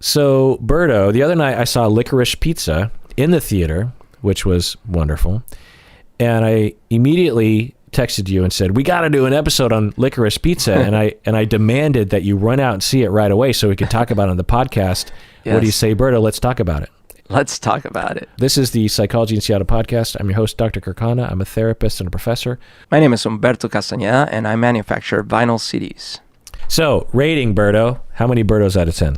So, Berto, the other night I saw Licorice Pizza in the theater, which was wonderful. And I immediately texted you and said, we got to do an episode on Licorice Pizza. and I demanded that you run out and see it right away so we could talk about it on the podcast. Yes. What do you say, Berto? Let's talk about it. Let's talk about it. This is the Psychology in Seattle podcast. I'm your host, Dr. Kirk Honda. I'm a therapist and a professor. My name is Humberto Castañeda, and I manufacture vinyl CDs. So, rating, Berto. How many Bertos out of 10?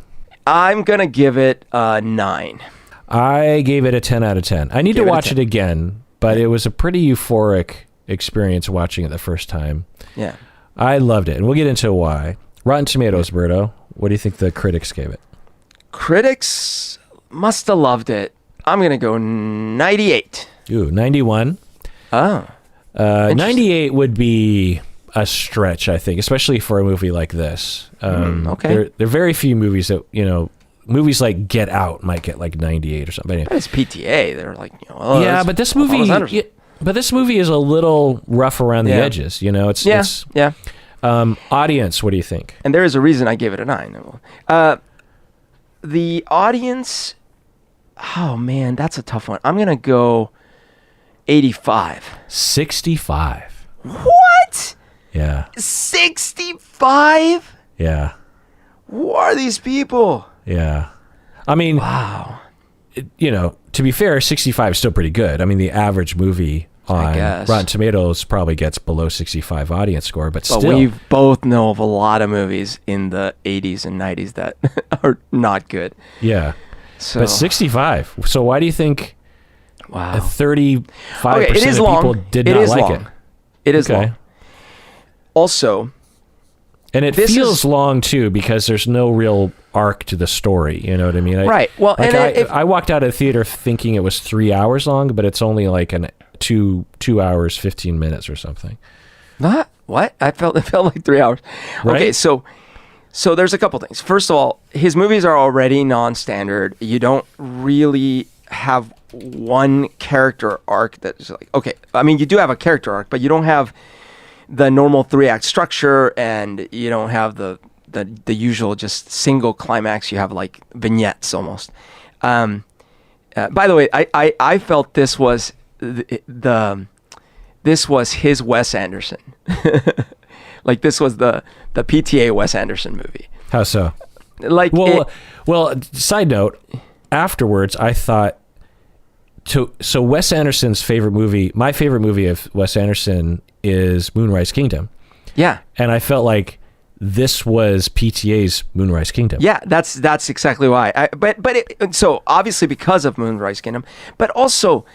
I'm going to give it a 9. I gave it a 10 out of 10. I need to watch it again, but it was a pretty euphoric experience watching it the first time. Yeah. I loved it, and we'll get into why. Rotten Tomatoes, Berto. What do you think the critics gave it? Critics must have loved it. I'm going to go 98. Ooh, 91. Oh. 98 would be a stretch, I think, especially for a movie like this. Okay. There are very few movies that, movies like Get Out might get like 98 or something. But it's PTA. They're like, yeah, but this movie... But this movie is a little rough around the edges, It's audience, what do you think? And there is a reason I gave it a 9. The audience, oh man, that's a tough one. I'm gonna go 85. 65. What? Yeah. 65? Yeah. Who are these people? Yeah. I mean, wow. To be fair, 65 is still pretty good. I mean, the average movie on Rotten Tomatoes probably gets below 65 audience score, but still. We both know of a lot of movies in the 80s and 90s that are not good. Yeah. But 65. So why do you think wow. 35% of people did not like it? It is long. Also, and it feels long too because there's no real arc to the story. You know what I mean? Right. Well, I walked out of the theater thinking it was 3 hours long, but it's only like two hours, 15 minutes or something. Not what? It felt like 3 hours. Right? Okay, so there's a couple things. First of all, his movies are already non-standard. You don't really have one character arc that's like, okay, I mean, you do have a character arc, but you don't have the normal 3-act structure, and you don't have the usual just single climax. You have like vignettes almost. By the way, I felt this was this was his Wes Anderson. Like this was the PTA Wes Anderson movie. How so? Like well, side note, afterwards I thought so Wes Anderson's favorite movie, my favorite movie of Wes Anderson is Moonrise Kingdom. Yeah. And I felt like this was PTA's Moonrise Kingdom. Yeah, that's exactly why. So obviously because of Moonrise Kingdom, but also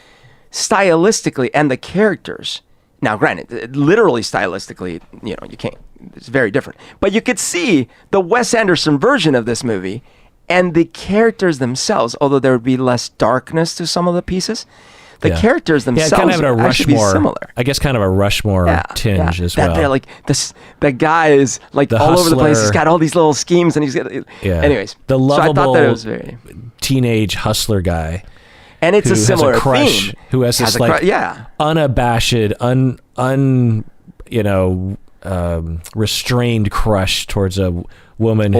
stylistically and the characters. Now, granted, literally stylistically, you can't. It's very different. But you could see the Wes Anderson version of this movie and the characters themselves, although there would be less darkness to some of the pieces. The characters themselves kind of a actually be similar. I guess kind of a Rushmore tinge as well. They're like this. The guy is like all over the place. He's got all these little schemes, and he's got. Yeah. Anyways, the lovable so I thought that it was very teenage hustler guy, and it's a similar crush, theme. Who has this unabashed, restrained crush towards a woman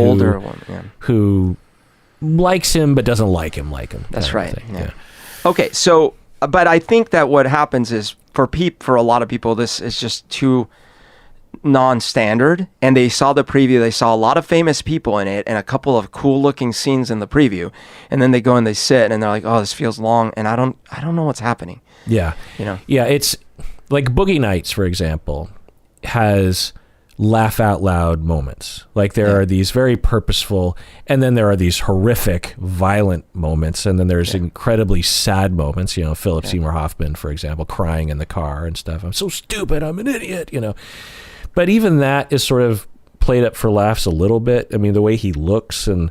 who likes him but doesn't like him. That's right. Yeah. Okay, so. But I think that what happens is for a lot of people, this is just too non-standard. And they saw the preview, they saw a lot of famous people in it and a couple of cool-looking scenes in the preview, and then they go and they sit and they're like, "Oh, this feels long," and I don't know what's happening. Yeah, Yeah, it's like Boogie Nights, for example, has laugh out loud moments. Like there are these very purposeful, and then there are these horrific, violent moments, and then there's incredibly sad moments. Philip Seymour Hoffman, for example, crying in the car and stuff. I'm so stupid. I'm an idiot. But even that is sort of played up for laughs a little bit. I mean, the way he looks, and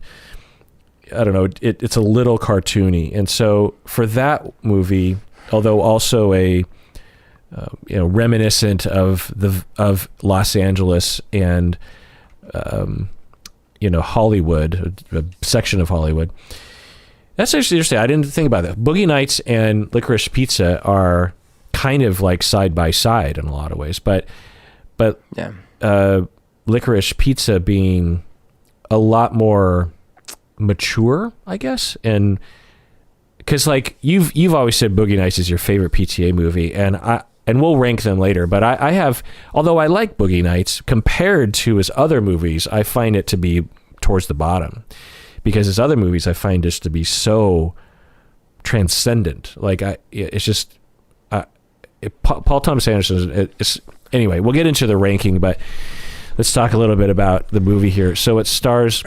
I don't know, it's a little cartoony. And so for that movie, although also a reminiscent of Los Angeles and Hollywood, a section of Hollywood. That's actually interesting. I didn't think about that. Boogie Nights and Licorice Pizza are kind of like side by side in a lot of ways, but Licorice Pizza being a lot more mature, I guess. And because like you've always said Boogie Nights is your favorite PTA movie, and we'll rank them later, but I have, although I like Boogie Nights, compared to his other movies, I find it to be towards the bottom, because his other movies I find just to be so transcendent. Like it's just Paul Thomas Anderson anyway, we'll get into the ranking, but let's talk a little bit about the movie here. So it stars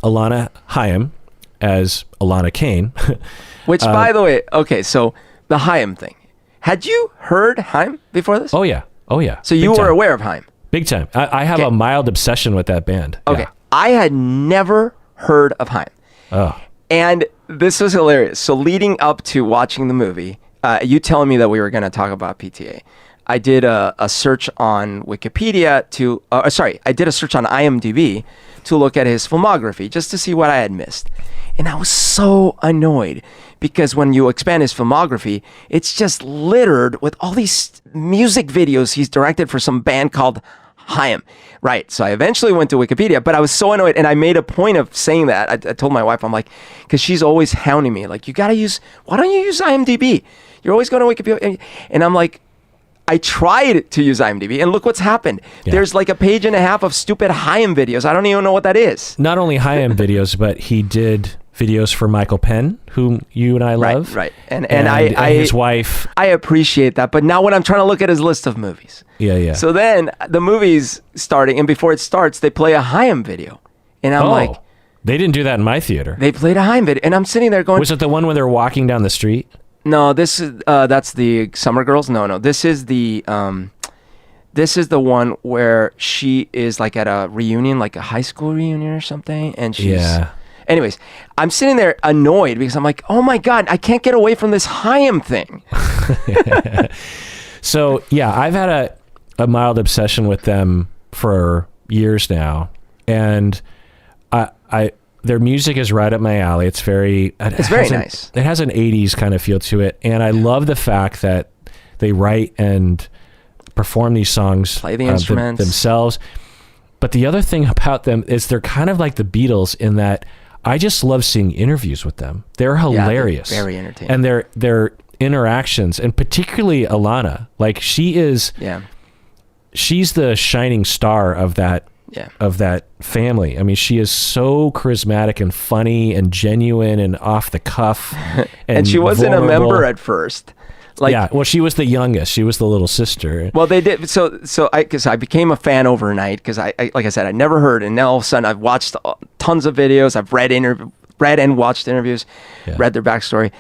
Alana Haim as Alana Kane. Which, by the way, okay, so the Haim thing. Had you heard Haim before this? Oh, yeah. So you were aware of Haim? Big time. I have a mild obsession with that band. Okay. Yeah. I had never heard of Haim. Oh. And this was hilarious. So leading up to watching the movie, you telling me that we were going to talk about PTA, I did a search on Wikipedia I did a search on IMDb to look at his filmography just to see what I had missed. And I was so annoyed because when you expand his filmography, it's just littered with all these music videos he's directed for some band called Haim. Right. So I eventually went to Wikipedia, but I was so annoyed. And I made a point of saying that. I told my wife, I'm like, because she's always hounding me. Like, why don't you use IMDb? You're always going to Wikipedia. And I'm like, I tried to use IMDb, and look what's happened. Yeah. There's like a page and a half of stupid Haim videos. I don't even know what that is. Not only Haim videos, but he did videos for Michael Penn, whom you and I love. Right. And his wife. I appreciate that. But now when I'm trying to look at his list of movies. Yeah. So then the movie's starting, and before it starts, they play a Haim video. And I'm like... They didn't do that in my theater. They played a Haim video, and I'm sitting there going... Was it the one where they're walking down the street? No, this is that's the Summer Girls. No, this is the one where she is like at a reunion, like a high school reunion or something, and she's. Yeah. Anyways, I'm sitting there annoyed because I'm like, oh my God, I can't get away from this Haim thing. So yeah, I've had a mild obsession with them for years now, and their music is right up my alley. It's very nice. It has an 80s kind of feel to it. And I love the fact that they write and perform these songs, play the instruments themselves. But the other thing about them is they're kind of like the Beatles in that I just love seeing interviews with them. They're hilarious. They're very entertaining. And their interactions, and particularly Alana, like she's the shining star of that family. I mean, she is so charismatic and funny and genuine and off the cuff. And she wasn't a member at first. She was the youngest. She was the little sister. Well, they did. Because I became a fan overnight because I like I said, I never heard. And now all of a sudden I've watched tons of videos. I've read and watched interviews, read their backstory.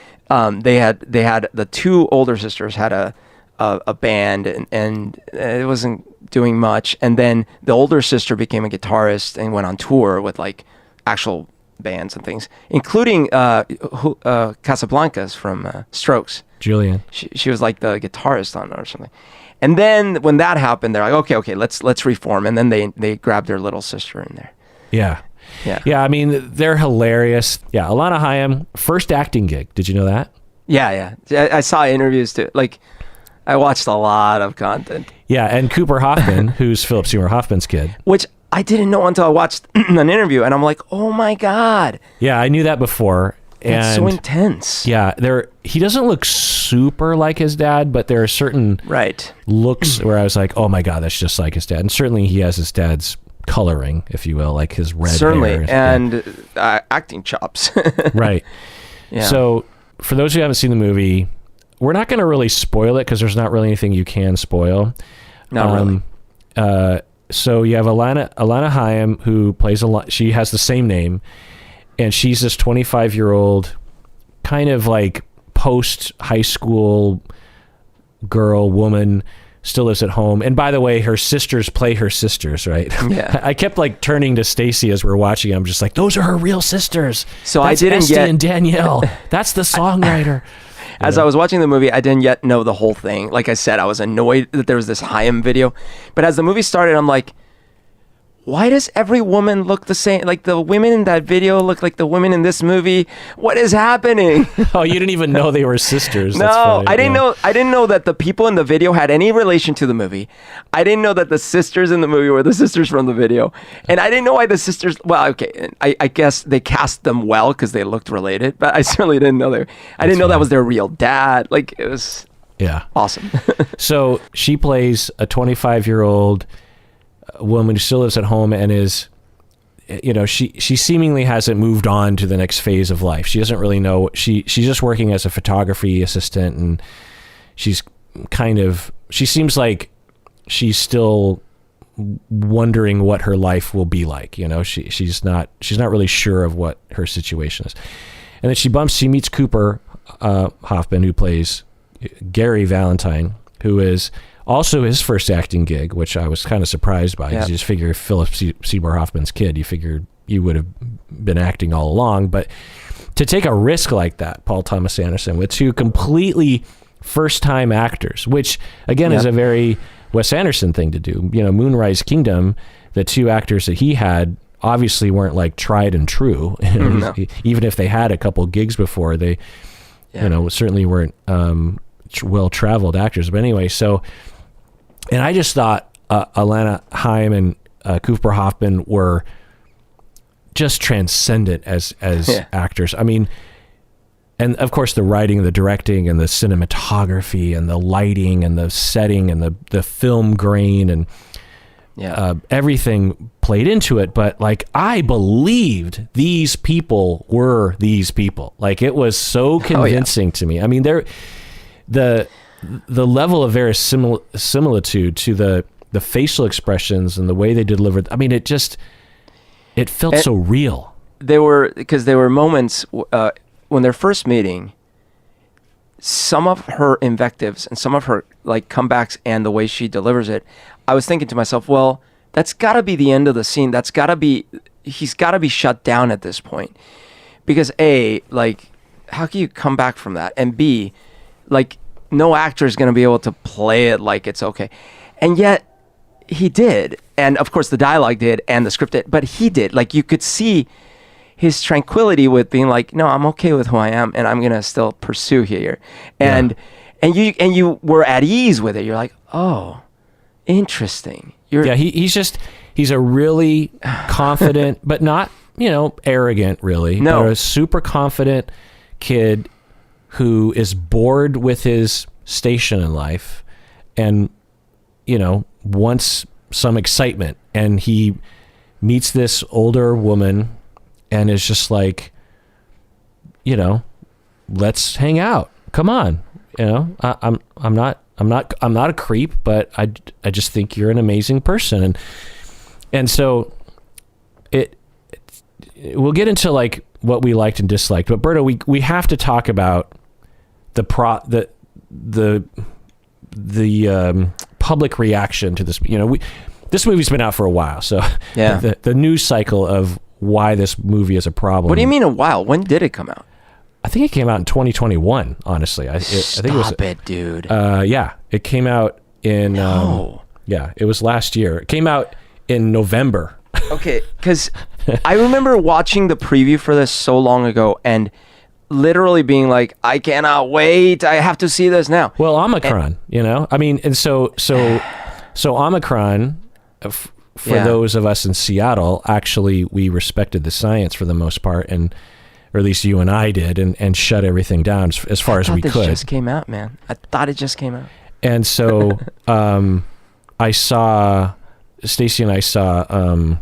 They had the two older sisters had a band and it wasn't doing much, and then the older sister became a guitarist and went on tour with like actual bands and things, including Casablancas from Strokes. Julian. She was like the guitarist on it or something. And then when that happened, they're like, okay, let's reform, and then they grabbed their little sister in there. Yeah. I mean, they're hilarious. Yeah, Alana Haim, first acting gig. Did you know that? Yeah. I saw interviews too. Like, I watched a lot of content. Yeah, and Cooper Hoffman, who's Philip Seymour Hoffman's kid. Which I didn't know until I watched an interview, and I'm like, oh my God. Yeah, I knew that before. It's so intense. Yeah, he doesn't look super like his dad, but there are certain looks where I was like, oh my God, that's just like his dad. And certainly he has his dad's coloring, if you will, like his red hair. And acting chops. Right. Yeah. So for those who haven't seen the movie, we're not going to really spoil it because there's not really anything you can spoil. Not really. So you have Alana Haim, who plays she has the same name, and she's this 25-year-old kind of like post-high school woman, still lives at home. And by the way, her sisters play her sisters, right? Yeah. I kept like turning to Stacy as we're watching. I'm just like, those are her real sisters. So That's Esty and Danielle. That's the songwriter. As I was watching the movie, I didn't yet know the whole thing. Like I said, I was annoyed that there was this Haim video. But as the movie started, I'm like, why does every woman look the same? Like the women in that video look like the women in this movie. What is happening? Oh, you didn't even know they were sisters. No, That's funny. I didn't know. I didn't know that the people in the video had any relation to the movie. I didn't know that the sisters in the movie were the sisters from the video, and I didn't know why the sisters. Well, okay, I guess they cast them well because they looked related, but I certainly didn't know I didn't know that was their real dad. Like it was. Yeah. Awesome. So she plays a 25-year-old woman who still lives at home and is, she seemingly hasn't moved on to the next phase of life. She doesn't really know. She's just working as a photography assistant, and she seems like she's still wondering what her life will be like. She's not really sure of what her situation is. And then she meets Cooper Hoffman, who plays Gary Valentine, who is also his first acting gig, which I was kind of surprised by, because you just figure if Philip Seymour Hoffman's kid, you figured you would have been acting all along. But to take a risk like that, Paul Thomas Anderson, with two completely first-time actors, which again is a very Wes Anderson thing to do. Moonrise Kingdom, the two actors that he had obviously weren't like tried and true. No. Even if they had a couple gigs before, they certainly weren't well-traveled actors. But anyway, and I just thought Alana Haim and Cooper Hoffman were just transcendent as actors. I mean, and of course the writing, the directing, and the cinematography, and the lighting, and the setting, and the film grain, and everything played into it. But like, I believed these people were these people. Like, it was so convincing to me. I mean, the level of verisimilitude to the facial expressions and the way they delivered. I mean, it felt so real. There were moments when they're first meeting, some of her invectives and some of her like comebacks and the way she delivers it, I was thinking to myself, well, that's got to be the end of the scene. He's got to be shut down at this point, because A, like, how can you come back from that? And B, like, no actor is going to be able to play it like it's okay. And yet he did. And of course the dialogue did and the script did, but he did. Like, you could see his tranquility with being like, no, I'm okay with who I am, and I'm going to still pursue here. And you were at ease with it. You're like, oh, interesting. He's a really confident, but not, arrogant really. No. But a super confident kid who is bored with his station in life and, wants some excitement. And he meets this older woman and is just like, let's hang out. Come on. I'm not a creep, but I just think you're an amazing person. And so we'll get into like what we liked and disliked, but Berto, we have to talk about the public reaction to this. This movie's been out for a while, so the news cycle of why this movie is a problem. What do you mean a while? When did it come out? I think it came out in 2021. Honestly, I think it was. Stop it, dude. It came out in. No. It was last year. It came out in November. Okay, because I remember watching the preview for this so long ago and literally being like, I cannot wait. I have to see this now. Well, Omicron, I mean, and so Omicron, for those of us in Seattle, actually, we respected the science for the most part, or at least you and I did, and shut everything down as far as we could. It just came out, man. I thought it just came out. And so Stacy and I saw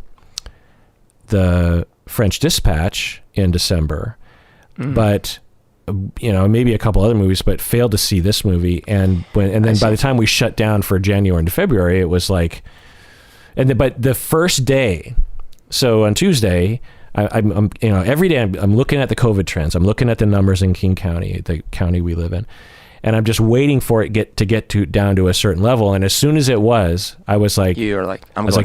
the French Dispatch in December, but maybe a couple other movies, but failed to see this movie. And then by the time we shut down for January and February, it was like, but the first day, so on Tuesday, I'm every day I'm looking at the COVID trends. I'm looking at the numbers in King County, the county we live in, and I'm just waiting for it to get down to a certain level. And as soon as it was, I was like,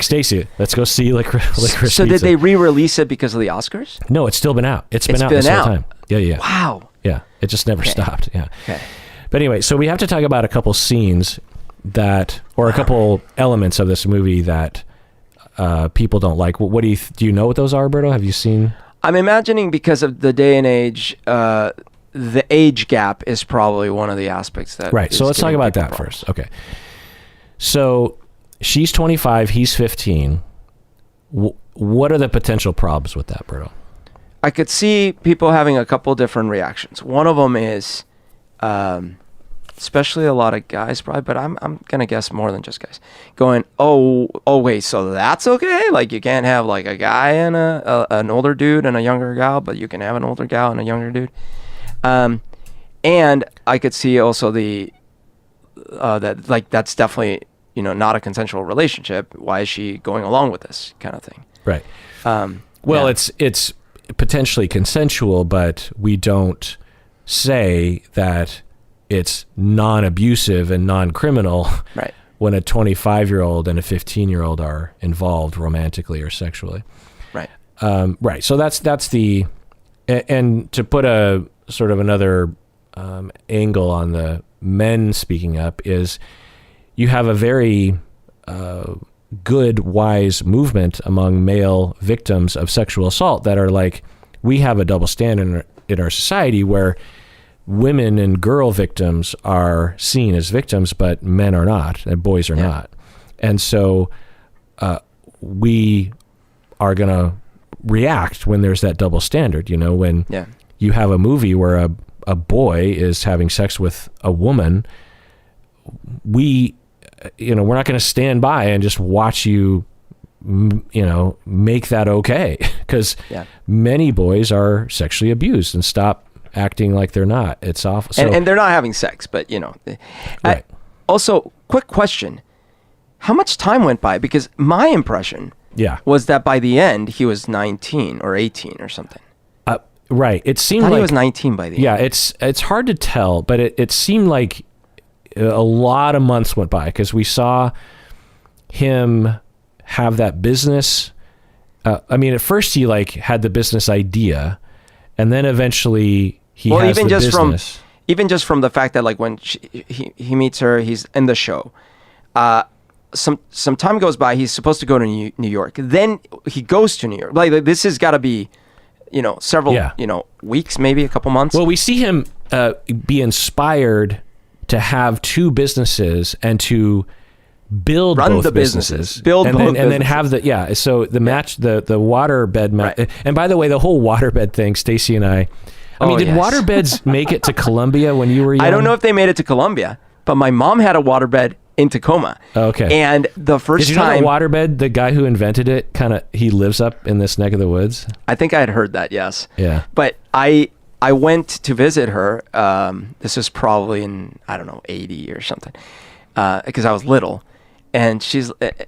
Stacy, let's go see Licorice Pizza. So did they re-release it because of the Oscars? No, it's still been out. It's been out this whole time. Yeah. Wow. Yeah, it just never stopped. Yeah. Okay. But anyway, so we have to talk about a couple scenes a couple elements of this movie that people don't like. What do you know what those are, Berto? Have you seen? I'm imagining because of the day and age, the age gap is probably one of the aspects that. Right. So let's talk about that first. Okay. So she's 25, he's 15. What are the potential problems with that, Berto? I could see people having a couple different reactions. One of them is, especially a lot of guys probably, but I'm gonna guess more than just guys, going, oh wait, so that's okay? Like you can't have like a guy and an older dude and a younger gal, but you can have an older gal and a younger dude. And I could see also that like that's definitely not a consensual relationship. Why is she going along with this kind of thing? Right. Well, it's potentially consensual, but we don't say that it's non-abusive and non-criminal right. when a 25-year-old and a 15-year-old are involved romantically or sexually. Right. Right. So that's the, and to put a sort of another angle on the men speaking up is you have a very good, wise movement among male victims of sexual assault that are like, we have a double standard in our society where women and girl victims are seen as victims, but men are not, and boys are not. And so we are going to react when there's that double standard, when you have a movie where a boy is having sex with a woman, we're not going to stand by and just watch you, make that okay. Because many boys are sexually abused and stop acting like they're not. It's awful. So, and they're not having sex, but right. Also, quick question. How much time went by? Because my impression was that by the end, he was 19 or 18 or something. Right. It seemed like he was 19 by the end. Yeah, it's hard to tell, but it seemed like a lot of months went by because we saw him have that business. At first he had the business idea, and then eventually he has the business. Even just from the fact that when he meets her, he's in the show. Some time goes by. He's supposed to go to New York. Then he goes to New York. This has got to be, several, weeks, maybe a couple months. Well, we see him be inspired to have two businesses and to run both businesses. And then have so the match, the waterbed match. Right. And by the way, the whole waterbed thing, Stacy and I did waterbeds make it to Columbia when you were young? I don't know if they made it to Columbia, but my mom had a waterbed in Tacoma. Okay. And the first time... Did you know the waterbed, the guy who invented it, he lives up in this neck of the woods? I think I had heard that, yes. Yeah. But I went to visit her. This was probably in, 80 or something, because I was little. And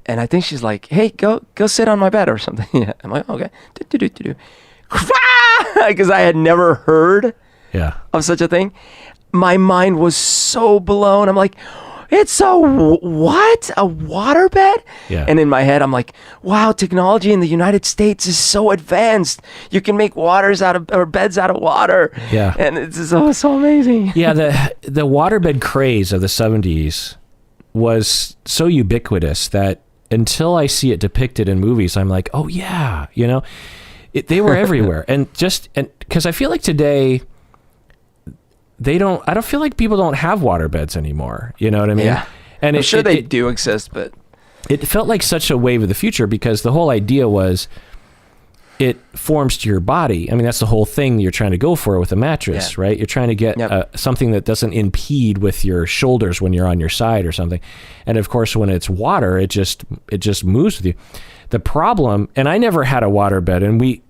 I think she's like, hey, go sit on my bed or something. Yeah. I'm like, okay. Because I had never heard of such a thing. My mind was so blown. I'm like, it's a what? A waterbed? Yeah. And in my head, I'm like, wow, technology in the United States is so advanced. You can make beds out of water. Yeah. And it's so amazing. Yeah, the waterbed craze of the 70s was so ubiquitous that until I see it depicted in movies, I'm like, oh yeah, they were everywhere. and because I feel like today, I don't feel like people don't have waterbeds anymore. You know what I mean? Yeah. And I'm sure they do exist, but it felt like such a wave of the future because the whole idea was it forms to your body. I mean, that's the whole thing you're trying to go for with a mattress, right? You're trying to get something that doesn't impede with your shoulders when you're on your side or something. And of course, when it's water, it just moves with you. The problem, and I never had a waterbed, and we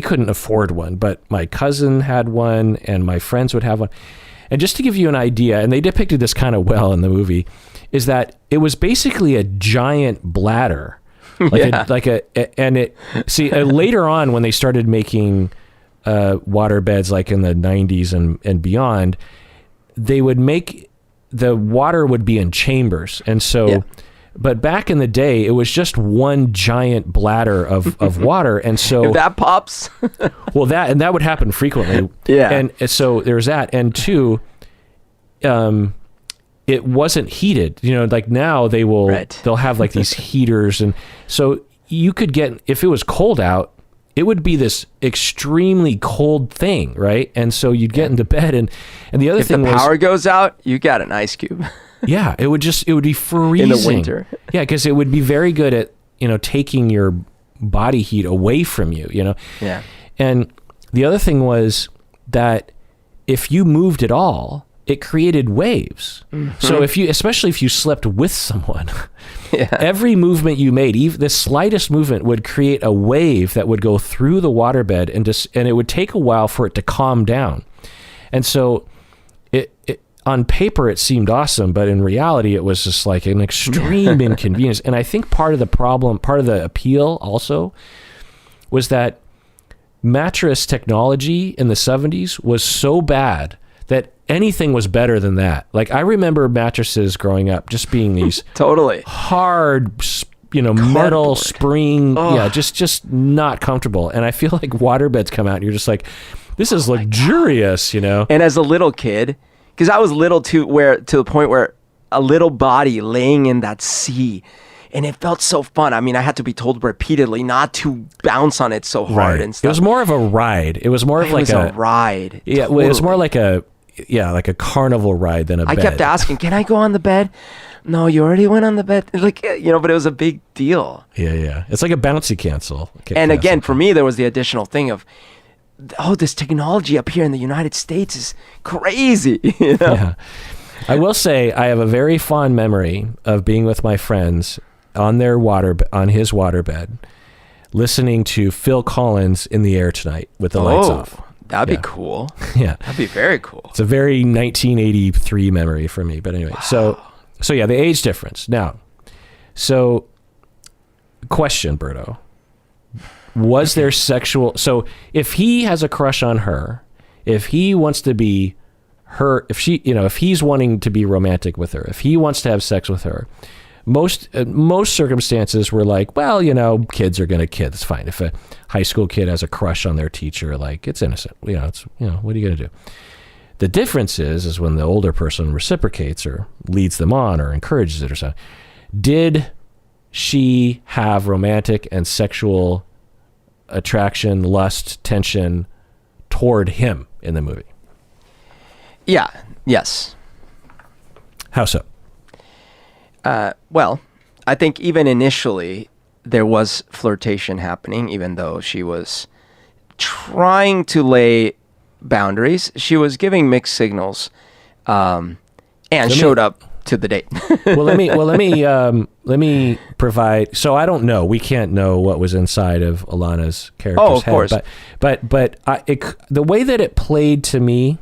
couldn't afford one, but my cousin had one and my friends would have one. And just to give you an idea, and they depicted this kind of well in the movie, is that it was basically a giant bladder. Later on when they started making water beds like in the 90s and beyond, they would make the water would be in chambers. And so but back in the day it was just one giant bladder of water, and so if that pops well that would happen frequently. And so there's that, and two, it wasn't heated. Now they'll have like these heaters, and so you could get, if it was cold out, it would be this extremely cold thing, right? And so you'd get into bed, and the other thing was, if the power goes out, you got an ice cube. yeah, it would be freezing in the winter. Yeah, because it would be very good at, taking your body heat away from you, Yeah. And the other thing was that if you moved at all, it created waves. So especially if you slept with someone, every movement you made, even the slightest movement, would create a wave that would go through the waterbed, and it would take a while for it to calm down. And so it on paper it seemed awesome, but in reality it was just like an extreme inconvenience. And I think part of the problem, part of the appeal also, was that mattress technology in the 70s was so bad that anything was better than that. Like, I remember mattresses growing up just being these totally hard, metal spring, just not comfortable. And I feel like waterbeds come out and you're just like, this is luxurious, And as a little kid, because I was little to the point where a little body laying in that sea, and it felt so fun. I mean, I had to be told repeatedly not to bounce on it so hard and stuff. It was more of a ride. It was more of like a ride. Yeah, totally. It was more like a carnival ride than a bed. I kept asking, can I go on the bed? No, you already went on the bed. Like, but it was a big deal. Yeah. It's like a bouncy castle. And again, for me, there was the additional thing of, this technology up here in the United States is crazy. Yeah. I will say I have a very fond memory of being with my friends on his waterbed, listening to Phil Collins "In the Air Tonight" with the lights off. That'd be cool. Yeah. That'd be very cool. It's a very 1983 memory for me. But anyway, so yeah, the age difference. Now, so question, Berto. Was there sexual... So if he has a crush on her, if he wants to be her, if he's wanting to be romantic with her, if he wants to have sex with her, most circumstances were like, well, kids are going to kid. It's fine. If a high school kid has a crush on their teacher, like, it's innocent. What are you going to do? The difference is when the older person reciprocates or leads them on or encourages it or something. Did she have romantic and sexual attraction, lust, tension toward him in the movie? Yeah. Yes. How so? Well, I think even initially there was flirtation happening, even though she was trying to lay boundaries. She was giving mixed signals, and showed up to the date. Let me provide. So I don't know. We can't know what was inside of Alana's character's head. Course. But the way that it played to me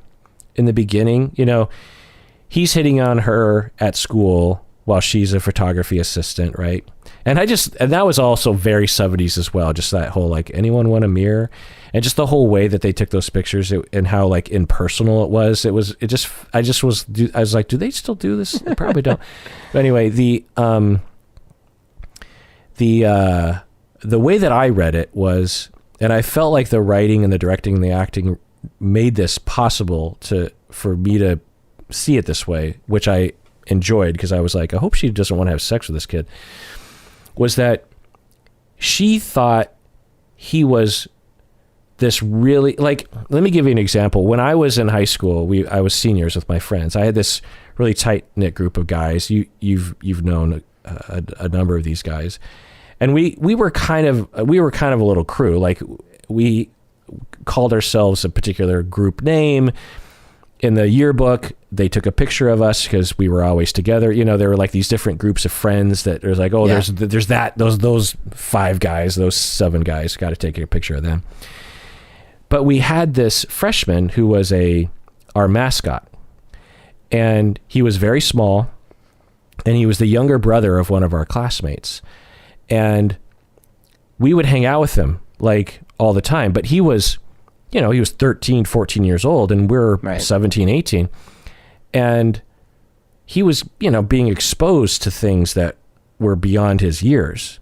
in the beginning, he's hitting on her at school while she's a photography assistant, right? And that was also very 70s as well. Just that whole, like, anyone want a mirror? And just the whole way that they took those pictures and how, like, impersonal it was. I was like, do they still do this? They probably don't. But anyway, the way that I read it was, and I felt like the writing and the directing and the acting made this possible for me to see it this way, which I enjoyed, because I was like, I hope she doesn't want to have sex with this kid, was that she thought he was this really, like, let me give you an example. When I was in high school, I was seniors with my friends. I had this really tight-knit group of guys. You've known a number of these guys. And we were kind of a little crew. Like, we called ourselves a particular group name. In the yearbook, they took a picture of us because we were always together. There were like these different groups of friends that there's like, there's those 5 guys, those 7 guys, got to take a picture of them. But we had this freshman who was our mascot, and he was very small, and he was the younger brother of one of our classmates, and we would hang out with him like all the time. But he was, he was 13, 14 years old, and we're 17, 18. And he was, being exposed to things that were beyond his years.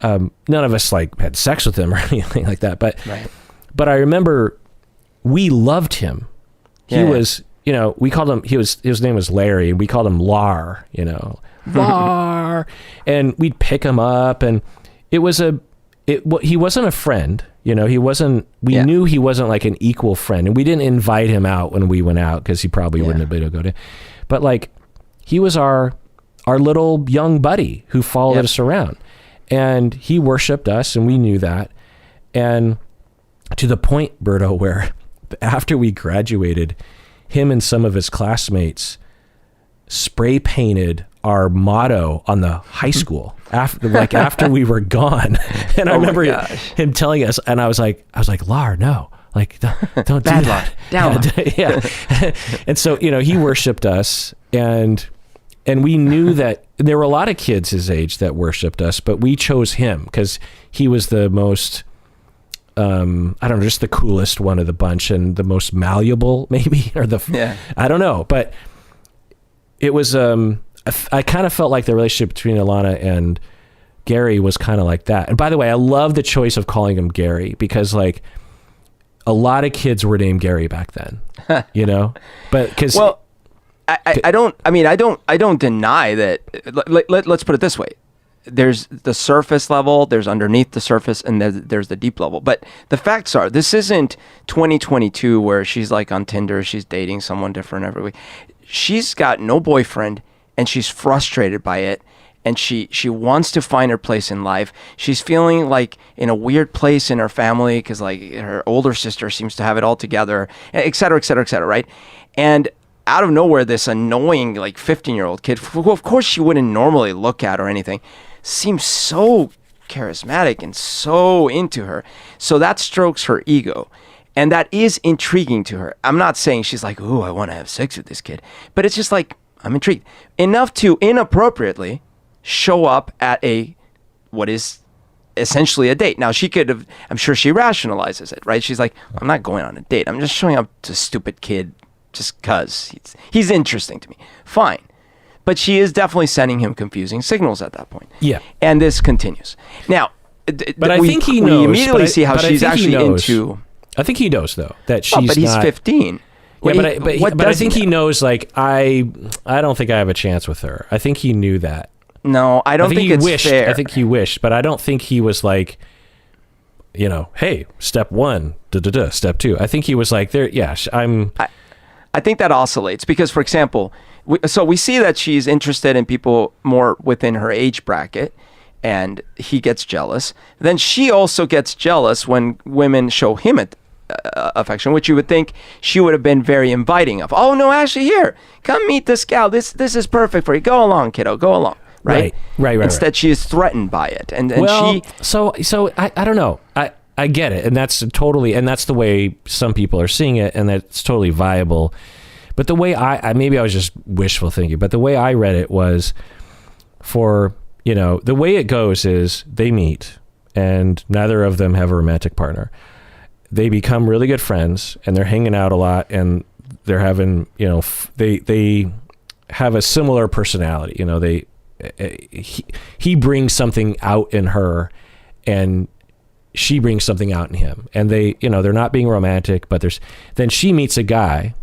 None of us like had sex with him or anything like that. But I remember we loved him. He was, we called him, his name was Larry, and we called him Lar, Lar. And we'd pick him up, and he wasn't a friend, he wasn't, we Yeah. knew he wasn't like an equal friend, and we didn't invite him out when we went out because he probably wouldn't have been able to go to, but like he was our little young buddy who followed us around, and he worshiped us, and we knew that. And to the point, Berto, where after we graduated, him and some of his classmates spray painted our motto on the high school after we were gone. And I remember him telling us, and I was like, Lar, no, like don't do that. Down. Yeah. And so, he worshiped us, and we knew that there were a lot of kids his age that worshiped us, but we chose him because he was the most, I don't know, just the coolest one of the bunch and the most malleable maybe, or I don't know, but it was, I kind of felt like the relationship between Alana and Gary was kind of like that. And by the way, I love the choice of calling him Gary because like a lot of kids were named Gary back then, but because I don't deny that. Let's put it this way. There's the surface level, there's underneath the surface, and there's the deep level. But the facts are, this isn't 2022 where she's like on Tinder, she's dating someone different every week. She's got no boyfriend, and she's frustrated by it, and she wants to find her place in life. She's feeling like in a weird place in her family because like her older sister seems to have it all together, et cetera, et cetera, et cetera, right? And out of nowhere, this annoying like 15-year-old kid, who of course she wouldn't normally look at or anything, seems so charismatic and so into her. So that strokes her ego. And that is intriguing to her. I'm not saying she's like, ooh, I want to have sex with this kid. But it's just like, I'm intrigued. Enough to inappropriately show up at what is essentially a date. Now, she could have, I'm sure she rationalizes it, right? She's like, I'm not going on a date. I'm just showing up to a stupid kid just because he's interesting to me. Fine. But she is definitely sending him confusing signals at that point. Yeah. And this continues. Now, but I think he knows. We immediately see how she's actually into... I think he knows, though, that she's but he's 15. Yeah, but I think he knows, like, I don't think I have a chance with her. I think he knew that. No, I don't think it's fair. I think he wished, but I don't think he was like, hey, step one, step two. I think he was like, I think that oscillates because, for example, we see that she's interested in people more within her age bracket, and he gets jealous. Then she also gets jealous when women show him affection, which you would think she would have been very inviting of. Oh no, actually, here, come meet this gal. This is perfect for you. Go along, kiddo. Go along. Right. Instead, she is threatened by it, and she. So I don't know. I get it, and that's the way some people are seeing it, and that's totally viable. But the way I maybe I was just wishful thinking, but the way I read it was the way it goes is they meet, and neither of them have a romantic partner. They become really good friends, and they're hanging out a lot, and they're having, they have a similar personality. He brings something out in her, and she brings something out in him, and they're not being romantic, but then she meets a guy,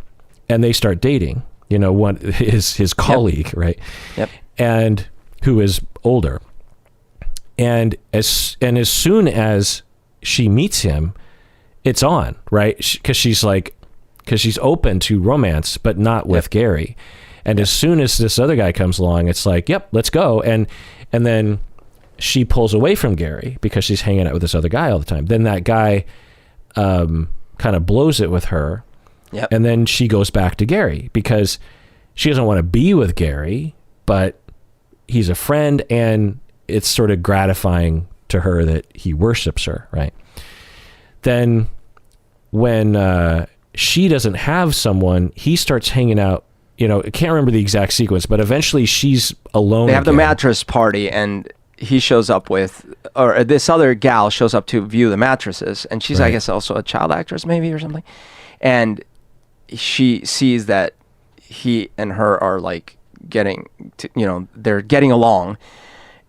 and they start dating. One his colleague, Yep. right? Yep. And who is older, and as soon as she meets him, it's on, right? Because she's open to romance, but not with Gary. And as soon as this other guy comes along, it's like, yep, let's go. And then she pulls away from Gary because she's hanging out with this other guy all the time. Then that guy kind of blows it with her. Yep. And then she goes back to Gary because she doesn't want to be with Gary, but he's a friend, and it's sort of gratifying to her that he worships her, right? Then when she doesn't have someone, he starts hanging out. I can't remember the exact sequence, but eventually she's alone. They have the again. mattress party, and he shows up or this other gal shows up to view the mattresses, and she's, right. I guess, also a child actress maybe or something. And she sees that he and her are like they're getting along.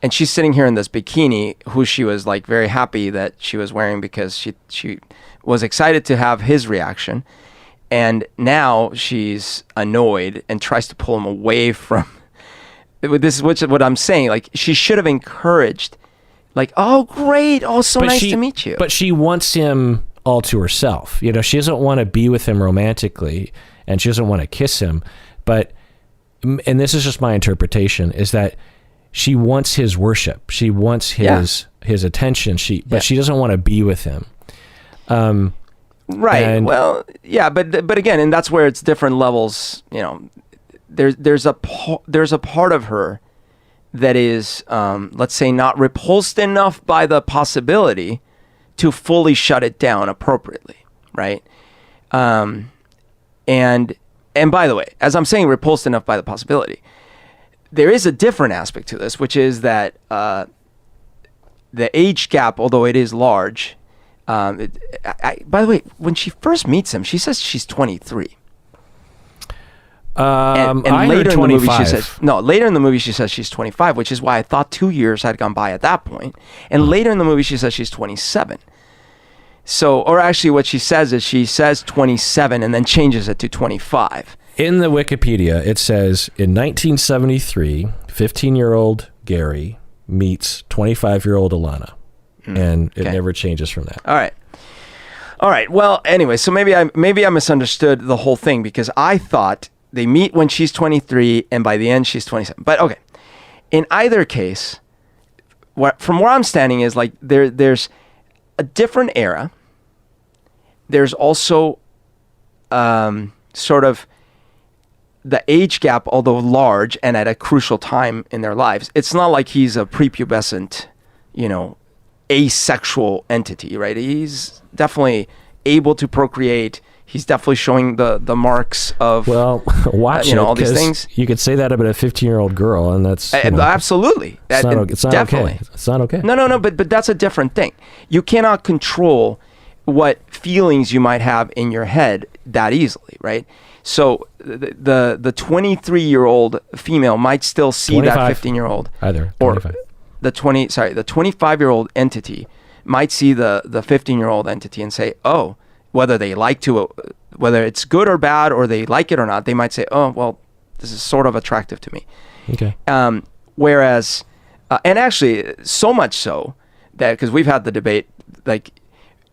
And she's sitting here in this bikini, who she was like very happy that she was wearing because she was excited to have his reaction. And now she's annoyed and tries to pull him away from this, which is what I'm saying. Like, she should have encouraged Like, oh, great. Oh, so But nice to meet you. But she wants him all to herself. You know, she doesn't want to be with him romantically, and she doesn't want to kiss him. But, and this is just my interpretation, is that she wants his worship. She wants his attention. But she doesn't want to be with him. Right. Well, yeah, but again, and that's where it's different levels. You know, there's a part of her that is, let's say, not repulsed enough by the possibility to fully shut it down appropriately, right? And by the way, as I'm saying, repulsed enough by the possibility, there is a different aspect to this, which is that the age gap, although it is large. By the way, when she first meets him, she says she's 23. And later in the movie she says later in the movie she says she's 25, which is why I thought 2 years had gone by at that point. And later in the movie she says she's 27. So, or actually what she says is she says 27 and then changes it to 25. In the Wikipedia, it says in 1973, 15-year-old Gary meets 25-year-old Alana. And it never changes from that. All right. Well, anyway, so maybe I misunderstood the whole thing, because I thought they meet when she's 23 and by the end she's 27. But okay, in either case, from where I'm standing is like there's a different era. There's also sort of the age gap, although large and at a crucial time in their lives. It's not like he's a prepubescent, asexual entity, right? He's definitely able to procreate. He's definitely showing the marks of watch it, all these things. You could say that about a 15-year-old girl, and that's absolutely. It's not definitely. okay. It's not okay. No. But that's a different thing. You cannot control what feelings you might have in your head that easily, right? So the 23-year-old female might still see 25. that 15-year-old Either 25. Or the 25-year-old entity might see the 15-year-old entity and say, oh, whether it's good or bad, or they like it or not, they might say, oh, well, this is sort of attractive to me. Okay. Whereas, and actually, so much so that, because we've had the debate, like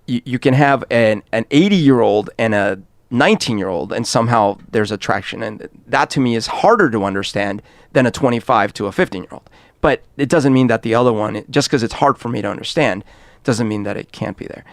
you can have an 80-year-old and a 19-year-old, and somehow there's attraction, and that to me is harder to understand than a 25 to a 15-year-old. But it doesn't mean that the other one, just because it's hard for me to understand, doesn't mean that it can't be there.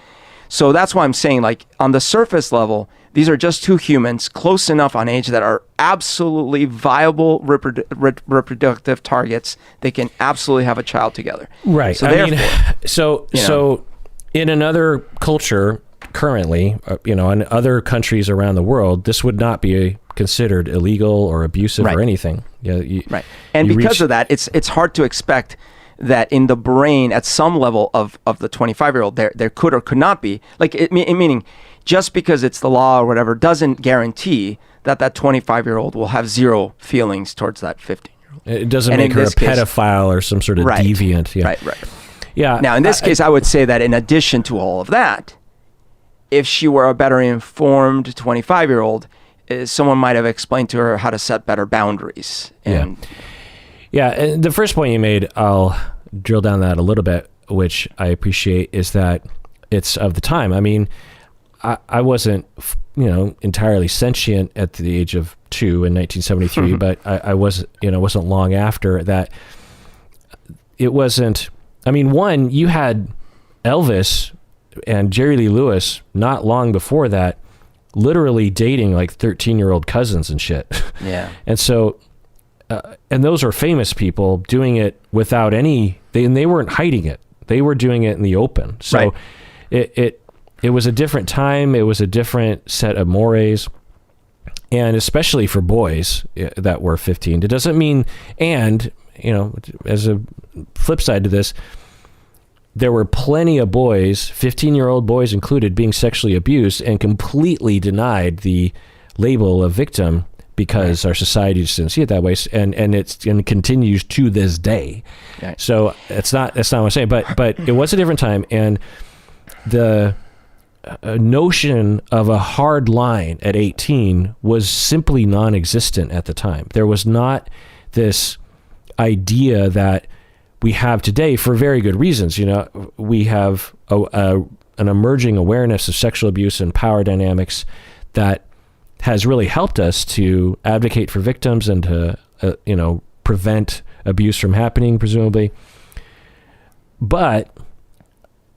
So that's why I'm saying, like, on the surface level, these are just two humans close enough on age that are absolutely viable reproductive targets. They can absolutely have a child together. Right. So so in another culture currently, in other countries around the world, this would not be considered illegal or abusive or anything. Right. And because of that, it's hard to expect that in the brain at some level of the 25-year-old there could or could not be, like meaning just because it's the law or whatever doesn't guarantee that 25-year-old will have zero feelings towards that 15-year-old. It doesn't make her a pedophile or some sort of deviant. Yeah. Right. Yeah. Now in this case, I would say that in addition to all of that, if she were a better informed 25-year-old, someone might have explained to her how to set better boundaries. Yeah, and the first point you made, I'll drill down that a little bit, which I appreciate, is that it's of the time. I mean, I wasn't, entirely sentient at the age of 2 in 1973, but I was, wasn't long after that. It wasn't, one, you had Elvis and Jerry Lee Lewis not long before that, literally dating like 13-year-old cousins and shit. Yeah. And so, and those are famous people doing it without they weren't hiding it. They were doing it in the open. So it was a different time. It was a different set of mores. And especially for boys that were 15, it doesn't mean, and, as a flip side to this, there were plenty of boys, 15-year-old boys included, being sexually abused and completely denied the label of victim because our society just didn't see it that way, and it continues to this day. Right. So that's not what I'm saying, but it was a different time, and the notion of a hard line at 18 was simply non-existent at the time. There was not this idea that we have today for very good reasons. You know, we have an emerging awareness of sexual abuse and power dynamics that has really helped us to advocate for victims and to, prevent abuse from happening, presumably. But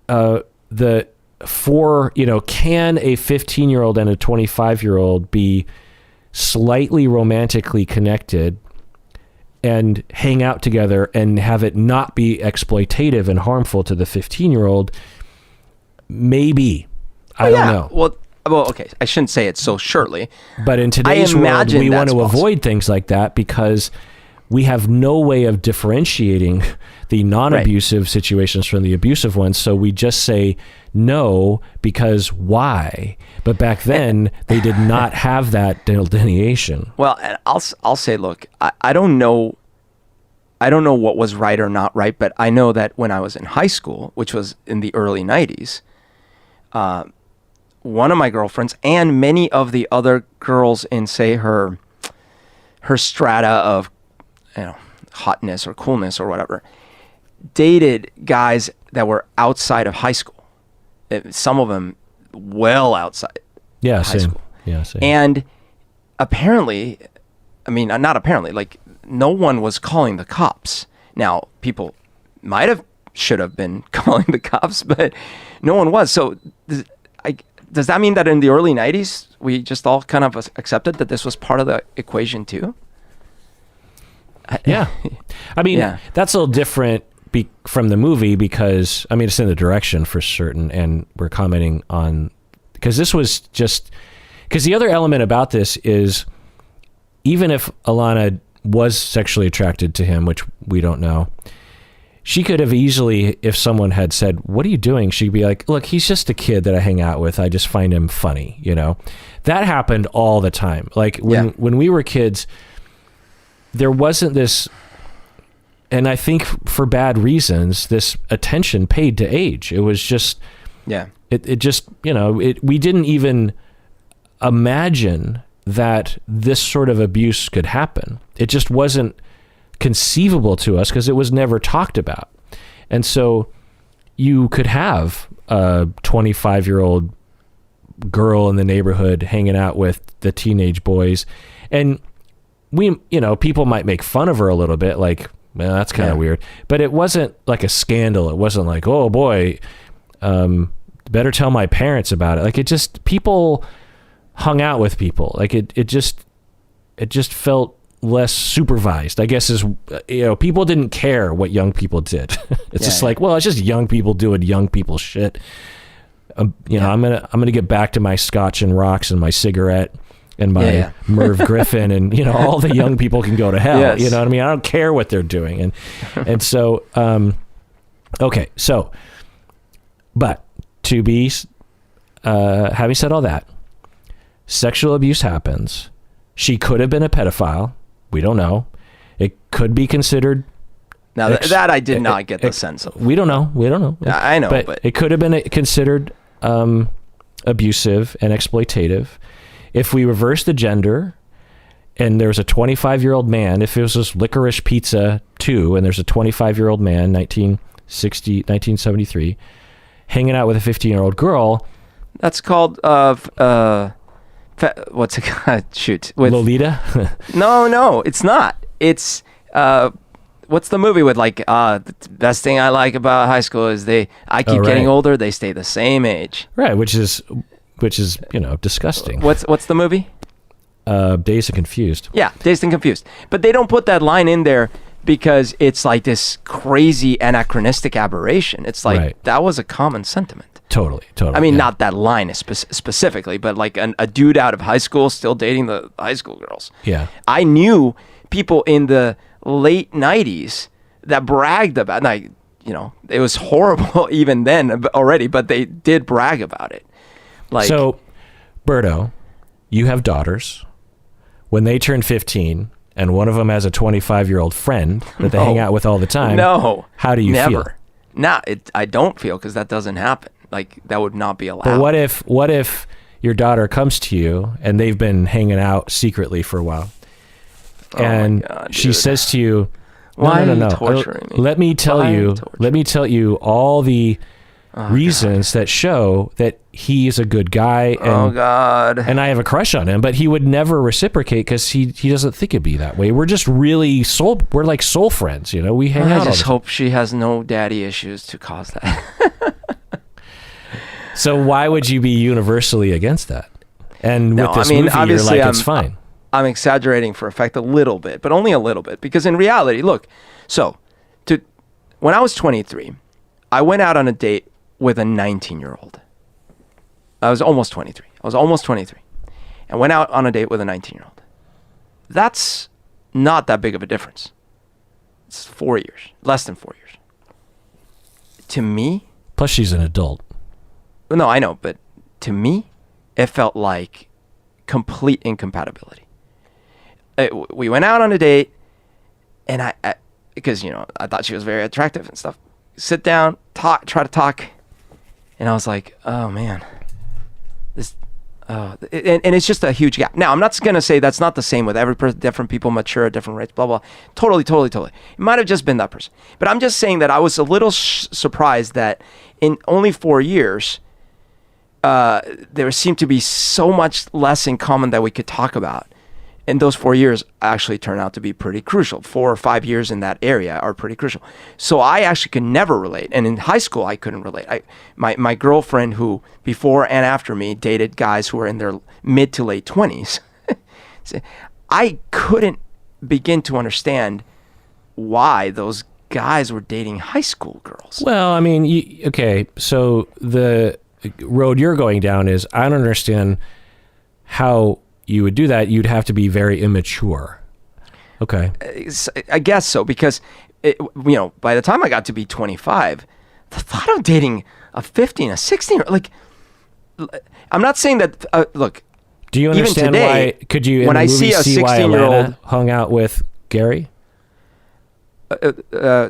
can a 15-year-old and a 25-year-old be slightly romantically connected and hang out together and have it not be exploitative and harmful to the 15-year-old? Maybe. I don't know. Well, okay. I shouldn't say it so shortly. But in today's world, we want to avoid things like that because we have no way of differentiating the non-abusive situations from the abusive ones. So we just say no because why? But back then, they did not have that delineation. Well, and I'll say, look, I don't know what was right or not right, but I know that when I was in high school, which was in the early 90s, one of my girlfriends and many of the other girls in, say, her strata of, hotness or coolness or whatever, dated guys that were outside of high school. Some of them well outside high school. Yeah, same. And apparently, not apparently, like no one was calling the cops. Now, people should have been calling the cops, but no one was. So does that mean that in the early 90s, we just all kind of accepted that this was part of the equation too? Yeah. That's a little different from the movie because, it's in the direction for certain, and we're commenting on, because this was just, because the other element about this is, even if Alana was sexually attracted to him, which we don't know, she could have easily, if someone had said, "What are you doing?" She'd be like, "Look, he's just a kid that I hang out with. I just find him funny." That happened all the time. Like when we were kids, there wasn't this, and I think for bad reasons, this attention paid to age. It was just, it just, we didn't even imagine that this sort of abuse could happen. It just wasn't conceivable to us because it was never talked about. And so you could have a 25-year-old girl in the neighborhood hanging out with the teenage boys, and people might make fun of her a little bit, like, man, that's kind of weird. But it wasn't like a scandal. It wasn't like, oh boy, better tell my parents about it. Like, it just, people hung out with people. Like it just felt less supervised, I guess, is, people didn't care what young people did. It's like, well, it's just young people doing young people shit. I'm gonna get back to my scotch and rocks and my cigarette and my Merv Griffin, and all the young people can go to hell. Yes. You know what I mean? I don't care what they're doing, and so okay. So, but to be having said all that, sexual abuse happens. She could have been a pedophile. We don't know. It could be considered. Now that I did not get the sense of. We don't know. I know, but it could have been considered abusive and exploitative. If we reverse the gender and there's a 25-year-old man, if it was just Licorice Pizza 2 and there's a 25-year-old man, 1973, hanging out with a 15-year-old girl. That's called, what's it called? Shoot. With Lolita? No, it's not. It's, what's the movie with, like, the best thing I like about high school is I keep getting older, they stay the same age. Right, which is disgusting. What's the movie? Dazed and Confused. Yeah, Dazed and Confused. But they don't put that line in there because it's like this crazy anachronistic aberration. It's like, that was a common sentiment. Totally. I mean, not that line specifically, but like a dude out of high school still dating the high school girls. Yeah. I knew people in the late 90s that bragged about, like, it was horrible even then already, but they did brag about it. Like, so, Berto, you have daughters. When they turn 15 and one of them has a 25-year-old friend that they hang out with all the time, how do you feel? Nah, I don't feel, because that doesn't happen. Like, that would not be allowed. But what if your daughter comes to you and they've been hanging out secretly for a while, and she says to you, Why no, are no, you no. torturing me? Let me tell Why are you. torturing Let me tell you all the reasons that show that he's a good guy. And, Oh God. And I have a crush on him, but he would never reciprocate because he doesn't think it'd be that way. We're just really we're like soul friends, you know. We hang out. I just hope she has no daddy issues to cause that. So why would you be universally against that? And with this movie, you're like, it's fine. I'm exaggerating for effect a little bit, but only a little bit, because in reality, look, when I was 23, I went out on a date with a 19-year-old. I was almost 23. And went out on a date with a 19-year-old. That's not that big of a difference. It's 4 years, less than 4 years. To me, plus she's an adult. No, I know, but to me, it felt like complete incompatibility. We went out on a date, and I because, you know, I thought she was very attractive and stuff. Sit down, try to talk, and I was like, oh man, and it's just a huge gap. Now, I'm not going to say that's not the same with every person, different people mature at different rates, blah, blah. Totally. It might have just been that person. But I'm just saying that I was a little surprised that in only 4 years, there seemed to be so much less in common that we could talk about. And those 4 years actually turned out to be pretty crucial. 4 or 5 years in that area are pretty crucial. So I actually could never relate. And in high school, I couldn't relate. My girlfriend, who before and after me dated guys who were in their mid to late 20s, I couldn't begin to understand why those guys were dating high school girls. Well, I mean, okay, so the road you're going down is, I don't understand how you would do that. You'd have to be very immature. Okay. I guess so, because by the time I got to be 25, the thought of dating a 15, a 16, like, I'm not saying that. Look, do you understand today, why? Could you, in when the I movie, see a see why 16-year-old Alana hung out with Gary?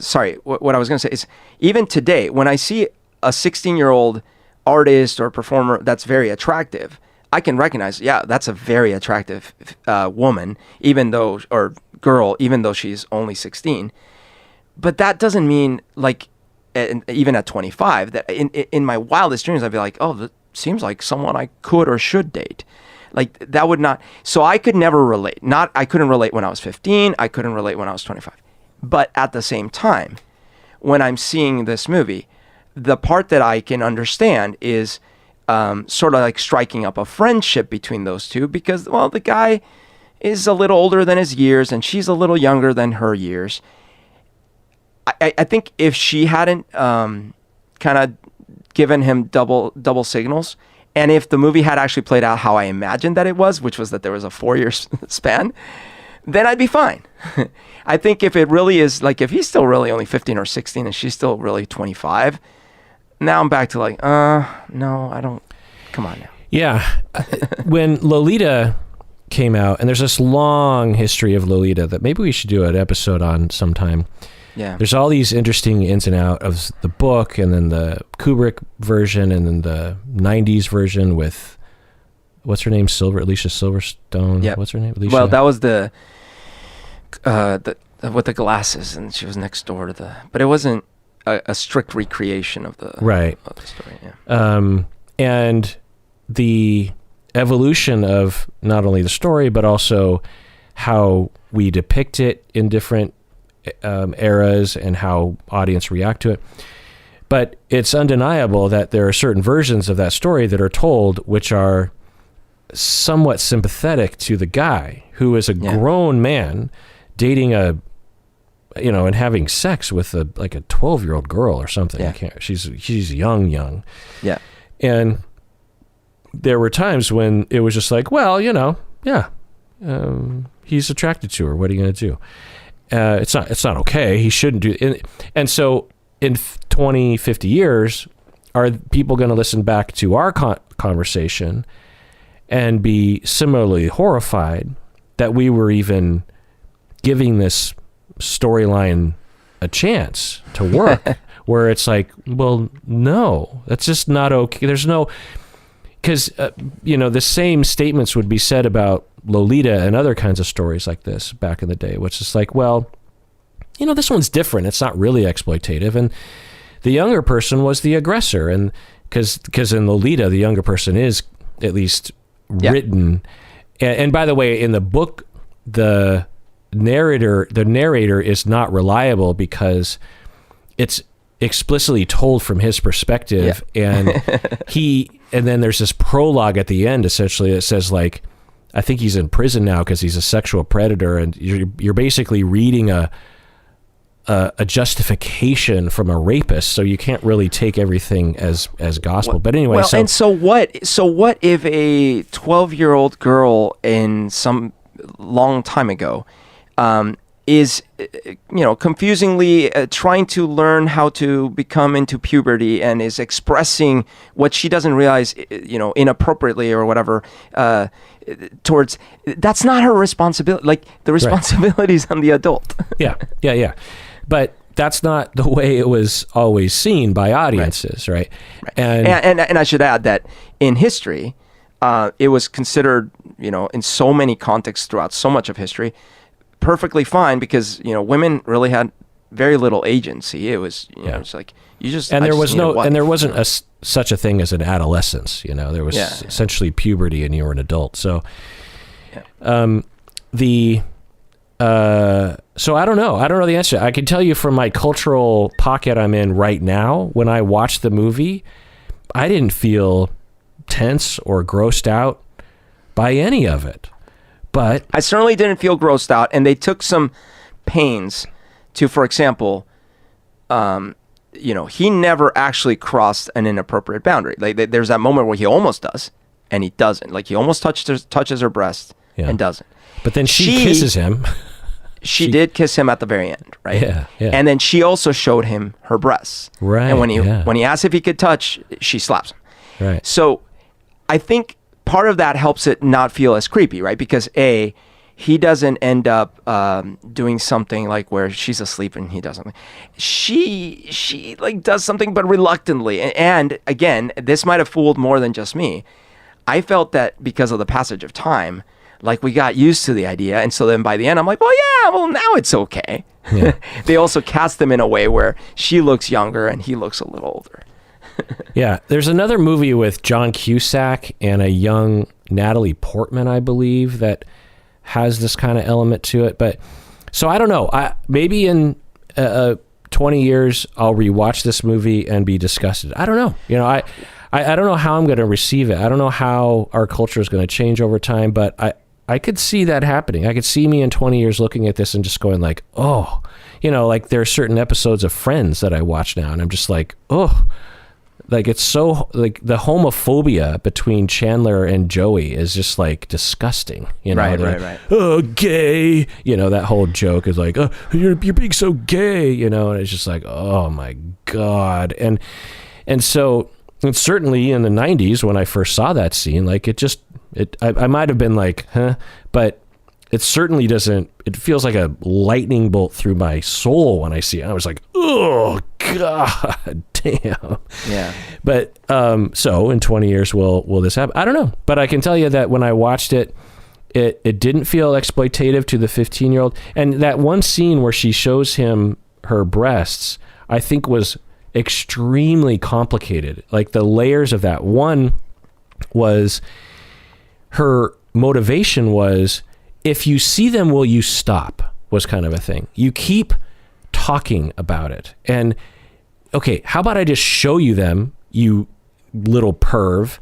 Sorry, what I was going to say is, even today, when I see a 16-year-old artist or performer that's very attractive, I can recognize, yeah, that's a very attractive woman, or girl, even though she's only 16. But that doesn't mean, like, even at 25, that in my wildest dreams, I'd be like, oh, that seems like someone I could or should date. Like, that would not. So I could never relate. I couldn't relate when I was 15. I couldn't relate when I was 25. But at the same time, when I'm seeing this movie, the part that I can understand is sort of like striking up a friendship between those two, because, well, the guy is a little older than his years and she's a little younger than her years. I think if she hadn't kind of given him double signals, and if the movie had actually played out how I imagined that it was, which was that there was a 4-year span, then I'd be fine. I think if it really is, like, if he's still really only 15 or 16 and she's still really 25, now I'm back to like, no, I don't. Come on now. Yeah. When Lolita came out, and there's this long history of Lolita that maybe we should do an episode on sometime. Yeah. There's all these interesting ins and outs of the book, and then the Kubrick version, and then the 90s version with, what's her name? Alicia Silverstone. Yeah. What's her name? Alicia? Well, that was the with the glasses, and she was next door to but it wasn't a strict recreation of the story. Yeah. And the evolution of not only the story, but also how we depict it in different eras and how audience react to it. But it's undeniable that there are certain versions of that story that are told which are somewhat sympathetic to the guy who is a grown man dating and having sex with a 12-year-old girl or something. Yeah. She's young. Yeah. And there were times when it was just like, well, he's attracted to her. What are you going to do? It's not okay. He shouldn't do it. And so in 20, 50 years, are people going to listen back to our conversation and be similarly horrified that we were even giving this storyline a chance to work? Where it's like, well, no, that's just not okay. There's no, because the same statements would be said about Lolita and other kinds of stories like this back in the day, which is like, well, this one's different. It's not really exploitative. And the younger person was the aggressor. And because in Lolita, the younger person is at least written. And by the way, in the book, the narrator is not reliable because it's explicitly told from his perspective. And and then there's this prologue at the end, essentially, that says, like, I think he's in prison now because he's a sexual predator, and you're basically reading a justification from a rapist, so you can't really take everything as gospel. But anyway, and so what if a 12-year-old girl in some long time ago is confusingly trying to learn how to become into puberty and is expressing what she doesn't realize inappropriately or whatever towards, that's not her responsibility. Like, the responsibility is on the adult. yeah But that's not the way it was always seen by audiences, right? And I should add that in history, it was considered, in so many contexts throughout so much of history, perfectly fine, because women really had very little agency. It was it's like you just, and there wasn't such a thing as an adolescence. There was essentially puberty, and you were an adult. So, so I don't know the answer. I can tell you from my cultural pocket I'm in right now, when I watched the movie, I didn't feel tense or grossed out by any of it. But I certainly didn't feel grossed out, and they took some pains to, for example, he never actually crossed an inappropriate boundary. Like, there's that moment where he almost does, and he doesn't. Like, he almost touches her breast and doesn't. But then she kisses him. She did kiss him at the very end, right? Yeah. And then she also showed him her breasts. Right. And when he asked if he could touch, she slaps him. Right. So I think part of that helps it not feel as creepy, right? Because he doesn't end up doing something like where she's asleep and he does something. She like does something, but reluctantly. And again, this might have fooled more than just me. I felt that because of the passage of time, like, we got used to the idea, and so then by the end I'm like, well, now it's okay. Yeah. They also cast them in a way where she looks younger and he looks a little older. Yeah, there's another movie with John Cusack and a young Natalie Portman, I believe, that has this kind of element to it. But so I don't know. Maybe in 20 years I'll rewatch this movie and be disgusted. I don't know. I don't know how I'm going to receive it. I don't know how our culture is going to change over time, but I could see that happening. I could see me in 20 years looking at this and just going like, oh, like there are certain episodes of Friends that I watch now, and I'm just like, oh, like, it's so, like, the homophobia between Chandler and Joey is just like disgusting. Right. Oh, gay. That whole joke is like, oh, you're being so gay. And it's just like, oh my God. And so, and certainly in the 90s when I first saw that scene, like, I might have been like, huh, but it certainly doesn't, it feels like a lightning bolt through my soul when I see it. I was like, oh God damn. Yeah. But, so in 20 years, will this happen? I don't know. But I can tell you that when I watched it, it didn't feel exploitative to the 15-year-old. And that one scene where she shows him her breasts, I think was extremely complicated. Like, the layers of that. One was her motivation was, if you see them, will you stop? Was kind of a thing. You keep talking about it. And okay, how about I just show you them, you little perv?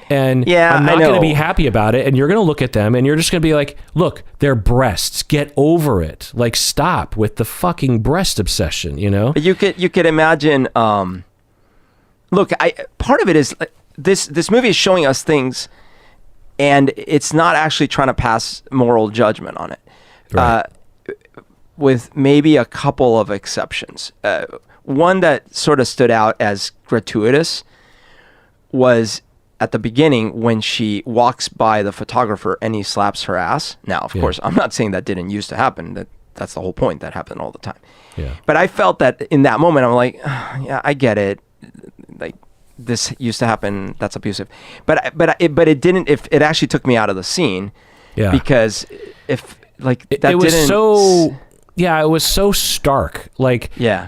And I'm not going to be happy about it. And you're going to look at them and you're just going to be like, look, they're breasts. Get over it. Like, stop with the fucking breast obsession, But you could imagine, look, part of it is this movie is showing us things, and it's not actually trying to pass moral judgment on it. Right. With maybe a couple of exceptions. One that sort of stood out as gratuitous was at the beginning when she walks by the photographer and he slaps her ass. Now, of course, I'm not saying that didn't used to happen. That's the whole point. That happened all the time. Yeah. But I felt that in that moment, I'm like, yeah, I get it. Like, this used to happen. That's abusive. But it didn't. If it actually took me out of the scene. Yeah. Because if like that it was didn't. So Yeah, it was so stark. Like, Yeah.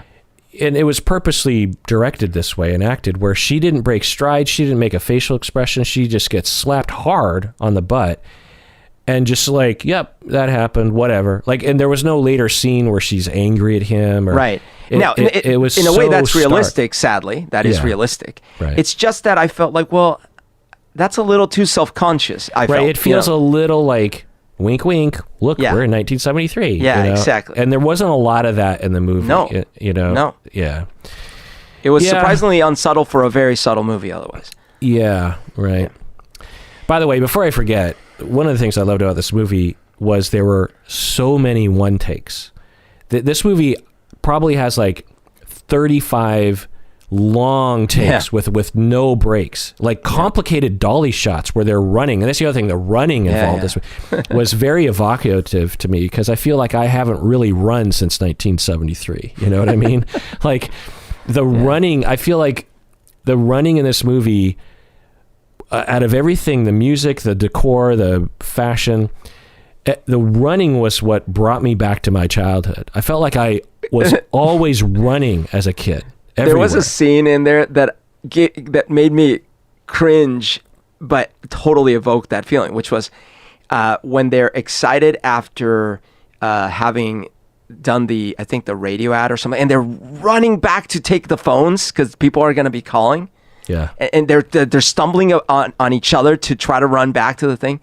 and it was purposely directed this way and acted where she didn't break stride. She didn't make a facial expression. She just gets slapped hard on the butt and just like, yep, that happened, whatever. Like, and there was no later scene where she's angry at him. Or, Right. Now, it was in a way that's so realistic, sadly. That is realistic. Right. It's just that I felt like, well, that's a little too self-conscious, I felt. Right, it feels a little like, wink, wink, look, Yeah. we're in 1973. Yeah, exactly. And there wasn't a lot of that in the movie. No. No. Yeah. It was surprisingly unsubtle for a very subtle movie otherwise. Yeah, right. By the way, before I forget, one of the things I loved about this movie was there were so many one takes. This movie probably has like 35 long takes with no breaks, like complicated dolly shots where they're running. And that's the other thing, the running involved this was very evocative to me because I feel like I haven't really run since 1973. You know what I mean? Like the running, I feel like the running in this movie, out of everything, the music, the decor, the fashion, the running was what brought me back to my childhood. I felt like I was always running as a kid. Everywhere. There was a scene in there that made me cringe, but totally evoked that feeling, which was when they're excited after having done the radio ad or something, and they're running back to take the phones because people are going to be calling. Yeah, and they're stumbling on each other to try to run back to the thing.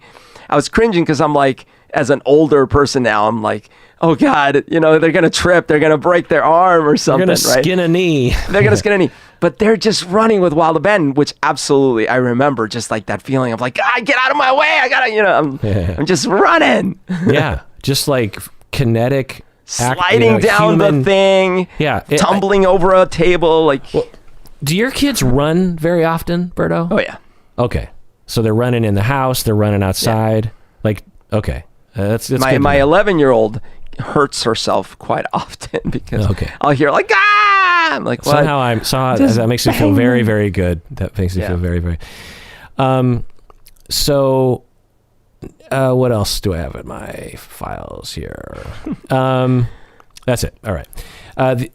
I was cringing because I'm like, as an older person now, I'm like, oh God, they're going to trip. They're going to break their arm or something, right? They're going to skin a knee. They're going to skin a knee. But they're just running with wild abandon, which absolutely, I remember just like that feeling of like, get out of my way. I got to, I'm just running. Yeah. Just like kinetic. Sliding down the thing. Yeah. Tumbling over a table. Like, well, do your kids run very often, Berto? Oh, yeah. Okay. So they're running in the house. They're running outside. Yeah. Like, okay. That's my 11-year-old hurts herself quite often because I'll hear like I'm like what? Somehow that makes me feel very, very good. That makes me feel very, very. So, what else do I have in my files here? That's it. All right.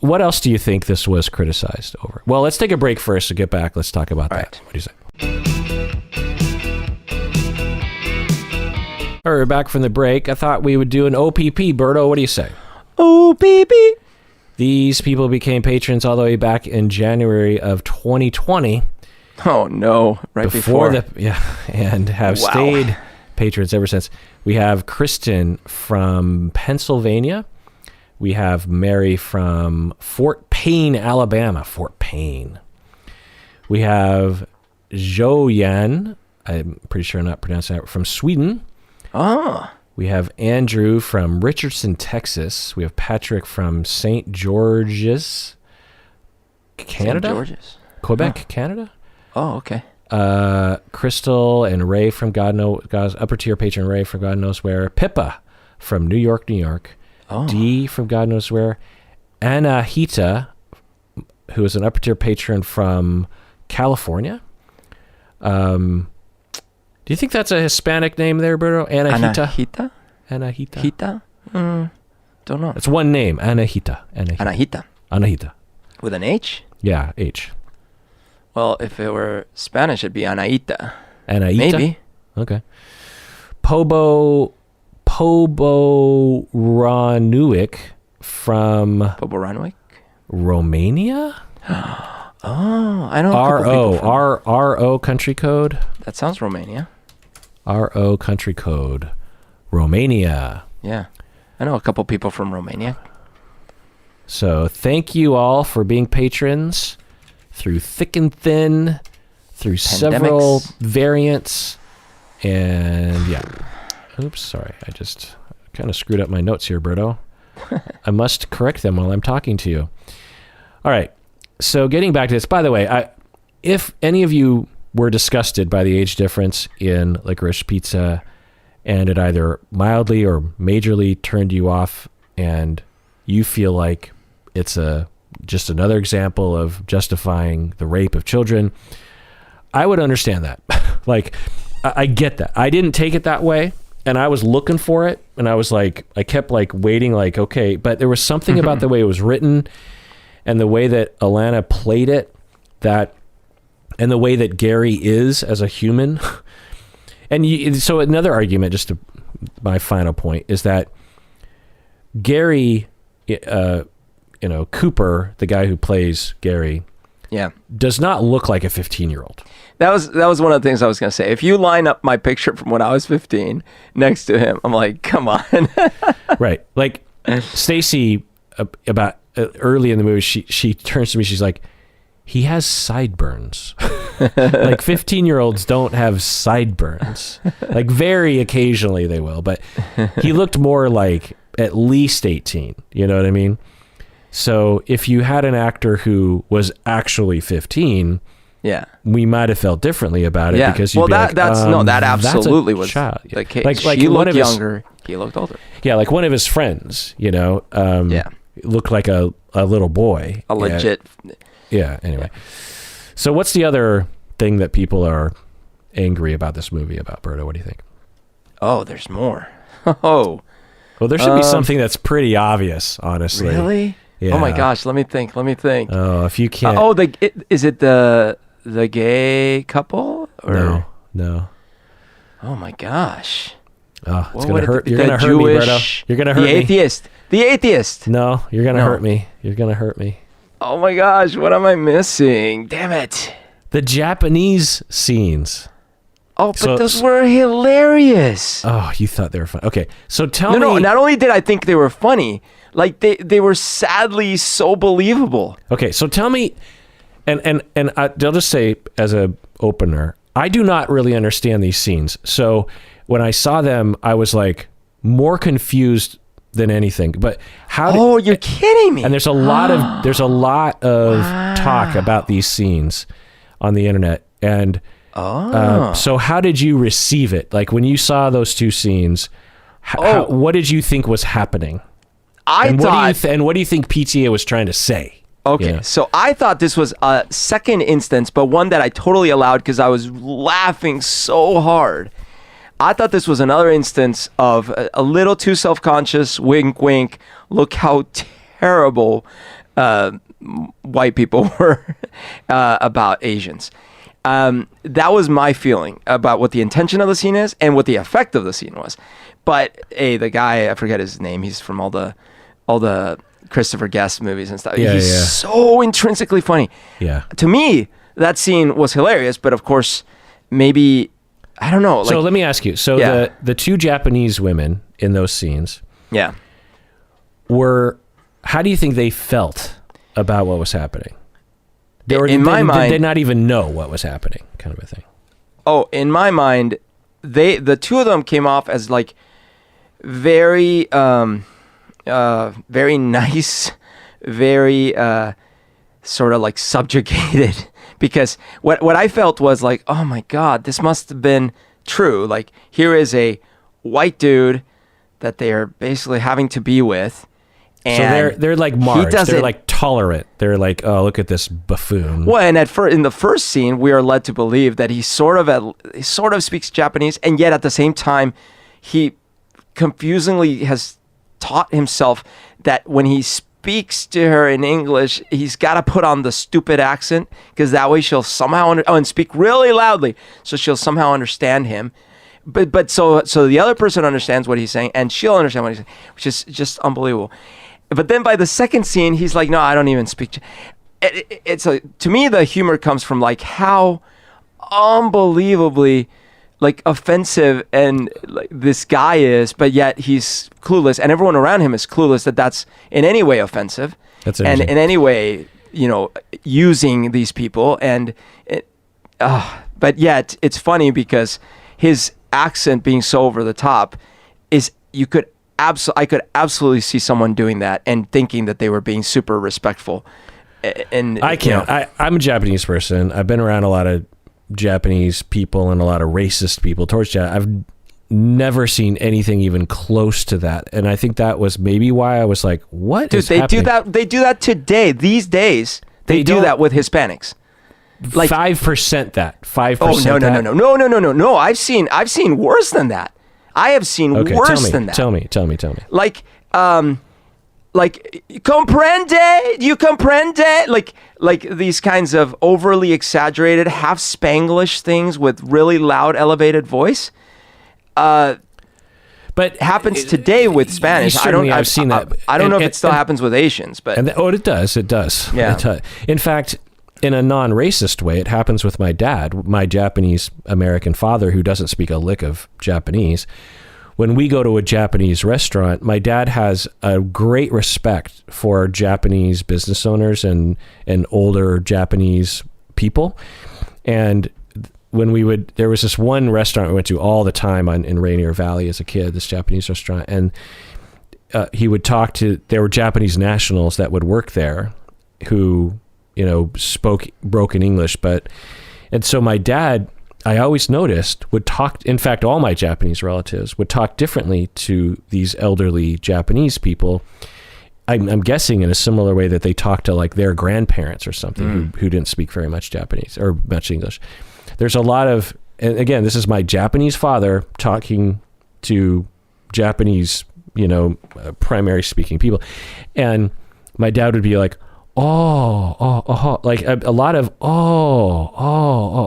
What else do you think this was criticized over? Well, let's take a break first to get back. Let's talk about that. Right. What do you say? All right, we're back from the break. I thought we would do an OPP. Berto, what do you say? OPP. These people became patrons all the way back in January of 2020. Oh, no. Right before. And have stayed patrons ever since. We have Kristen from Pennsylvania. We have Mary from Fort Payne, Alabama. Fort Payne. We have Joyan, I'm pretty sure I'm not pronouncing that, from Sweden. Oh. We have Andrew from Richardson, Texas. We have Patrick from St. George's, Canada? St. George's. Quebec, Canada? Oh, okay. Crystal and Ray from upper tier patron Ray from God knows where. Pippa from New York, New York. Oh. D from God knows where. Anahita, who is an upper tier patron from California. Do you think that's a Hispanic name there, Berto? Anahita? Anahita? Hita? Don't know. It's one name. Anahita. Anahita. With an H? Yeah, H. Well, if it were Spanish, it'd be Anaita. Anaita? Maybe. Okay. Pobo Ranuik from Romania? Oh, I know. RO country code. That sounds Romania. RO country code. Romania. Yeah. I know a couple people from Romania. So thank you all for being patrons through thick and thin, through several variants. And yeah. Oops, sorry. I just kind of screwed up my notes here, Berto. I must correct them while I'm talking to you. All right. So getting back to this, by the way, if any of you were disgusted by the age difference in Licorice Pizza and it either mildly or majorly turned you off and you feel like it's just another example of justifying the rape of children, I would understand that. Like, I get that. I didn't take it that way. and I was looking for it, and I was like, I kept like waiting, like, okay, but there was something about the way it was written and the way that Alana played it, and the way that Gary is as a human. And so another argument, just to my final point, is that Gary, Cooper, the guy who plays Gary, does not look like a 15-year-old. That was one of the things I was going to say. If you line up my picture from when I was 15 next to him, I'm like, come on. Right. Like Stacy, about early in the movie, she turns to me, she's like, he has sideburns. Like 15-year-olds don't have sideburns. Like very occasionally they will, but he looked more like at least 18. You know what I mean? So if you had an actor who was actually 15, we might have felt differently about it because you'd be like, that absolutely was child. the case. Like she looked younger, he looked older. Yeah, like one of his friends, looked like a little boy. A legit. Yeah, anyway. So what's the other thing that people are angry about this movie about, Berto? What do you think? Oh, there's more. Oh. Well, there should be something that's pretty obvious, honestly. Really? Yeah. Oh my gosh, let me think. Oh, if you can't. Is it the gay couple? Or? No. Oh my gosh. Oh, it's going to hurt. You're going to hurt me, Berto. You're going to hurt me. The atheist. No, you're going to hurt me. You're going to hurt me. Oh my gosh, what am I missing? Damn it. The Japanese scenes. Oh, but those were hilarious. Oh, you thought they were fun. Okay, so tell me. No, not only did I think they were funny, like they were sadly so believable. Okay, so tell me, and I'll just say as a opener, I do not really understand these scenes. So when I saw them, I was like more confused than anything. But how? You're kidding me! And there's a lot of talk about these scenes on the internet, and so how did you receive it? Like when you saw those two scenes, what did you think was happening? What do you think PTA was trying to say? Okay, so I thought this was a second instance, but one that I totally allowed because I was laughing so hard. I thought this was another instance of a little too self-conscious, wink, wink, look how terrible white people were about Asians. That was my feeling about what the intention of the scene is and what the effect of the scene was. But the guy, I forget his name, he's from all the Christopher Guest movies and stuff. He's so intrinsically funny. Yeah. To me, that scene was hilarious, but of course, maybe... I don't know. So let me ask you. So the two Japanese women in those scenes, how do you think they felt about what was happening? In my mind, did they not even know what was happening, kind of a thing? Oh, in my mind, the two of them came off as like very, very nice, very sort of like subjugated. Because what I felt was like, oh my God, this must have been true. Like here is a white dude that they are basically having to be with. And so they're like Mars. They're like tolerant. They're like, oh, look at this buffoon. Well, and in the first scene, we are led to believe that he sort of speaks Japanese, and yet at the same time, he confusingly has taught himself that when he speaks to her in English, he's got to put on the stupid accent because that way she'll somehow and speak really loudly, so she'll somehow understand him. But so the other person understands what he's saying, and she'll understand what he's saying, which is just unbelievable. But then by the second scene, he's like, "No, I don't even speak." To me, the humor comes from like how unbelievably like offensive and like this guy is, but yet he's clueless, and everyone around him is clueless that that's in any way offensive, and in any way, using these people, but yet it's funny because his accent being so over the top is I could absolutely see someone doing that and thinking that they were being super respectful. And I can't. I'm a Japanese person. I've been around a lot of Japanese people and a lot of racist people towards Japan. I've never seen anything even close to that, and I think that was maybe why I was like, "What is happening?" They do that today. These days, they do that with Hispanics. Like 5%. That 5%. Oh no! I've seen worse than that. I have seen worse than that. Tell me. Like comprende? You comprende? Like these kinds of overly exaggerated, half Spanglish things with really loud, elevated voice. But happens today with Spanish. I've seen that. I don't know if it still happens with Asians, but it does. It does. Yeah. In fact, in a non-racist way, it happens with my dad, my Japanese American father, who doesn't speak a lick of Japanese. When we go to a Japanese restaurant, my dad has a great respect for Japanese business owners and older Japanese people. And when there was this one restaurant we went to all the time in Rainier Valley as a kid, this Japanese restaurant, and he would talk to, there were Japanese nationals that would work there who, spoke broken English, and so my dad, I always noticed, would talk, in fact, all my Japanese relatives would talk differently to these elderly Japanese people. I'm guessing in a similar way that they talk to like their grandparents or something who didn't speak very much Japanese or much English. There's a lot of, and again, this is my Japanese father talking to Japanese, primary speaking people. And my dad would be like, like a lot of, a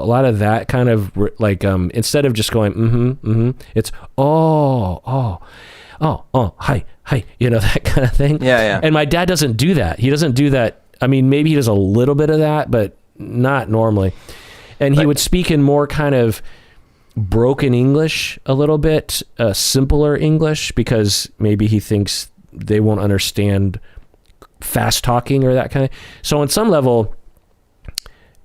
lot of that kind of like, instead of just going, it's, hi, that kind of thing. Yeah. And my dad doesn't do that. He doesn't do that. I mean, maybe he does a little bit of that, but not normally. And he would speak in more kind of broken English a little bit, simpler English, because maybe he thinks they won't understand fast talking or that kind of. So on some level,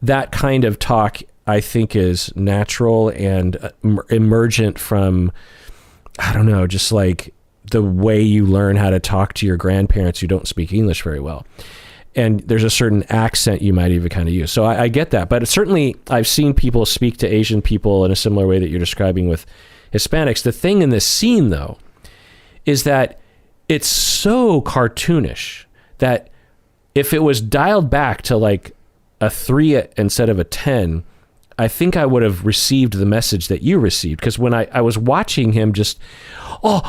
that kind of talk, I think, is natural and emergent from, I don't know, just like the way you learn how to talk to your grandparents who don't speak English very well. And there's a certain accent you might even kind of use. So I get that. But certainly I've seen people speak to Asian people in a similar way that you're describing with Hispanics. The thing in this scene, though, is that it's so cartoonish that if it was dialed back to like a 3 instead of a 10, I think I would have received the message that you received. Because when I was watching him just, and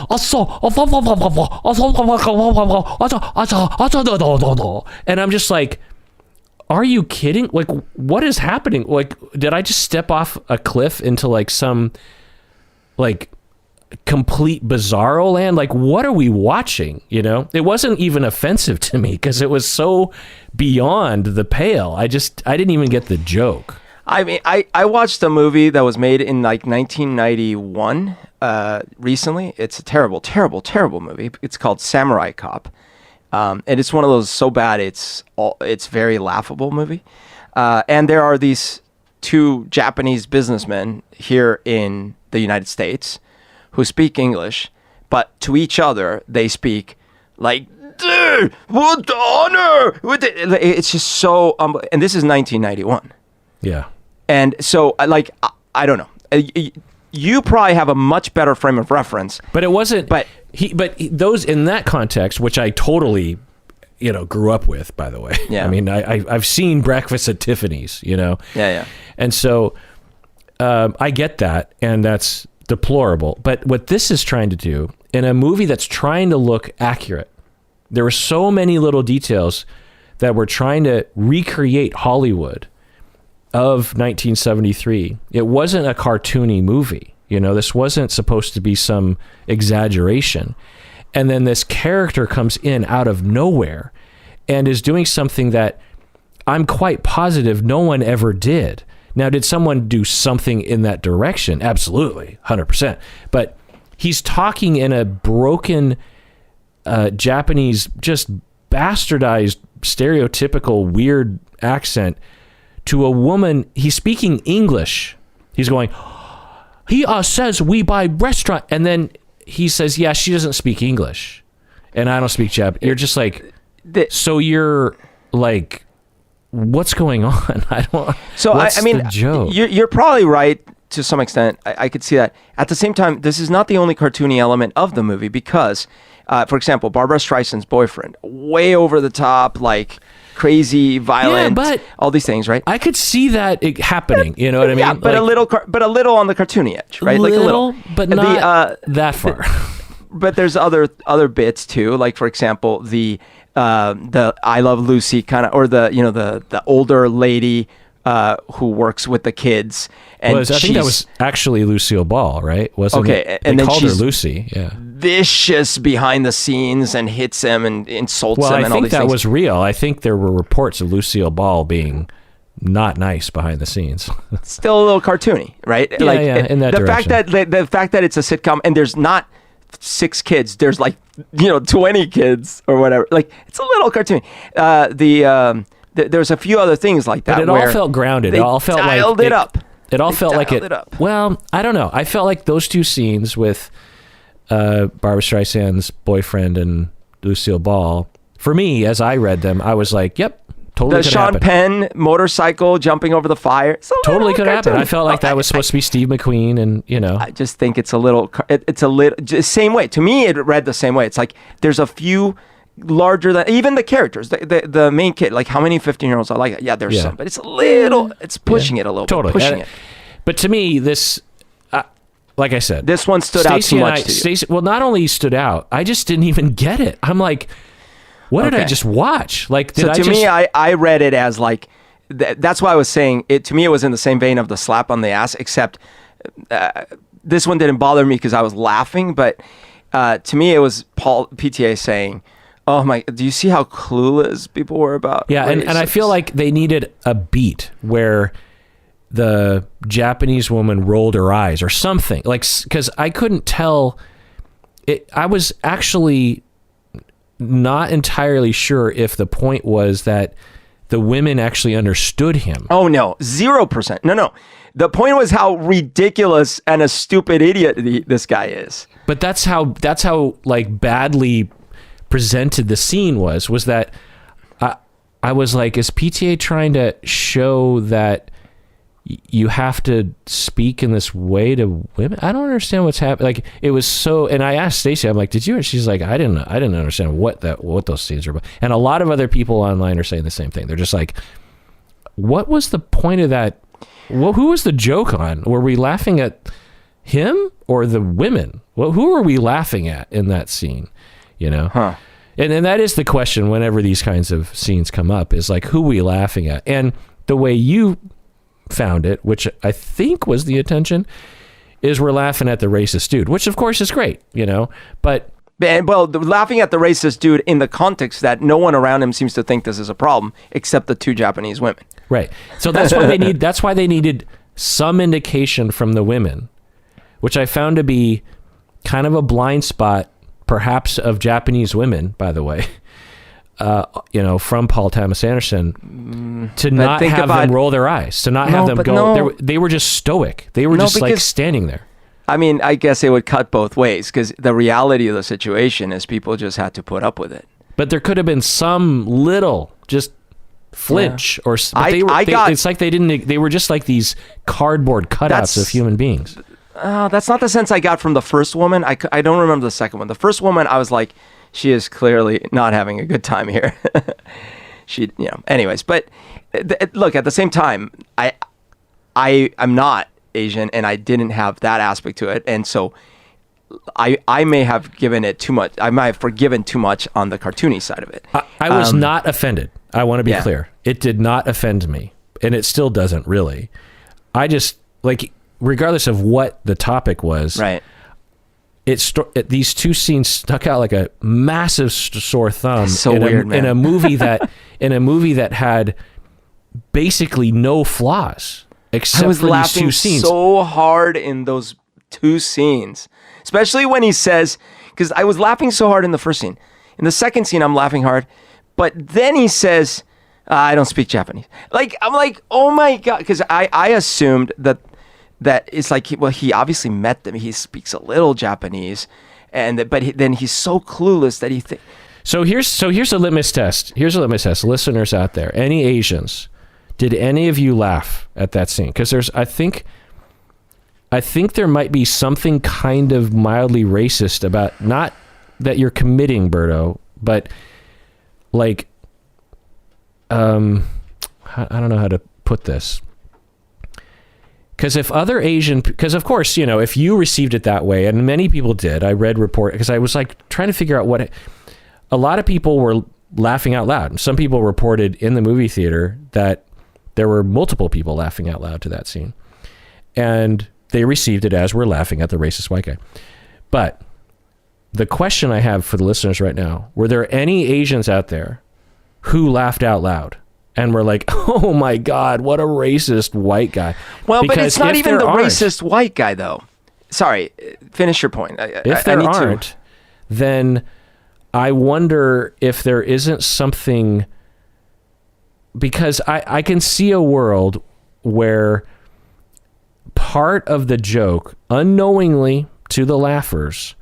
I'm just like, are you kidding? Like, what is happening? Like, did I just step off a cliff into like some like complete bizarro land? Like, what are we watching? It wasn't even offensive to me because it was so beyond the pale. I didn't even get the joke. I mean, I watched a movie that was made in like 1991 recently. It's a terrible, terrible, terrible movie. It's called Samurai Cop. And it's one of those so bad it's very laughable movie. And there are these 2 Japanese businessmen here in the United States who speak English, but to each other they speak like, dude, what the honor? It's just so and this is 1991. Yeah. And so, like, I don't know. You probably have a much better frame of reference. But it wasn't. But those in that context, which I totally, grew up with, by the way. Yeah. I mean, I've seen Breakfast at Tiffany's. Yeah. And so, I get that, and that's deplorable. But what this is trying to do in a movie that's trying to look accurate, there were so many little details that were trying to recreate Hollywood of 1973. It wasn't a cartoony movie. This wasn't supposed to be some exaggeration. And then this character comes in out of nowhere and is doing something that I'm quite positive no one ever did. Now, did someone do something in that direction? Absolutely, 100%. But he's talking in a broken Japanese, just bastardized, stereotypical, weird accent to a woman. He's speaking English. He's going, he says we buy restaurant. And then he says, yeah, she doesn't speak English. And I don't speak Japanese. You're just like, so you're like, what's going on? I don't. So I mean, the joke? You're probably right to some extent. I could see that. At the same time, this is not the only cartoony element of the movie because, for example, Barbara Streisand's boyfriend, way over the top, like crazy, violent, but all these things, right? I could see that happening. You know what I mean? Yeah, but a little on the cartoony edge, right? Like a little, but not that far. But there's other bits too, like for example, the I Love Lucy kind of, or the older lady who works with the kids, and I think that was actually Lucille Ball, right? Wasn't okay? It? And they then called her she's Lucy. Yeah, vicious behind the scenes and hits him and insults him. I and all think these that things. was real. I think there were reports of Lucille Ball being not nice behind the scenes. Still a little cartoony, right? Yeah, in that direction. The fact that it's a sitcom and there's not 6 kids, there's 20 kids or whatever. Like, it's a little cartoony. There's a few other things like that. But it all felt grounded. It all felt like it up. It all felt like it up. Well, I don't know. I felt like those 2 scenes with Barbra Streisand's boyfriend and Lucille Ball, for me, as I read them, I was like, yep, totally could happen. The Sean Penn motorcycle jumping over the fire. Totally could happen. I felt like that was supposed to be Steve McQueen, and I just think it's a little same way. To me, it read the same way. It's like there's a few larger than even the characters. The main kid, like how many 15-year-olds are like that? Yeah, there's some, but it's a little. It's pushing it a little bit. Pushing it. But to me, this, like I said, this one stood out too much. Stacey, well, not only stood out, I just didn't even get it. I'm like, what did I just watch? Like, me, I read it as like, that's why I was saying it. To me, it was in the same vein of the slap on the ass, except this one didn't bother me because I was laughing. But to me, it was Paul PTA saying, "Oh my, do you see how clueless people were about?" Yeah, and I feel like they needed a beat where the Japanese woman rolled her eyes or something, like, because I couldn't tell. I was actually not entirely sure if the point was that the women actually understood him. Oh no, 0%. No. The point was how ridiculous and a stupid idiot this guy is. But that's how like badly presented the scene was that I was like, is PTA trying to show that you have to speak in this way to women? I don't understand what's happening. Like, it was so, and I asked Stacey, I'm like, did you? And she's like, I didn't understand what those scenes are about. And a lot of other people online are saying the same thing. They're just like, what was the point of that? Well, who was the joke on? Were we laughing at him or the women? Well, who are we laughing at in that scene? You know? Huh. And that is the question whenever these kinds of scenes come up, is like, who are we laughing at? And the way you found it, which I think was the intention, is we're laughing at the racist dude, which of course is great, you know, but laughing at the racist dude in the context that no one around him seems to think this is a problem except the 2 Japanese women. Right. So that's why they needed some indication from the women, which I found to be kind of a blind spot, perhaps, of Japanese women, by the way. From Paul Thomas Anderson, to not have them roll their eyes, to not have them go. No. They were just stoic. They were just like standing there. I mean, I guess it would cut both ways, because the reality of the situation is people just had to put up with it. But there could have been some little just flinch, or it's like they didn't. They were just like these cardboard cutouts of human beings. That's not the sense I got from the first woman. I don't remember the second one. The first woman, I was like, she is clearly not having a good time here. Anyways, but look, at the same time, I'm not Asian, and I didn't have that aspect to it. And so I may have given it too much. I might have forgiven too much on the cartoony side of it. I was not offended. I want to be clear. It did not offend me, and it still doesn't really. I just, like, regardless of what the topic was, right? These 2 scenes stuck out like a massive sore thumb. That's so weird, man. In a movie that had basically no flaws except for these 2 scenes. So hard in those 2 scenes, especially when he says, because I was laughing so hard in the first scene. In the second scene, I'm laughing hard, but then he says, "I don't speak Japanese." Like, I'm like, oh my god, because I assumed that it's like, he obviously met them. He speaks a little Japanese, but then he's so clueless that he thinks. So here's a litmus test. Here's a litmus test. Listeners out there, any Asians, did any of you laugh at that scene? Because I think there might be something kind of mildly racist about, not that you're committing, Berto, but like I don't know how to put this. Because because of course, if you received it that way, and many people did, I read because I was like trying to figure out a lot of people were laughing out loud. Some people reported in the movie theater that there were multiple people laughing out loud to that scene. And they received it as we're laughing at the racist white guy. But the question I have for the listeners right now, were there any Asians out there who laughed out loud and were like, oh my God, what a racist white guy? Well, but it's not even the racist white guy, though. Sorry, finish your point. If there aren't, then I wonder if there isn't something, because I can see a world where part of the joke, unknowingly to the laughers,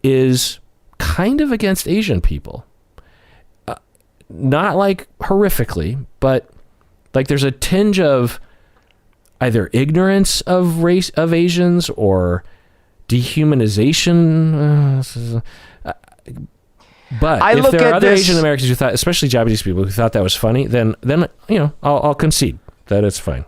is kind of against Asian people. Not like horrifically, but like there's a tinge of either ignorance of race of Asians or dehumanization. But if there are other Asian Americans who thought, especially Japanese people who thought that was funny, then I'll concede that it's fine.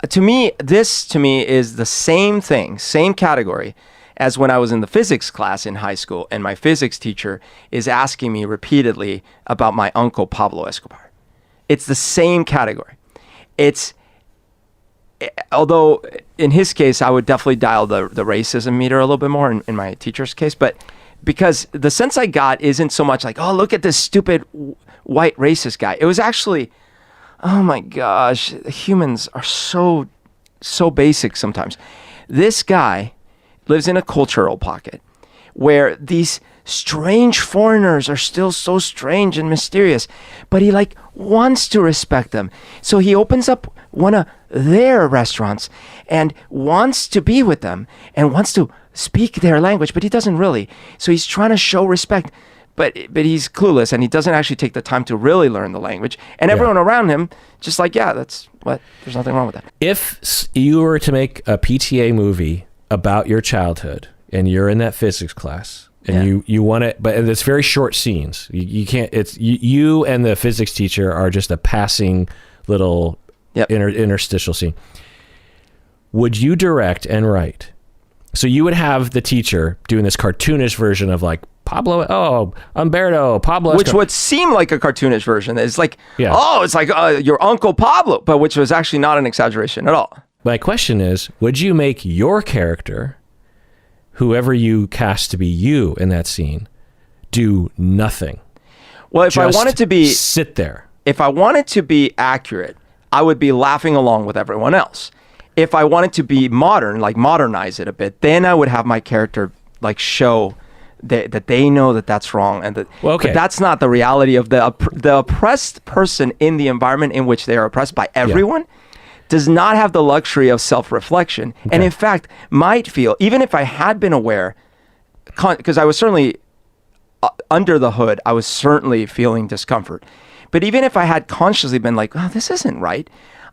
To me, this is the same thing, same category as when I was in the physics class in high school and my physics teacher is asking me repeatedly about my uncle Pablo Escobar. It's the same category. Although in his case, I would definitely dial the racism meter a little bit more in my teacher's case, but because the sense I got isn't so much like, oh, look at this stupid white racist guy. It was actually, oh my gosh, humans are so basic sometimes. This guy lives in a cultural pocket where these strange foreigners are still so strange and mysterious, but he wants to respect them. So he opens up one of their restaurants and wants to be with them and wants to speak their language, but he doesn't really. So he's trying to show respect, but he's clueless and he doesn't actually take the time to really learn the language. And everyone around him just there's nothing wrong with that. If you were to make a PTA movie about your childhood and you're in that physics class and you want it, but it's very short scenes. You can't, you and the physics teacher are just a passing little interstitial scene. Would you direct and write? So you would have the teacher doing this cartoonish version of Pablo, Humberto, Pablo. Which would seem like a cartoonish version. It's it's like your Uncle Pablo, but which was actually not an exaggeration at all. My question is, would you make your character, whoever you cast to be you in that scene, do nothing? Well, if I wanted to be... sit there. If I wanted to be accurate, I would be laughing along with everyone else. If I wanted to be modern, modernize it a bit, then I would have my character show that they know that that's wrong and that but that's not the reality of the oppressed person in the environment in which they are oppressed by everyone. Does not have the luxury of self-reflection. Okay. And in fact, might feel, even if I had been aware, because I was certainly, under the hood, I was certainly feeling discomfort. But even if I had consciously been like, oh, this isn't right,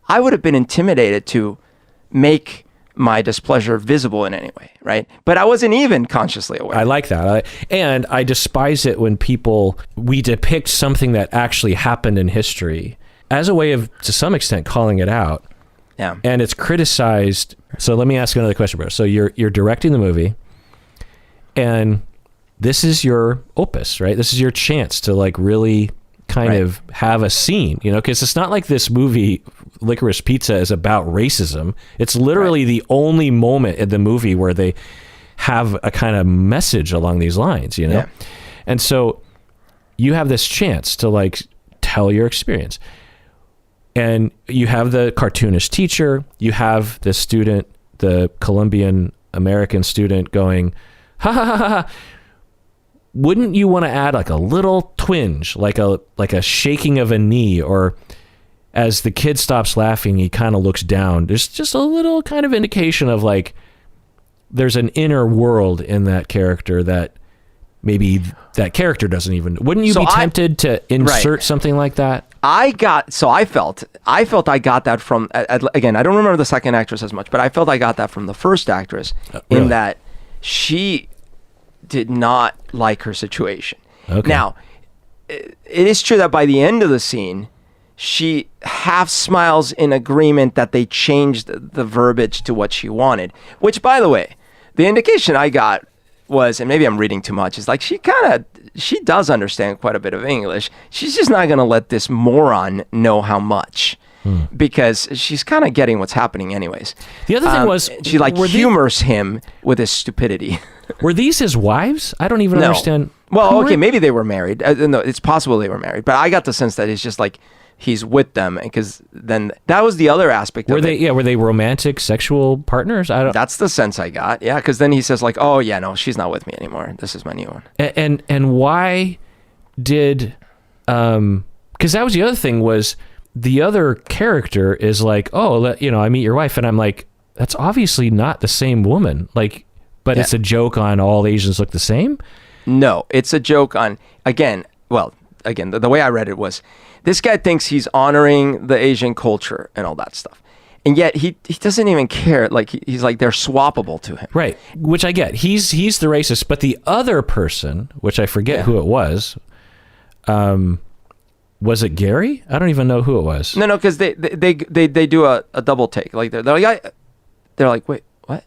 I would have been intimidated to make my displeasure visible in any way, right? But I wasn't even consciously aware. I like that. And I despise it when we depict something that actually happened in history as a way of, to some extent, calling it out. Yeah. And it's criticized. So let me ask you another question, bro. So you're directing the movie and this is your opus, right? This is your chance to really kind of have a scene, because it's not like this movie, Licorice Pizza, is about racism. It's literally the only moment in the movie where they have a kind of message along these lines, Yeah. And so you have this chance to tell your experience. And you have the cartoonist teacher, you have the student, the Colombian American student going, ha ha ha ha. Wouldn't you want to add a little twinge, like a shaking of a knee, or as the kid stops laughing, he kind of looks down. There's just a little kind of indication of there's an inner world in that character that maybe that character doesn't even. Wouldn't you be tempted to insert something like that? I felt I got that from, again, I don't remember the second actress as much, but I felt I got that from the first actress in that she did not like her situation. Okay. Now, it is true that by the end of the scene, she half smiles in agreement that they changed the verbiage to what she wanted. Which, by the way, the indication I got was, and maybe I'm reading too much, is like she does understand quite a bit of English. She's just not going to let this moron know how much. Because she's kind of getting what's happening anyways. The other thing was... She humors him with his stupidity. Were these his wives? I don't even understand. Well, okay, maybe they were married. No, it's possible they were married. But I got the sense that it's just like he's with them. Because then that was the other aspect of it. Were they romantic, sexual partners? That's the sense I got. Yeah, because then he says like, oh, yeah, no, she's not with me anymore. This is my new one. And why did... Because that was the other thing was... The other character is like, oh, I meet your wife, and I'm like, that's obviously not the same woman. Like, but it's a joke on all Asians look the same. No, it's a joke on the way I read it was, this guy thinks he's honoring the Asian culture and all that stuff, and yet he doesn't even care. Like he's like they're swappable to him, right? Which I get. He's the racist, but the other person, which I forget who it was, was it Gary? I don't even know who it was. No, because they do a double take. Like they're like, wait, what?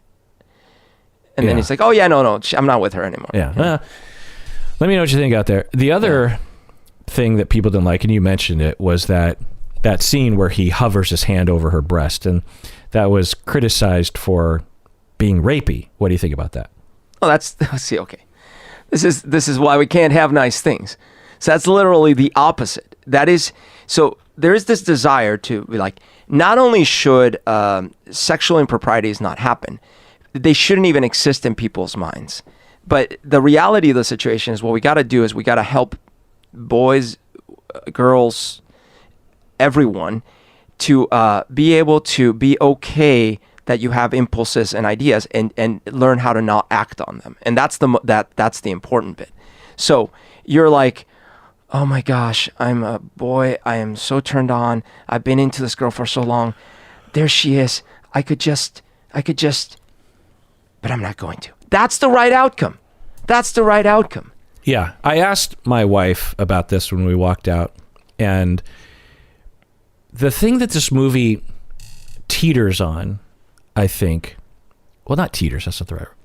And then he's like, oh yeah, no, I'm not with her anymore. Yeah. Let me know what you think out there. The other thing that people didn't like, and you mentioned it, was that scene where he hovers his hand over her breast, and that was criticized for being rapey. What do you think about that? Oh, see, okay. This is why we can't have nice things. So that's literally the opposite. That is, so there is this desire to be like, not only should sexual improprieties not happen, they shouldn't even exist in people's minds. But the reality of the situation is what we got to do is we got to help boys, girls, everyone to be able to be okay that you have impulses and ideas and learn how to not act on them. And that's the important bit. So you're like, oh my gosh, I'm a boy. I am so turned on. I've been into this girl for so long. There she is. I could just, but I'm not going to. That's the right outcome. Yeah. I asked my wife about this when we walked out. And the thing that this movie teeters on, I think, well, not teeters, that's not the right word.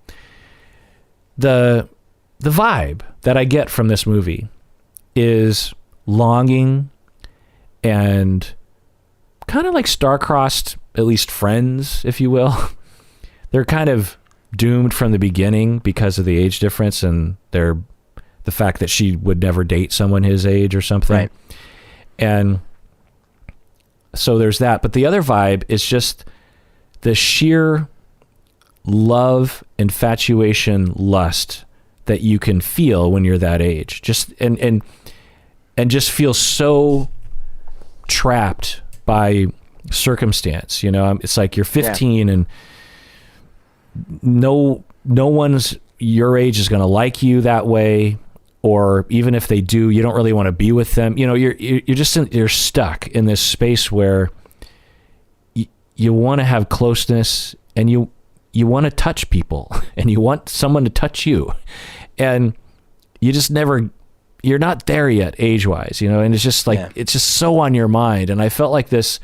The vibe that I get from this movie is longing and kind of like star-crossed, at least friends, if you will. They're kind of doomed from the beginning because of the age difference and the fact that she would never date someone his age or something. Right. And so there's that. But the other vibe is just the sheer love, infatuation, lust that you can feel when you're that age. Just and just feel so trapped by circumstance. It's like you're 15 and no one's your age is going to like you that way, or even if they do, you don't really want to be with them. You're stuck in this space where you want to have closeness and you want to touch people and you want someone to touch you, and you just never. You're not there yet age-wise, and it's just like, it's just so on your mind. And I felt like this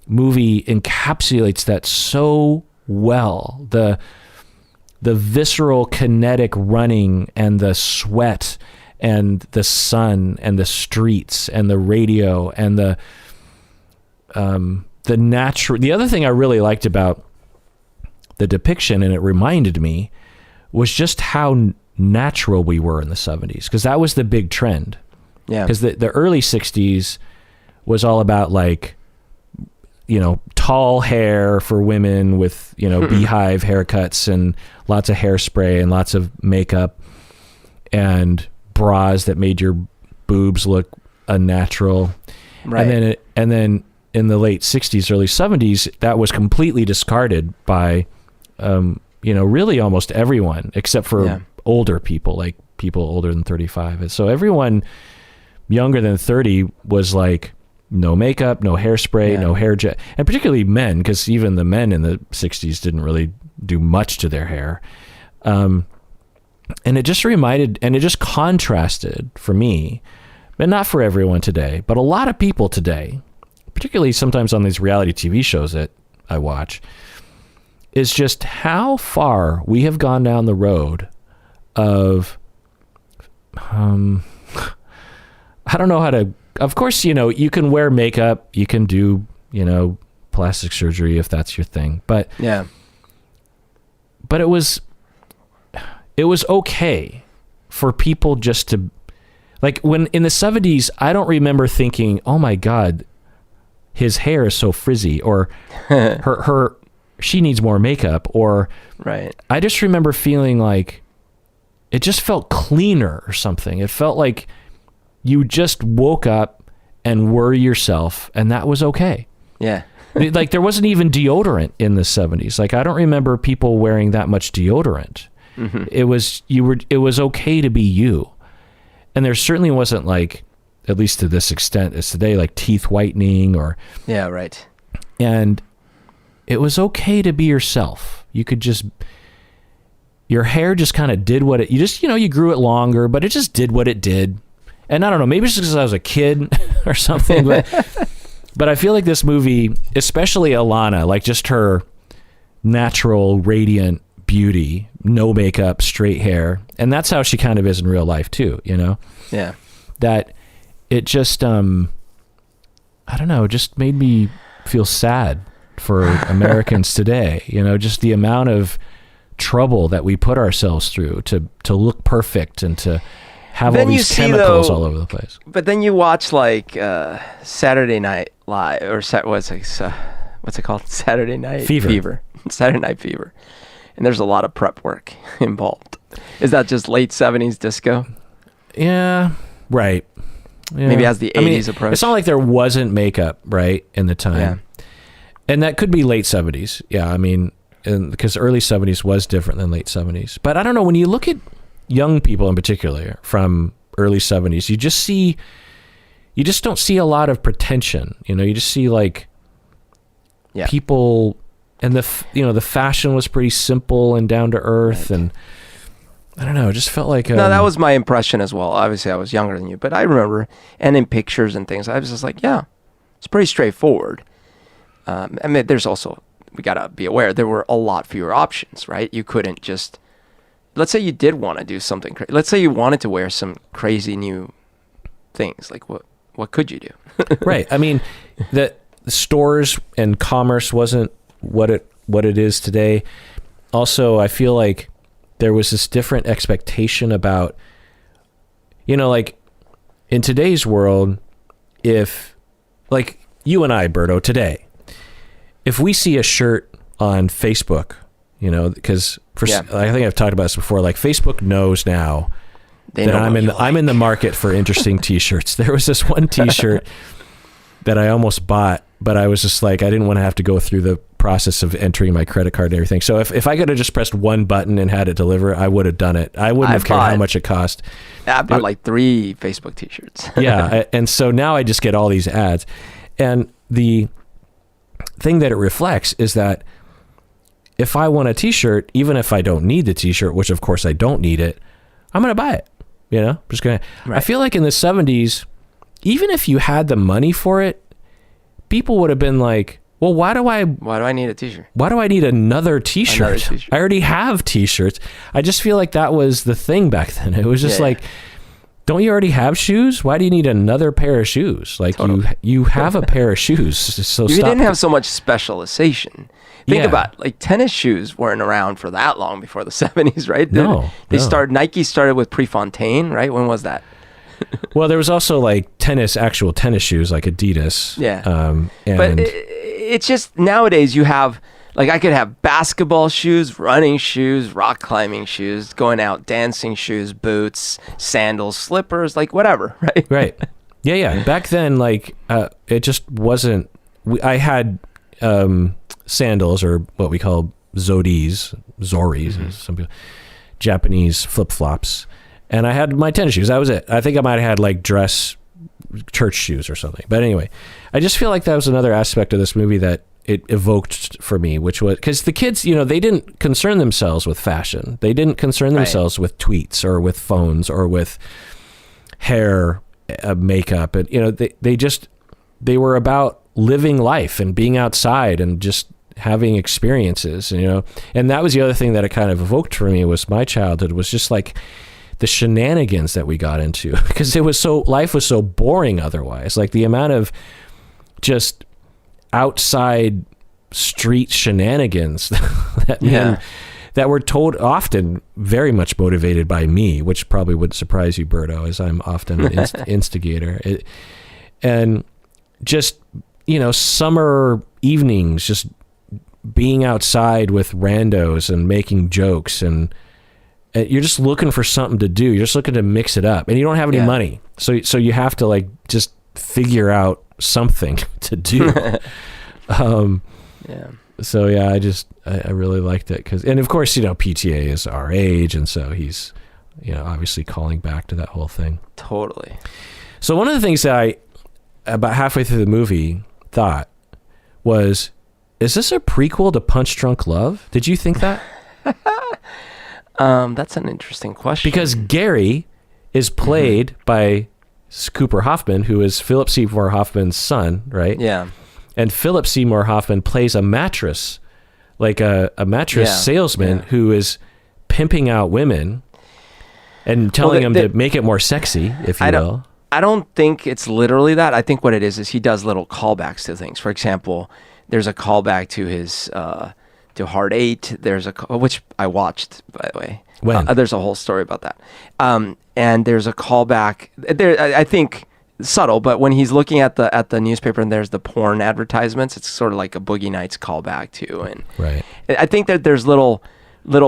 movie encapsulates that so well. The visceral kinetic running and the sweat and the sun and the streets and the radio and the natural. The other thing I really liked about the depiction, and it reminded me, was just how natural we were in the 70s, because that was the big trend. Yeah. Because the early 60s was all about like, tall hair for women with, beehive haircuts and lots of hairspray and lots of makeup and bras that made your boobs look unnatural. Right. And then in the late 60s, early 70s, that was completely discarded by, really almost everyone except for older people, like people older than 35. And so everyone younger than 30 was like, no makeup, no hairspray, no hair jet, and particularly men, because even the men in the 60s didn't really do much to their hair. And it just contrasted for me and not for everyone today, but a lot of people today, particularly sometimes on these reality TV shows that I watch, is just how far we have gone down the road of, I don't know how to, of course, you can wear makeup, you can do, plastic surgery if that's your thing, but it was okay for people just to, like, when in the 70s, I don't remember thinking, oh my God, his hair is so frizzy, or she needs more makeup, or right. I just remember feeling like it just felt cleaner or something. It felt like you just woke up and were yourself, and that was okay. Yeah. Like, there wasn't even deodorant in the 70s. Like, I don't remember people wearing that much deodorant. Mm-hmm. It was okay to be you. And there certainly wasn't, like, at least to this extent as today, like teeth whitening or... Yeah, right. And it was okay to be yourself. You could just... Your hair just kind of did what it... You just, you grew it longer, but it just did what it did. And I don't know, maybe it's just because I was a kid or something, but I feel like this movie, especially Alana, like just her natural, radiant beauty, no makeup, straight hair, and that's how she kind of is in real life too, Yeah. That it just, I don't know, just made me feel sad for Americans today, just the amount of trouble that we put ourselves through to look perfect and to have all these chemicals all over the place. But then you watch like Saturday Night Live, or what's it called? Saturday Night Fever. Saturday Night Fever. And there's a lot of prep work involved. Is that just late 70s disco? Yeah, right. Yeah. Maybe as the 80s approach. It's not like there wasn't makeup, right, in the time. Yeah. And that could be late 70s. Yeah, because early 70s was different than late 70s. But I don't know, when you look at young people in particular from early 70s, you just don't see a lot of pretension. You just see like people, and the fashion was pretty simple and down to earth. Right. And I don't know, it just felt like... No, that was my impression as well. Obviously I was younger than you, but I remember, and in pictures and things, I was just like, yeah, it's pretty straightforward. There's also, we got to be aware, there were a lot fewer options, right? You couldn't just... Let's say you did want to do something crazy. Let's say you wanted to wear some crazy new things. Like what could you do? Right. The stores and commerce wasn't what it is today. Also, I feel like there was this different expectation about, like in today's world, if like you and I, Berto, today, if we see a shirt on Facebook, because I think I've talked about this before. Like Facebook knows now that I'm in the market for interesting T-shirts. There was this one T-shirt that I almost bought, but I was just like, I didn't want to have to go through the process of entering my credit card and everything. So if I could have just pressed one button and had it deliver, I would have done it. I wouldn't have cared how much it cost. I bought like 3 Facebook T-shirts. Yeah, and so now I just get all these ads, and the thing that it reflects is that if I want a T-shirt, even if I don't need the T-shirt, which of course I don't need it, I'm going to buy it. Just going to. Right. I feel like in the 70s, even if you had the money for it, people would have been like, well, why do I need a T-shirt? Why do I need another T-shirt? I already have T-shirts. I just feel like that was the thing back then. It was just like, don't you already have shoes? Why do you need another pair of shoes? Like you have a pair of shoes. So you didn't have so much specialization. Think about like tennis shoes weren't around for that long before the 70s, right? Nike started with Prefontaine, right? When was that? Well, there was also like actual tennis shoes like Adidas. Yeah. But it's just nowadays you have, like I could have basketball shoes, running shoes, rock climbing shoes, going out dancing shoes, boots, sandals, slippers, like whatever, right? Right. Yeah. Back then, like it just wasn't, I had sandals, or what we call zoris, some people, Japanese flip-flops. And I had my tennis shoes. That was it. I think I might have had like dress church shoes or something. But anyway, I just feel like that was another aspect of this movie that it evoked for me, which was because the kids, they didn't concern themselves with fashion. They didn't concern themselves with tweets or with phones or with hair makeup, and they were about living life and being outside and just having experiences, and that was the other thing that it kind of evoked for me was my childhood was just like the shenanigans that we got into because life was so boring otherwise. Like the amount of just outside street shenanigans that were told, often very much motivated by me, which probably wouldn't surprise you, Berto, as I'm often an instigator. And just, summer evenings, just being outside with randos and making jokes, and you're just looking for something to do. You're just looking to mix it up, and you don't have any money. So you have to like just figure out something to do. So yeah, I really liked it and of course, PTA is our age. And so he's, obviously calling back to that whole thing. Totally. So one of the things that I, about halfway through the movie, thought was, is this a prequel to Punch Drunk Love? Did you think that? That's an interesting question. Because Gary is played by Cooper Hoffman, who is Philip Seymour Hoffman's son, right? Yeah. And Philip Seymour Hoffman plays a mattress, like a mattress salesman who is pimping out women and telling them to make it more sexy, if you will. I don't think it's literally that. I think what it is he does little callbacks to things. For example, there's a callback to his to Hard Eight. There's which I watched, by the way. When? There's a whole story about that. And there's a callback there. I think subtle, but when he's looking at the newspaper and there's the porn advertisements, it's sort of like a Boogie Nights callback too. And right. I think that there's little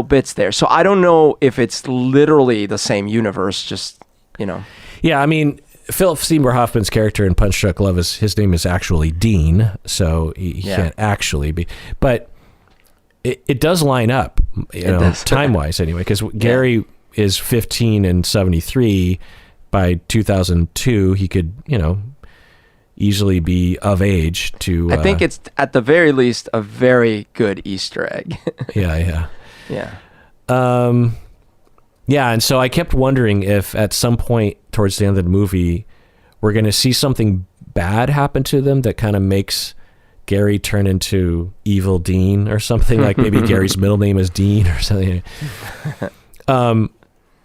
bits there. So I don't know if it's literally the same universe. Just Yeah, I mean, Philip Seymour Hoffman's character in Punch Drunk Love his name is actually Dean, so he can't actually be. But it does line up, time wise anyway, because Gary is 15 and 73. By 2002, he could, easily be of age to. I think it's at the very least a very good Easter egg. Yeah. Yeah, and so I kept wondering if at some point towards the end of the movie, we're going to see something bad happen to them that kind of makes Gary turn into Evil Dean or something. Like maybe Gary's middle name is Dean or something.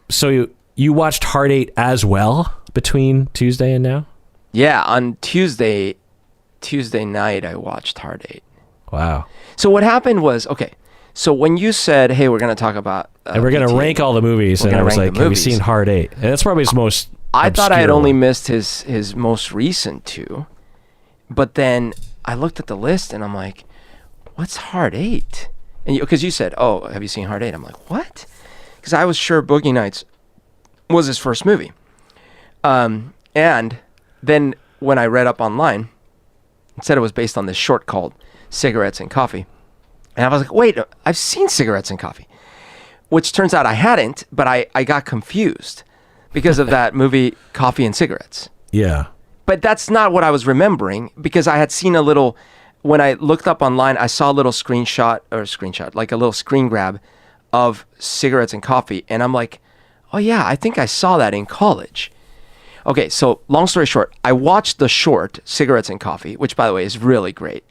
So you watched Hard Eight as well between Tuesday and now? Yeah, on Tuesday night I watched Hard Eight. Wow. So what happened was, so when you said, hey, we're going to talk about... and we're going to rank all the movies, and I was like, have you seen Hard Eight? And that's probably his most I thought I had one. only missed his most recent two, but then I looked at the list and I'm like, what's Hard Eight? And because you said, oh, have you seen Hard Eight? I'm like, what? Because I was sure Boogie Nights was his first movie. And then when I read up online, it said it was based on this short called Cigarettes and Coffee. And I was like, wait, I've seen Cigarettes and Coffee. Which turns out I hadn't, but I got confused because of that movie Coffee and Cigarettes. Yeah. But that's not what I was remembering, because I had seen when I looked up online, I saw a little like a little screen grab of Cigarettes and Coffee. And I'm like, oh yeah, I think I saw that in college. Okay, so long story short, I watched the short Cigarettes and Coffee, which by the way is really great.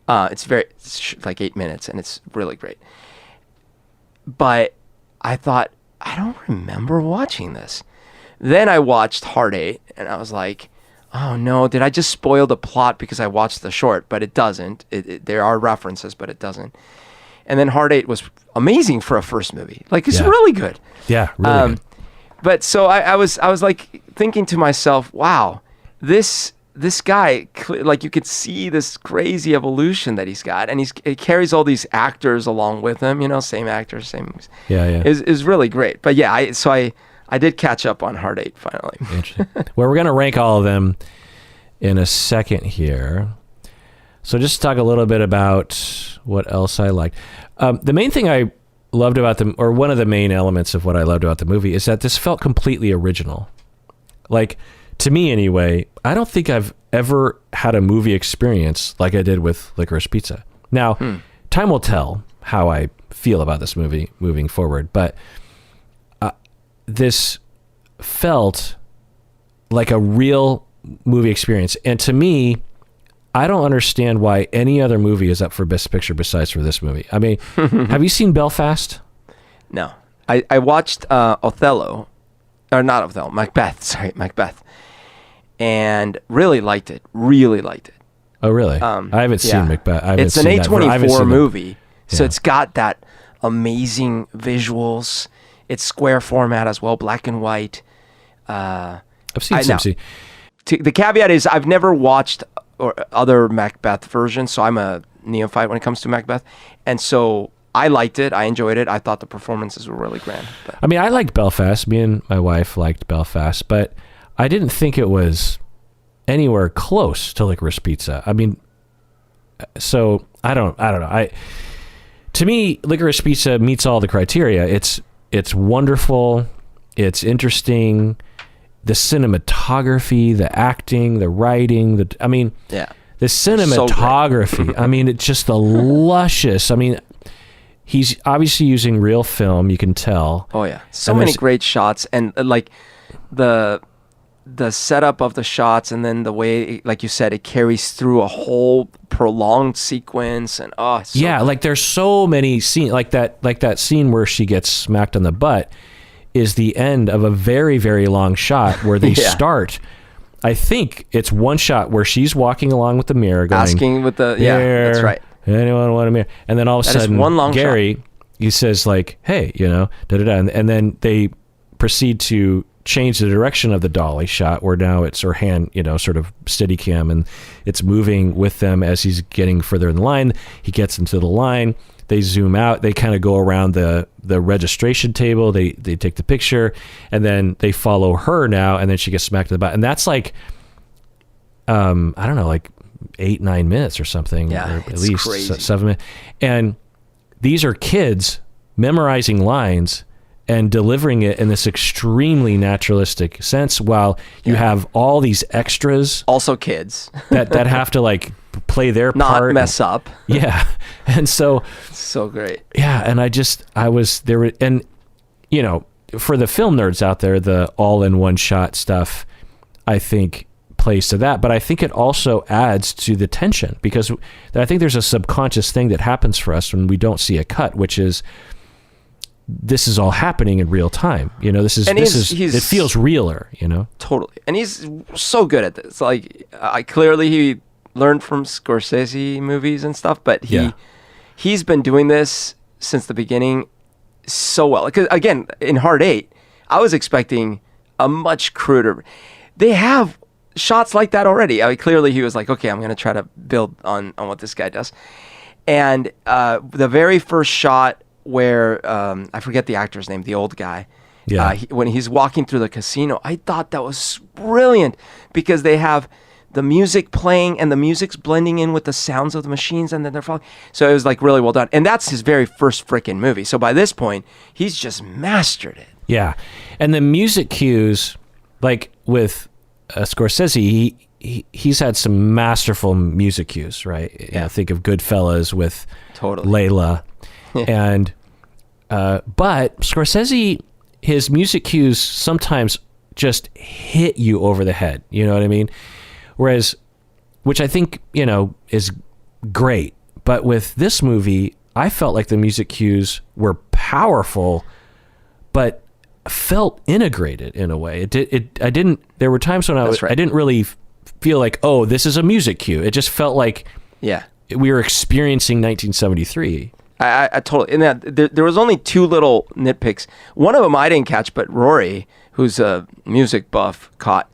It's like 8 minutes and it's really great. But I thought, I don't remember watching this. Then I watched Hard Eight and I was like, oh no, did I just spoil the plot because I watched the short? But it doesn't. There are references, but it doesn't. And then Hard Eight was amazing for a first movie. Like, it's really good. Yeah, really good. But so I was like thinking to myself, wow, this guy, like, you could see this crazy evolution that he's got, and he carries all these actors along with him, same actors, same. Yeah. Is really great. But yeah, I did catch up on Hard Eight finally. Interesting. Well, we're gonna rank all of them in a second here. So just to talk a little bit about what else I liked. The main thing I loved about them, or one of the main elements of what I loved about the movie, is that this felt completely original. Like, to me anyway, I don't think I've ever had a movie experience like I did with Licorice Pizza. Now, time will tell how I feel about this movie moving forward, but this felt like a real movie experience. And to me, I don't understand why any other movie is up for Best Picture besides for this movie. I mean, have you seen Belfast? No. I watched Othello, or not Othello, Macbeth, and really liked it. Oh, really? I haven't seen Macbeth. It's an A24 movie, so it's got that amazing visuals. It's square format as well, black and white. I've seen some. The caveat is I've never watched or other Macbeth versions, so I'm a neophyte when it comes to Macbeth, and so I liked it. I enjoyed it. I thought the performances were really grand. But. I mean, I liked Belfast. Me and my wife liked Belfast, but I didn't think it was anywhere close to Licorice Pizza. I mean, so I don't know. To me, Licorice Pizza meets all the criteria. It's wonderful. It's interesting. The cinematography, the acting, the writing, the cinematography. So I mean, it's just the luscious. I mean, he's obviously using real film. You can tell. Oh yeah, so many great shots, and like the setup of the shots, and then the way, like you said, it carries through a whole prolonged sequence, and like there's so many scenes like that scene where she gets smacked on the butt is the end of a very, very long shot where they start. I think it's one shot where she's walking along with the mirror going, asking with the that's right. Anyone want a mirror? And then all of a sudden, one long Gary, shot. He says like, hey, da da da, and then they proceed to change the direction of the dolly shot where now it's her hand, sort of steady cam, and it's moving with them as he's getting further in the line. He gets into the line. They zoom out. They kind of go around the registration table. They take the picture, and then they follow her now, and then she gets smacked in the butt. And that's like, I don't know, like 8-9 minutes or something, or at least crazy. 7 minutes. And these are kids memorizing lines and delivering it in this extremely naturalistic sense, while you have all these extras, also kids that have to like play their not part, mess up. Yeah, and so great. Yeah, and I was there, and for the film nerds out there, the all-in-one shot stuff, I think plays to that, but I think it also adds to the tension, because I think there's a subconscious thing that happens for us when we don't see a cut, which is this is all happening in real time. It feels realer, Totally. And he's so good at this. Like, clearly he learned from Scorsese movies and stuff, but he's been doing this since the beginning so well. Because again, in Hard 8, I was expecting a much cruder. They have shots like that already. I mean, clearly he was like, okay, I'm going to try to build on what this guy does. And the very first shot where I forget the actor's name, the old guy. Yeah. When he's walking through the casino, I thought that was brilliant, because they have the music playing and the music's blending in with the sounds of the machines, and then they're falling. So it was like really well done. And that's his very first freaking movie. So by this point, he's just mastered it. Yeah. And the music cues, like with Scorsese, he's had some masterful music cues, right? Yeah. Think of Goodfellas with Totally. Layla. And but Scorsese, his music cues sometimes just hit you over the head. You know what I mean? Whereas, which I think is great. But with this movie, I felt like the music cues were powerful, but felt integrated in a way. There were times when I didn't really feel like, oh, this is a music cue. It just felt like we were experiencing 1973. I totally, and there was only two little nitpicks. One of them I didn't catch, but Rory, who's a music buff, caught.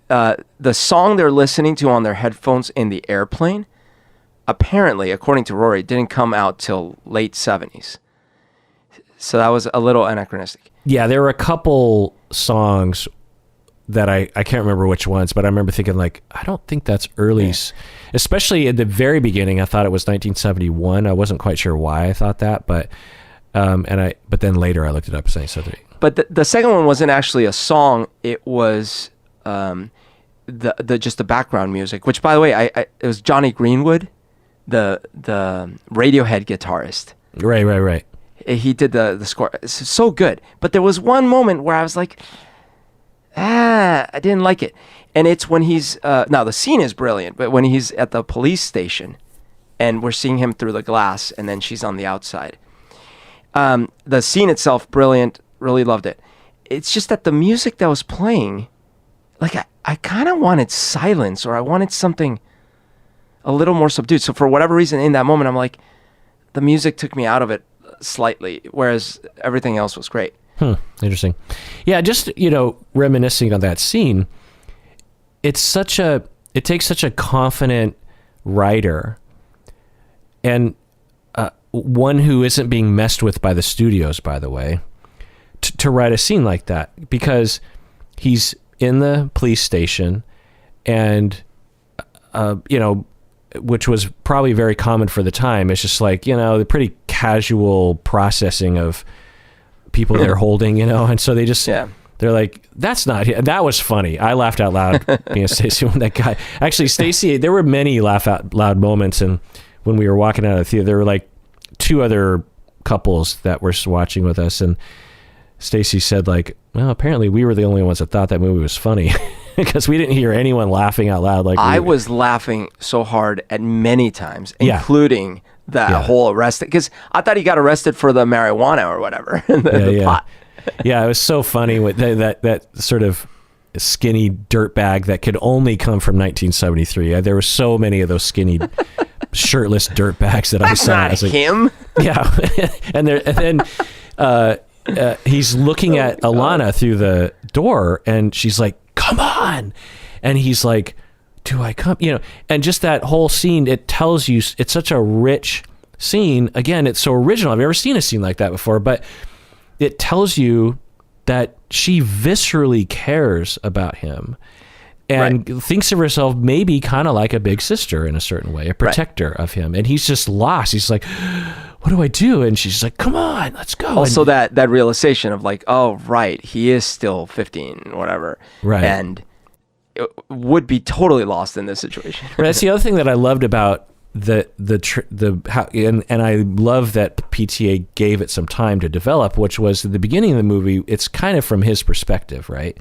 The song they're listening to on their headphones in the airplane, apparently, according to Rory, didn't come out till late 70s. So that was a little anachronistic. Yeah, there were a couple songs that I can't remember which ones, but I remember thinking like, I don't think that's early. Yeah. Especially at the very beginning, I thought it was 1971. I wasn't quite sure why I thought that, but then later I looked it up as 1973. But the second one wasn't actually a song. It was just the background music, which, by the way, it was Johnny Greenwood, the Radiohead guitarist. Right. He did the score. It's so good. But there was one moment where I was like, I didn't like it. And it's when he's now the scene is brilliant, but when he's at the police station and we're seeing him through the glass and then she's on the outside. The scene itself, brilliant, really loved it. It's just that the music that was playing, like I kind of wanted silence, or I wanted something a little more subdued. So for whatever reason in that moment, I'm like, the music took me out of it slightly, whereas everything else was great. Interesting. Yeah, just, reminiscing on that scene, it takes such a confident writer and one who isn't being messed with by the studios, by the way, to write a scene like that, because he's in the police station and, which was probably very common for the time. It's just like, the pretty casual processing of people they're holding, and so they just, they're like, that's not him. That was funny. I laughed out loud being Stacy when that guy, actually Stacy, there were many laugh out loud moments. And when we were walking out of the theater, there were like two other couples that were watching with us. And Stacy said like, well, apparently we were the only ones that thought that movie was funny because we didn't hear anyone laughing out loud. Like I was laughing so hard at many times, including that whole arrest, because I thought he got arrested for the marijuana or whatever. the pot. Yeah, it was so funny with that sort of skinny dirtbag that could only come from 1973. There were so many of those skinny, shirtless dirtbags that I saw. That's not him. Yeah, and then he's looking at Alana through the door, and she's like, "Come on," and he's like, do I come? And just that whole scene, it tells you, it's such a rich scene. Again, it's so original. I've never seen a scene like that before, but it tells you that she viscerally cares about him and thinks of herself maybe kind of like a big sister in a certain way, a protector of him. And he's just lost. He's like, what do I do? And she's like, come on, let's go. Also that realization of like, oh, right, he is still 15, whatever. Right. And would be totally lost in this situation. That's the other thing that I loved about the how, and I love that PTA gave it some time to develop, which was at the beginning of the movie, it's kind of from his perspective, right?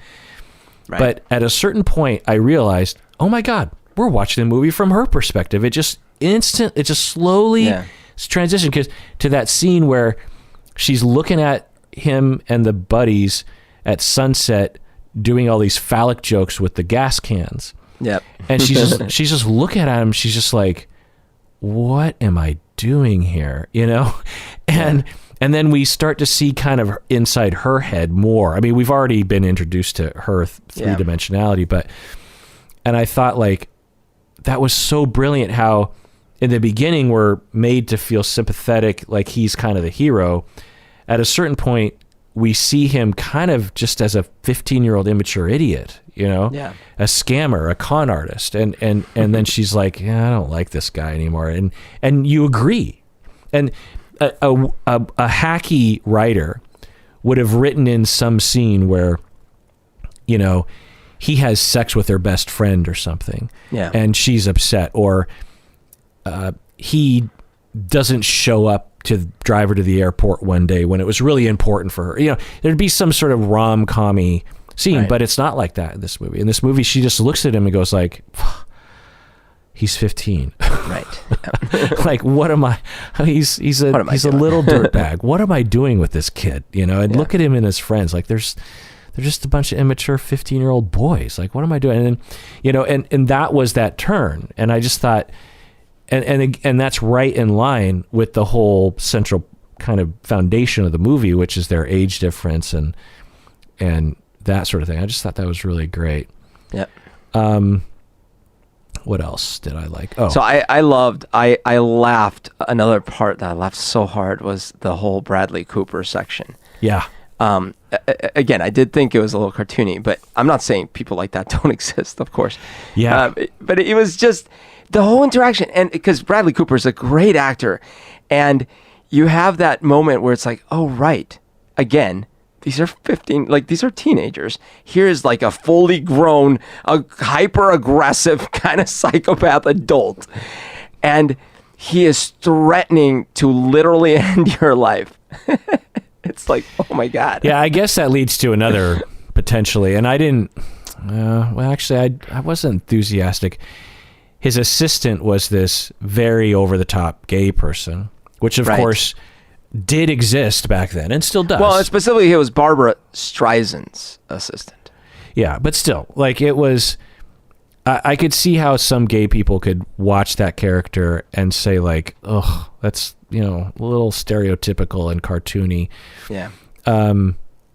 But at a certain point, I realized, oh my God, we're watching the movie from her perspective. It just slowly transitioned to that scene where she's looking at him and the buddies at sunset doing all these phallic jokes with the gas cans. Yep. And she's just looking at him. She's just like, what am I doing here? And then we start to see kind of inside her head more. I mean, we've already been introduced to her three-dimensionality, and I thought like, that was so brilliant how in the beginning we're made to feel sympathetic, like he's kind of the hero. At a certain point, we see him kind of just as a 15-year-old immature idiot, a scammer, a con artist. And then she's like, I don't like this guy anymore. And you agree. And a hacky writer would have written in some scene where, he has sex with her best friend or something. Yeah. And she's upset, or he doesn't show up to drive her to the airport one day when it was really important for her. There'd be some sort of rom-com-y scene, but it's not like that in this movie. In this movie, she just looks at him and goes like, he's 15. Right. Like, what am I? He's a little dirtbag. What am I doing with this kid? And look at him and his friends. Like, they're just a bunch of immature 15-year-old boys. Like, what am I doing? And and that was that turn. And I just thought, and that's right in line with the whole central kind of foundation of the movie, which is their age difference and that sort of thing. I just thought that was really great. Yep. What else did I like? Oh, so I laughed. Another part that I laughed so hard was the whole Bradley Cooper section. Yeah. Again, I did think it was a little cartoony, but I'm not saying people like that don't exist, of course. Yeah. But it was just the whole interaction, and because Bradley Cooper is a great actor, and you have that moment where it's like, oh, right, again, these are 15, like these are teenagers. Here's like a fully grown, a hyper aggressive kind of psychopath adult, and he is threatening to literally end your life. It's like, oh my God. Yeah, I guess that leads to another potentially. And I didn't. Well, actually, I wasn't enthusiastic. His assistant was this very over-the-top gay person, which, of course, did exist back then and still does. Well, specifically, it was Barbara Streisand's assistant. Yeah, but still, like, it was... I could see how some gay people could watch that character and say, like, oh, that's, a little stereotypical and cartoony. Yeah.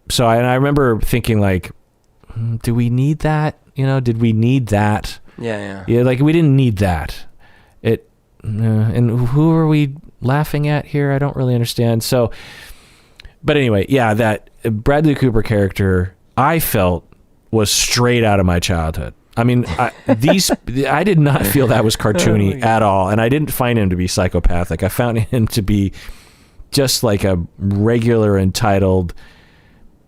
So I remember thinking, like, do we need that? Did we need that? Yeah. Yeah, like, we didn't need that. And who are we laughing at here? I don't really understand. So, but anyway, yeah, that Bradley Cooper character, I felt, was straight out of my childhood. I mean, I did not feel that was cartoony at all, and I didn't find him to be psychopathic. I found him to be just like a regular entitled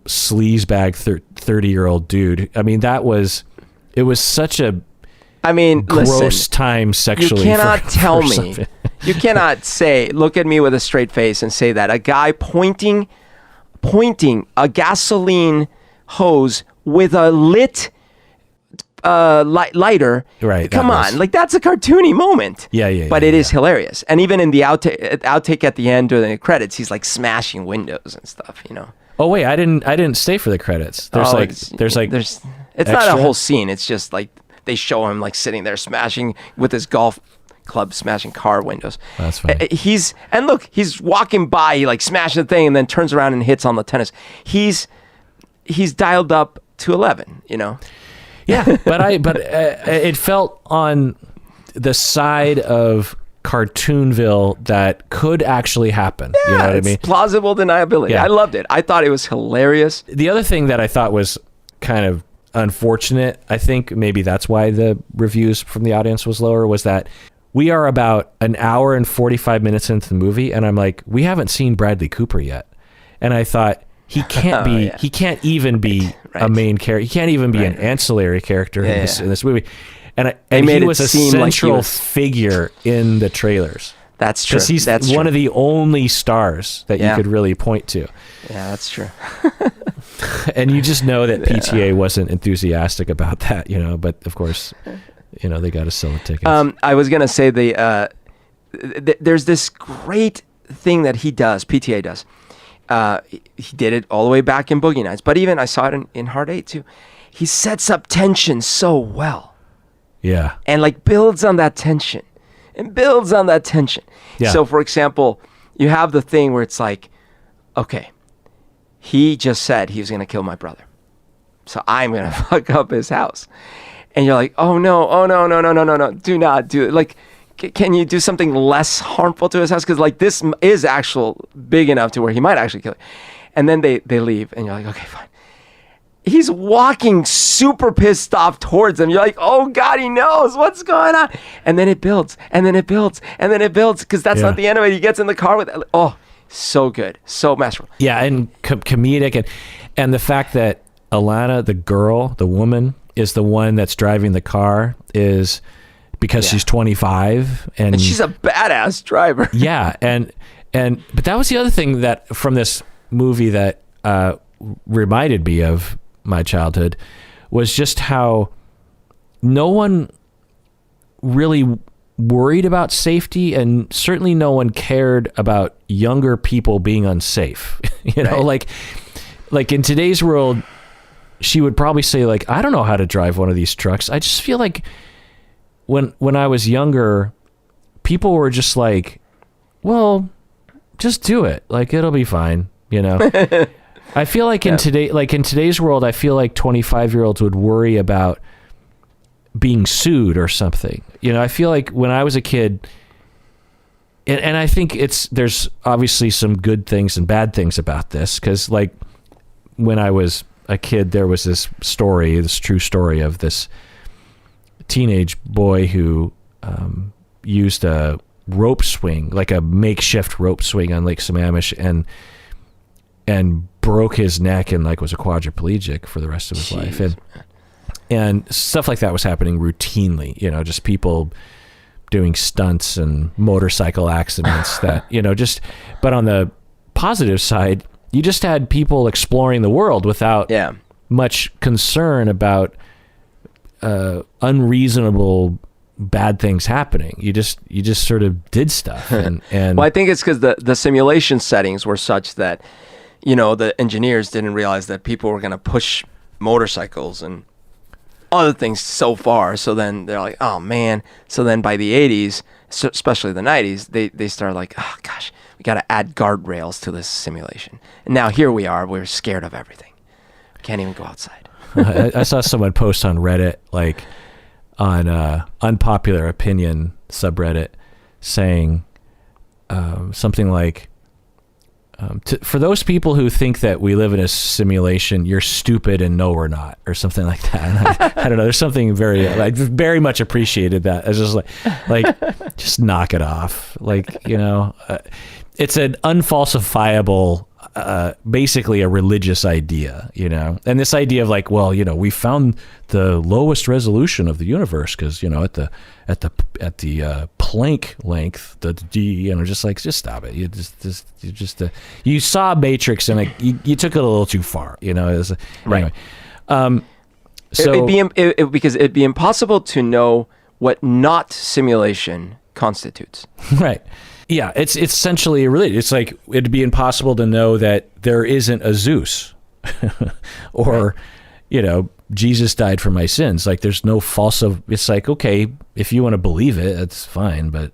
sleazebag 30-year-old dude. I mean, it was such a gross time sexually. You cannot tell me. You cannot look at me with a straight face and say that a guy pointing a gasoline hose with a lit lighter. Right. Come on. Like, that's a cartoony moment. Yeah. But it is hilarious. And even in the outtake at the end during the credits, he's like smashing windows and stuff, Oh wait, I didn't stay for the credits. There's it's not a whole scene. It's just like they show him like sitting there smashing with his golf club, smashing car windows. That's funny. He's walking by, he like smashes the thing and then turns around and hits on the tennis. He's dialed up to 11, Yeah, but it felt on the side of Cartoonville that could actually happen. Yeah, you know what I mean? Plausible deniability. Yeah. I loved it. I thought it was hilarious. The other thing that I thought was kind of unfortunate, I think maybe that's why the reviews from the audience was lower, was that we are about an hour and 45 minutes into the movie, and I'm like, we haven't seen Bradley Cooper yet. And I thought, he can't be, he can't even be a main character. He can't even be an ancillary character in this movie. And he was a central figure in the trailers. That's true. Because he's one of the only stars that you could really point to. Yeah, that's true. And you just know that PTA wasn't enthusiastic about that, but of course, they got to sell the tickets. I was going to say there's this great thing that PTA does. He did it all the way back in Boogie Nights, but even I saw it in Hard 8 too. He sets up tension so well. Yeah. And like builds on that tension. Yeah. So for example, you have the thing where it's like, okay, he just said he was going to kill my brother. So I'm going to fuck up his house. And you're like, oh no, do not do it. Like, can you do something less harmful to his house? Because like this is actual big enough to where he might actually kill it. And then they leave and you're like, okay, fine. He's walking super pissed off towards them. You're like, oh God, he knows what's going on. And then it builds, and then it builds, and then it builds, because that's not the end of it. He gets in the car with, so good, so masterful. Yeah, and comedic. And the fact that Alana, the woman, is the one that's driving the car is because she's 25. And she's a badass driver. Yeah, but that was the other thing that from this movie that reminded me of my childhood, was just how no one really worried about safety, and certainly no one cared about younger people being unsafe. Like in today's world, she would probably say, like, I don't know how to drive one of these trucks. I just feel like when I was younger, people were just like, well, just do it. Like, it'll be fine, I feel like in today's world, I feel like 25-year-olds would worry about being sued or something. I feel like when I was a kid, and I think there's obviously some good things and bad things about this, because like when I was a kid, there was this true story of this teenage boy who used a rope swing, like a makeshift rope swing on Lake Sammamish, and broke his neck and like was a quadriplegic for the rest of his life. And stuff like that was happening routinely, just people doing stunts and motorcycle accidents that, but on the positive side, you just had people exploring the world without much concern about unreasonable bad things happening. You just sort of did stuff. And well, I think it's because the simulation settings were such that, the engineers didn't realize that people were going to push motorcycles and other things so far. So then they're like, oh man. So then by the 80s, especially the 90s, they started like, oh gosh, we got to add guardrails to this simulation. And now here we are, we're scared of everything. We can't even go outside. I saw someone post on Reddit, like on unpopular opinion subreddit, saying something like, for those people who think that we live in a simulation, you're stupid and no, we're not, or something like that. And I don't know. There's something very much appreciated that. I was just like, just knock it off. Like, it's an unfalsifiable, basically a religious idea, and this idea of like, well, we found the lowest resolution of the universe because, at the Planck length, the D, just stop it. You saw Matrix and you took it a little too far, Right. Anyway, so because it'd be impossible to know what not simulation constitutes. Right. Yeah, it's essentially related. It's like it'd be impossible to know that there isn't a Zeus or, Jesus died for my sins. Like there's no it's like, okay, if you want to believe it, it's fine, but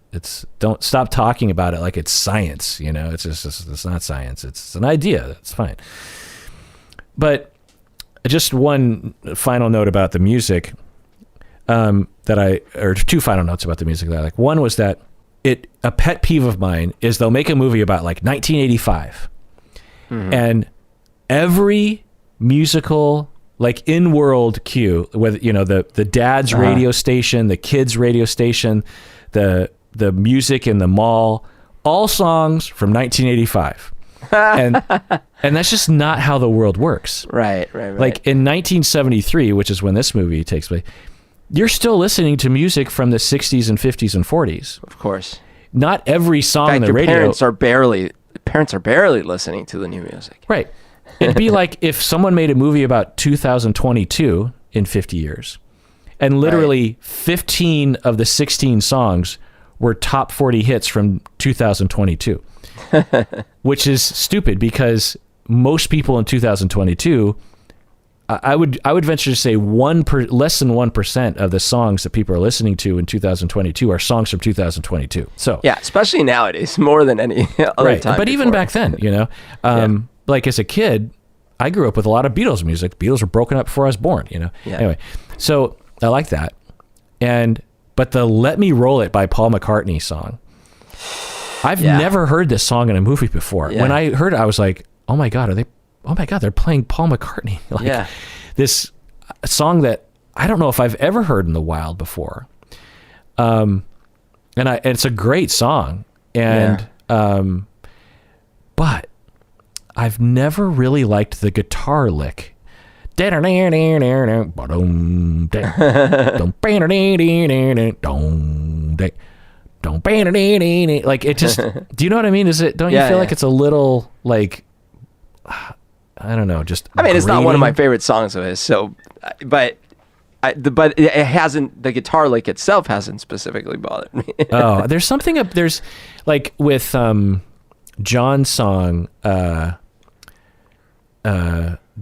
don't stop talking about it like it's science, it's just, it's not science. It's an idea. That's fine. But just one final note about the music, or two final notes about the music that I like. One was that a pet peeve of mine is they'll make a movie about like 1985, and every musical, like in-world cue, whether the dad's radio station, the kids' radio station, the music in the mall, all songs from 1985, and that's just not how the world works. Right. Like in 1973, which is when this movie takes place, you're still listening to music from the 60s and 50s and 40s. Of course. Not every song on the radio. Parents are barely listening to the new music. Right. It'd be like if someone made a movie about 2022 in 50 years, and literally 15 of the 16 songs were top 40 hits from 2022, which is stupid because most people in 2022, I would venture to say less than 1% of the songs that people are listening to in 2022 are songs from 2022. So yeah, especially nowadays, more than any other time. But even back then, like as a kid, I grew up with a lot of Beatles music. Beatles were broken up before I was born. Anyway, so I like that. But the "Let Me Roll It" by Paul McCartney song, I've never heard this song in a movie before. When I heard it, I was like, oh my God, they're playing Paul McCartney. This song that I don't know if I've ever heard in the wild before. And it's a great song. But I've never really liked the guitar lick. Like it just, do you know what I mean? Don't you feel like it's a little like, I don't know, just it's not one of my favorite songs of his, so but it hasn't, the guitar lick itself hasn't specifically bothered me. Oh, there's something there's like with John's song da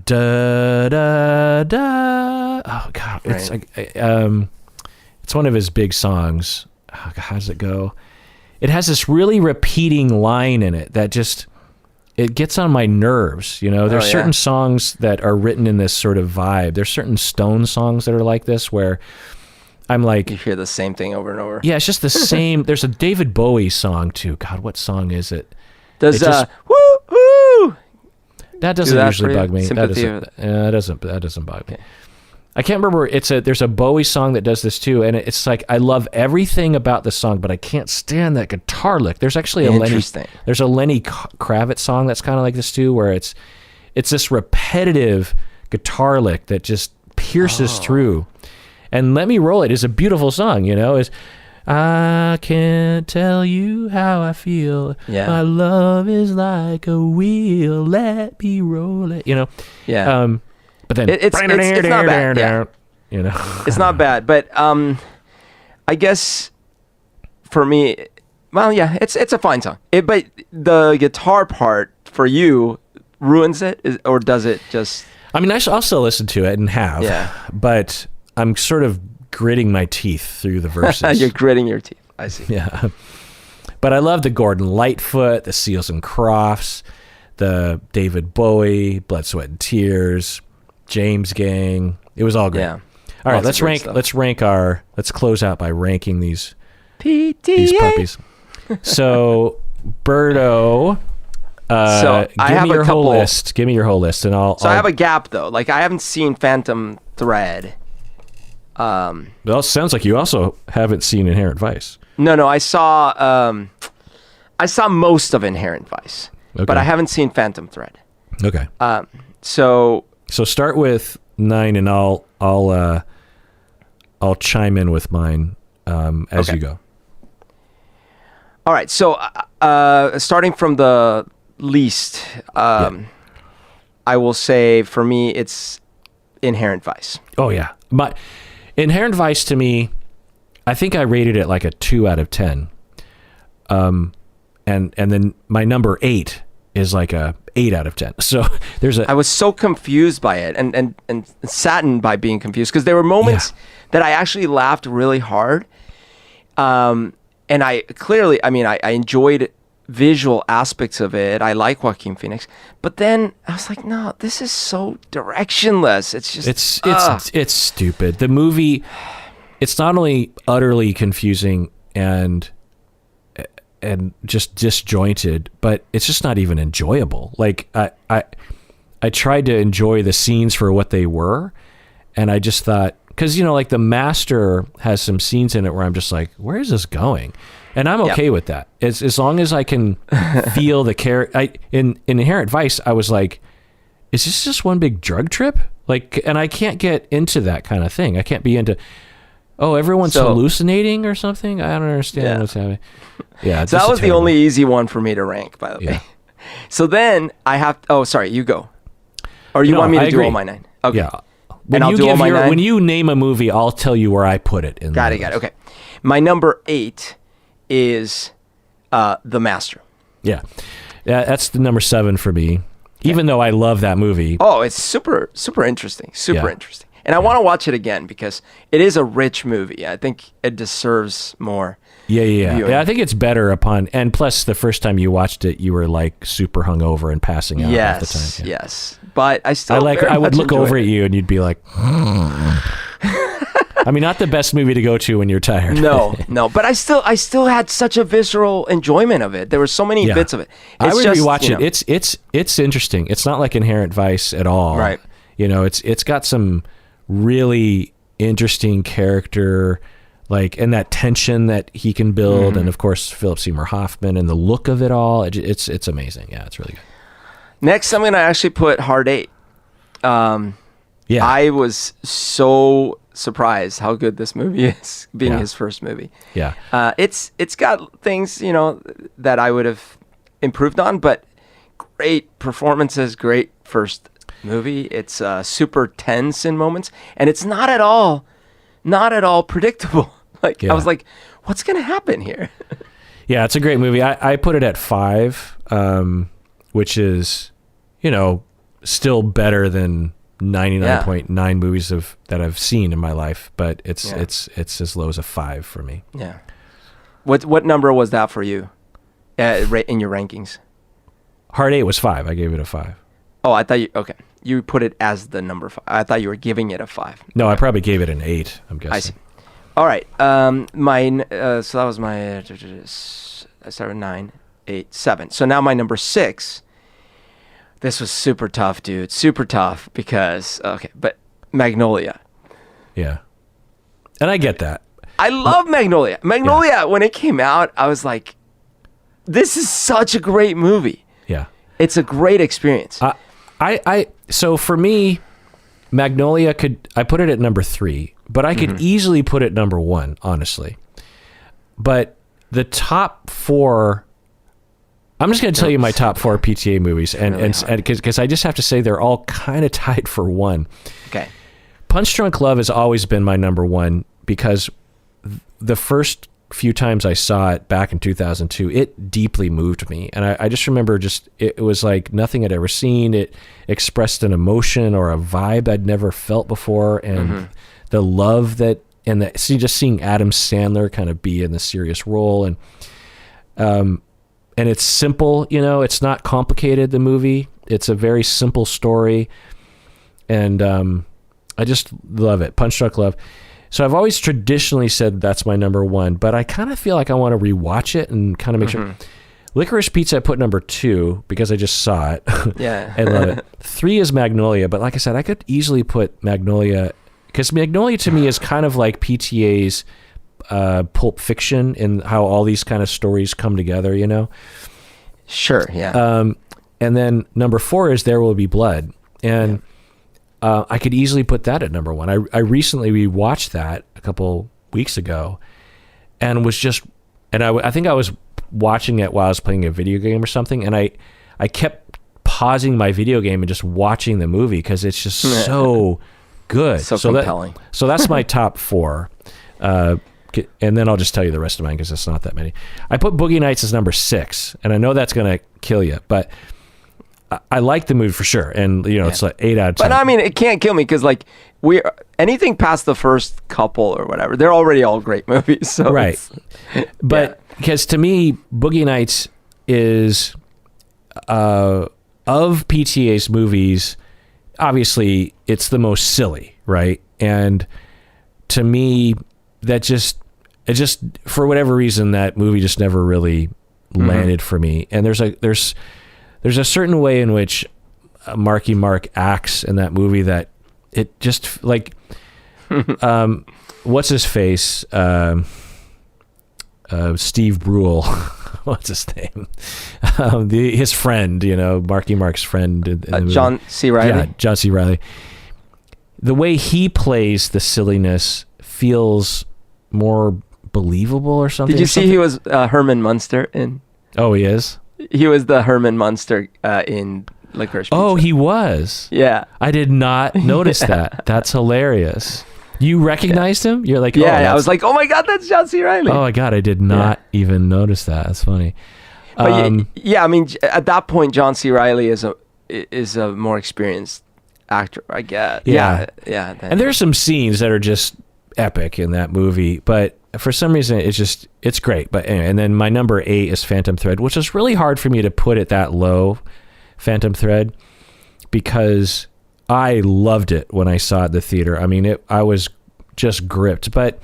da da, oh god, it's like it's one of his big songs. Oh, god, how does it go? It has this really repeating line in it that just, it gets on my nerves. There's certain songs that are written in this sort of vibe. There's certain Stone songs that are like this where I'm like, you hear the same thing over and over. Yeah, it's just the same. There's a David Bowie song too. God, what song is it? Does woo woo? That doesn't usually bug me. That doesn't bug me. I can't remember. There's a Bowie song that does this too, and it's like I love everything about the song, but I can't stand that guitar lick. There's actually a Lenny Kravitz song that's kind of like this too, where it's this repetitive guitar lick that just pierces through. And "Let Me Roll It" is a beautiful song. Is I can't tell you how I feel. Yeah. My love is like a wheel. Let me roll it. But then it's not bad. Yeah. You know, It's not bad, but I guess for me, well, yeah, it's a fine song. But the guitar part for you ruins it, or does it just? I mean, I'll still listen to it and have, but I'm sort of gritting my teeth through the verses. You're gritting your teeth. I see. Yeah. But I love the Gordon Lightfoot, the Seals and Crofts, the David Bowie, Blood, Sweat and Tears, James Gang. It was all great. Yeah. All right, let's close out by ranking these PTA. These puppies. So, Berto, give me your whole list. Give me your whole list, and I'll. I have a gap though. Like I haven't seen Phantom Thread. Well, it sounds like you also haven't seen Inherent Vice. No, I saw most of Inherent Vice, but I haven't seen Phantom Thread. Okay. So start with 9, and I'll chime in with mine as you go. All right. So starting from the least, I will say for me it's Inherent Vice. Oh yeah, my Inherent Vice to me, I think I rated it like a 2 out of 10. And then my number 8 is like a 8 out of 10. So I was so confused by it and saddened by being confused because there were moments that I actually laughed really hard. And I enjoyed visual aspects of it. I like Joaquin Phoenix, but then I was like, no, this is so directionless. It's just it's stupid. The movie, it's not only utterly confusing and just disjointed, but it's just not even enjoyable. Like I tried to enjoy the scenes for what they were, and I just thought, because like The Master has some scenes in it where I'm just like, where is this going? And I'm okay with that. As long as I can feel the character. In Inherent Vice, I was like, is this just one big drug trip? Like, and I can't get into that kind of thing. I can't be into, everyone's hallucinating or something. I don't understand what's happening. Yeah. So that was the only easy one for me to rank, by the way. So then I have. Oh, sorry, you go. Or you want me to do all my 9? Okay. Yeah. When you name a movie, I'll tell you where I put it. Got it. Okay. My number 8 is The Master. Yeah, that's the number 7 for me. Even though I love that movie. Oh, it's super interesting. Interesting. And I want to watch it again because it is a rich movie. I think it deserves more. Yeah. I think it's better and plus the first time you watched it, you were like super hungover and passing out half the time. Yeah. Yes. But I would look over at you and you'd be like, I mean, not the best movie to go to when you're tired. No, but I still had such a visceral enjoyment of it. There were so many bits of it. I would rewatch it. It's interesting. It's not like Inherent Vice at all. Right. It's got some really interesting character, like, and that tension that he can build, and of course Philip Seymour Hoffman and the look of it all. It's amazing. Yeah, it's really good. Next, I'm gonna actually put Hard 8. I was so surprised how good this movie is, being his first movie. Yeah. It's got things, that I would have improved on, but great performances, great first movie. It's super tense in moments, and it's not at all predictable. Like I was like, what's gonna happen here? Yeah, it's a great movie. I put it at 5, which is, still better than 99.9 movies that I've seen in my life, but it's as low as a 5 for me. Yeah. What number was that for you, in your rankings? Hard 8 was 5. I gave it a 5. Oh, I thought you put it as the number 5. I thought you were giving it a 5. No, I probably gave it an 8. I'm guessing. I see. All right. Mine. So that was my. I started 9, 8, 7. So now my number 6. This was super tough, dude. Super tough because but Magnolia. Yeah. And I get that. I love Magnolia. When it came out, I was like, this is such a great movie. Yeah. It's a great experience. So for me, Magnolia I put it at number 3, but I could easily put it number 1, honestly. But the top 4, I'm just going to tell you my top 4 PTA movies, and really because I just have to say they're all kind of tied for one. Okay. Punch Drunk Love has always been my number one because the first few times I saw it back in 2002, it deeply moved me. And I just remember it was like nothing I'd ever seen. It expressed an emotion or a vibe I'd never felt before. And the love just seeing Adam Sandler kind of be in the serious role. And it's simple, it's not complicated, the movie. It's a very simple story. And I just love it. Punch Drunk Love. So I've always traditionally said that's my number one, but I kind of feel like I want to rewatch it and kind of make sure. Licorice Pizza I put number 2 because I just saw it. Yeah. I love it. 3 is Magnolia, but like I said, I could easily put Magnolia, because Magnolia to me is kind of like PTA's Pulp Fiction and how all these kind of stories come together, Sure, yeah. And then number 4 is There Will Be Blood. And I could easily put that at number 1. I recently rewatched that a couple weeks ago and I think I was watching it while I was playing a video game or something. And I kept pausing my video game and just watching the movie because it's just so good. So compelling. So that's my top 4. And then I'll just tell you the rest of mine because it's not that many. I put Boogie Nights as number 6, and I know that's going to kill you, but I like the movie for sure. And, it's like 8 out of 10. But I mean, it can't kill me because like anything past the first couple or whatever, they're already all great movies. So right. But because to me, Boogie Nights is, of PTA's movies, obviously it's the most silly, right? And to me, it just for whatever reason, that movie just never really landed for me. And there's a certain way in which Marky Mark acts in that movie that it just like, what's his face? Steve Brule. What's his name? His friend, Marky Mark's friend. John C. Reilly. Yeah, John C. Reilly. The way he plays the silliness feels more believable or something. Did you see he was Herman Munster in? Oh, he is? He was the Herman Munster in Licorice Pizza. Oh, he was? Yeah. I did not notice that. That's hilarious. You recognized him? You're like, I was like, oh my God, that's John C. Reilly. Oh my God, I did not even notice that. That's funny. But I mean, at that point, John C. Reilly is a more experienced actor, I guess. Yeah. And there's some scenes that are just epic in that movie, but for some reason it's great. But anyway, and then my number 8 is Phantom Thread, which is really hard for me to put it that low, Phantom Thread, because I loved it when I saw it at the theater. I mean, I was just gripped. But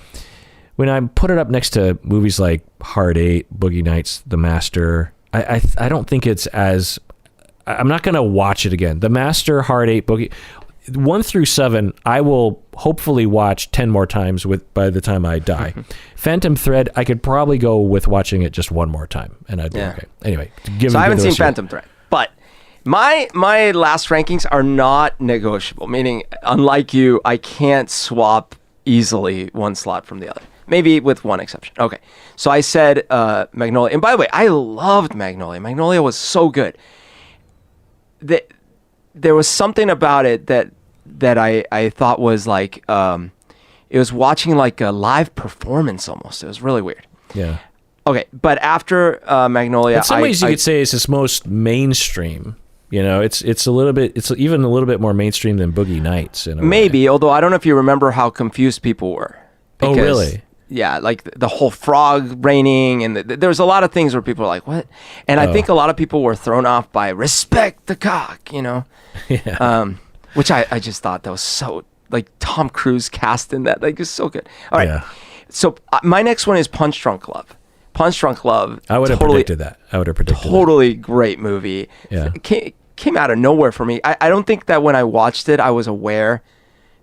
when I put it up next to movies like Hard 8, Boogie Nights, The Master, I don't think it's as... I'm not going to watch it again. The Master, Hard 8, Boogie... 1 through 7, I will hopefully watch 10 more times by the time I die. Phantom Thread, I could probably go with watching it just one more time, and I'd be okay. Anyway, I haven't seen Phantom Thread, but my last rankings are not negotiable. Meaning, unlike you, I can't swap easily one slot from the other. Maybe with one exception. Okay, so I said Magnolia, and by the way, I loved Magnolia. Magnolia was so good. There was something about it that I thought was like, it was watching like a live performance almost. It was really weird. Yeah. Okay, but after Magnolia, in some ways you could say it's its most mainstream. It's even a little bit more mainstream than Boogie Nights in a maybe, way. Although I don't know if you remember how confused people were. Oh, really? Yeah, like the whole frog raining, and there was a lot of things where people were like, "What?" And I think a lot of people were thrown off by "Respect the cock," Yeah. Which I just thought that was so, like, Tom Cruise cast in that, like, it's so good. All right, yeah. So my next one is Punch Drunk Love. Punch Drunk Love. I would have predicted that. Totally great movie. Yeah. Came out of nowhere for me. I don't think that when I watched it, I was aware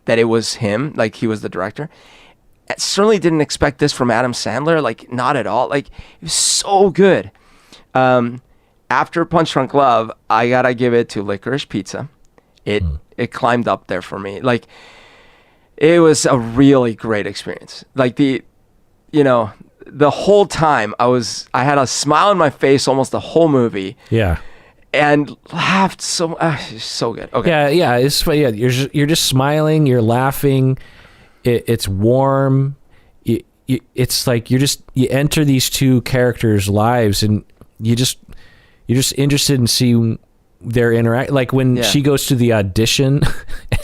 that it was him, like he was the director. I certainly didn't expect this from Adam Sandler, like, not at all. Like, it was so good. After Punch Drunk Love, I gotta give it to Licorice Pizza. It climbed up there for me. Like, it was a really great experience. Like, the whole time I had a smile on my face almost the whole movie. Yeah. And laughed so good. Okay. Yeah. You're just smiling. You're laughing. It's warm. It's like you enter these two characters' lives, and you're just interested in seeing their interact. Like when she goes to the audition.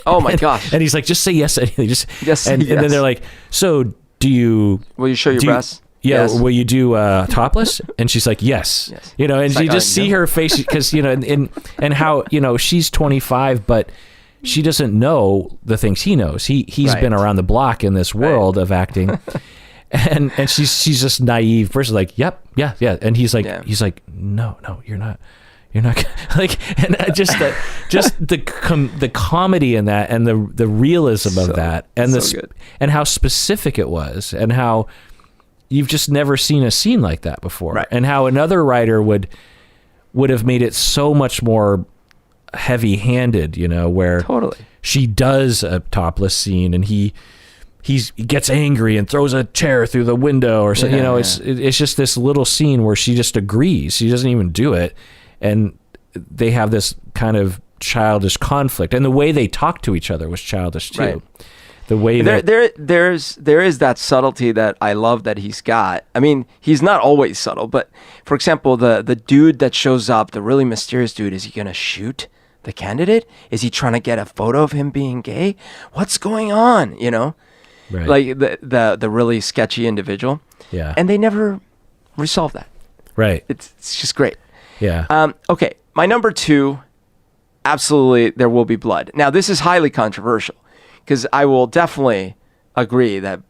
Oh my gosh! And he's like, just say yes. And just yes. And then they're like, so will you show your breasts? Yeah, yes. Will you do topless? And she's like, yes. You know, and it's you like, just see her face because, you know, and how, you know, she's 25, but she doesn't know the things he knows. He's been around the block in this world of acting. And she's just naive person, like, yep, yeah. And he's like, no, you're not like, and just the comedy in that, and the realism of that, and and how specific it was, and how you've just never seen a scene like that before, and how another writer would have made it so much more heavy-handed, you know, where she does a topless scene and he gets angry and throws a chair through the window or something. You know, it's just this little scene where she just agrees. She doesn't even do it, and they have this kind of childish conflict, and the way they talk to each other was childish too. The way there is that subtlety that I love that he's got. I mean, he's not always subtle, but for example, the dude that shows up, the really mysterious dude, is he gonna shoot the candidate? Is he trying to get a photo of him being gay? What's going on? You know, like the really sketchy individual. Yeah, and they never resolve that. Right. It's just great. Yeah. Okay, my number 2, absolutely, There Will Be Blood. Now, this is highly controversial, because I will definitely agree that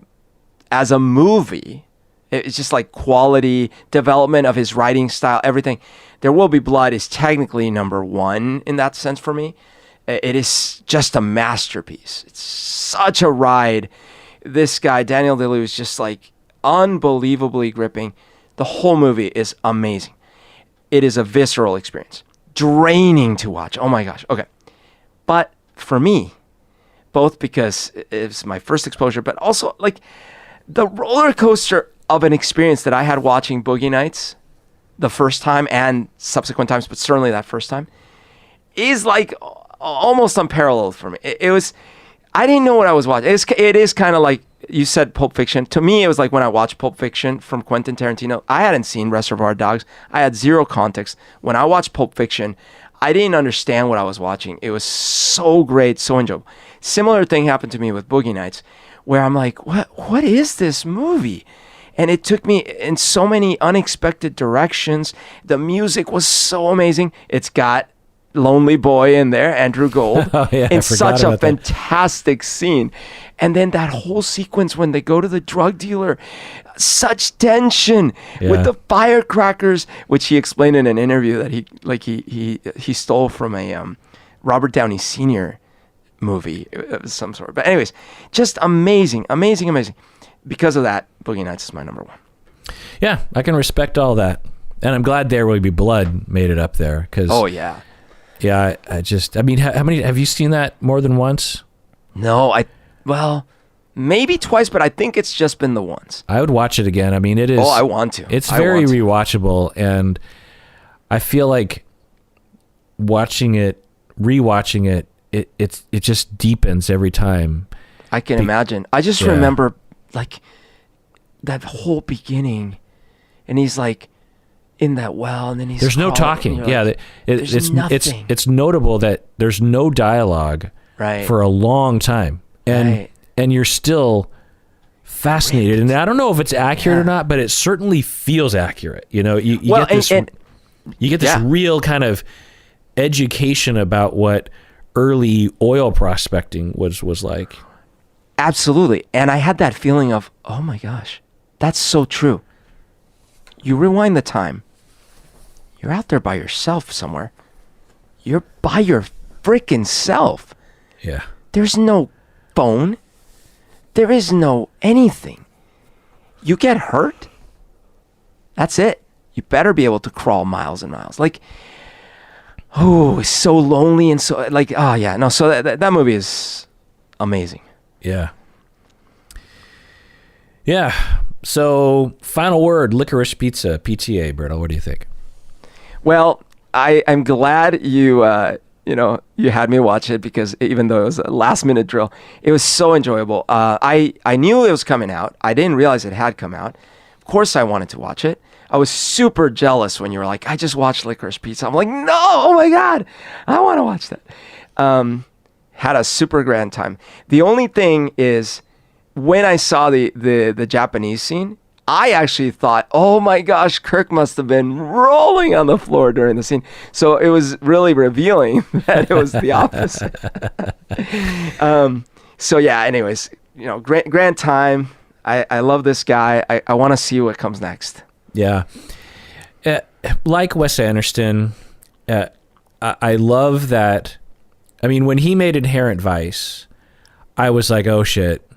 as a movie, it's just like quality, development of his writing style, everything. There Will Be Blood is technically number 1 in that sense for me. It is just a masterpiece. It's such a ride. This guy, Daniel Day-Lewis, is just like unbelievably gripping. The whole movie is amazing. It is a visceral experience. Draining to watch. Oh my gosh. Okay. But for me, both because it's my first exposure, but also like the roller coaster of an experience that I had watching Boogie Nights the first time and subsequent times, but certainly that first time, is like almost unparalleled for me. It was, I didn't know what I was watching. It is kind of like you said, Pulp Fiction. To me, it was like when I watched Pulp Fiction from Quentin Tarantino. I hadn't seen Reservoir Dogs. I had zero context. When I watched Pulp Fiction, I didn't understand what I was watching. It was so great, so enjoyable. Similar thing happened to me with Boogie Nights, where I'm like, what is this movie? And it took me in so many unexpected directions. The music was so amazing. It's got Lonely Boy in there, Andrew Gold, in such a fantastic scene. And then that whole sequence when they go to the drug dealer, such tension with the firecrackers, which he explained in an interview that he stole from a Robert Downey Sr. movie of some sort. But anyways, just amazing. Because of that, Boogie Nights is my number 1. Yeah, I can respect all that. And I'm glad There Will Be Blood made it up there. Yeah, I mean, how many, have you seen that more than once? No, well, maybe twice, but I think it's just been the once. I would watch it again. I mean, it is. Oh, I want to. It's very rewatchable, and I feel like rewatching it, it just deepens every time. I can imagine. I just remember like that whole beginning, and he's like in that well, and then there's no talking. Yeah, it's notable that there's no dialogue for a long time, and you're still fascinated. And I don't know if it's accurate or not, but it certainly feels accurate. You know, you get this real kind of education about what early oil prospecting was like. Absolutely. And I had that feeling of, oh my gosh, that's so true. You rewind the time. You're out there by yourself somewhere. You're by your freaking self. Yeah. There's no phone. There is no anything. You get hurt. That's it. You better be able to crawl miles and miles. Like, oh, it's so lonely and so like, oh yeah. No, so that movie is amazing. Yeah. Yeah. So, final word, Licorice Pizza, PTA, Berto. What do you think? Well, I'm glad you had me watch it, because even though it was a last minute drill, it was so enjoyable. I knew it was coming out. I didn't realize it had come out. Of course I wanted to watch it. I was super jealous when you were like, I just watched Licorice Pizza. I'm like, no, oh my God, I want to watch that. Had a super grand time. The only thing is, when I saw the Japanese scene, I actually thought, oh my gosh, Kirk must have been rolling on the floor during the scene. So it was really revealing that it was the opposite. So yeah, anyways, grand time. I love this guy. I want to see what comes next. Yeah. Like Wes Anderson, I love that. I mean, when he made Inherent Vice, I was like, oh shit,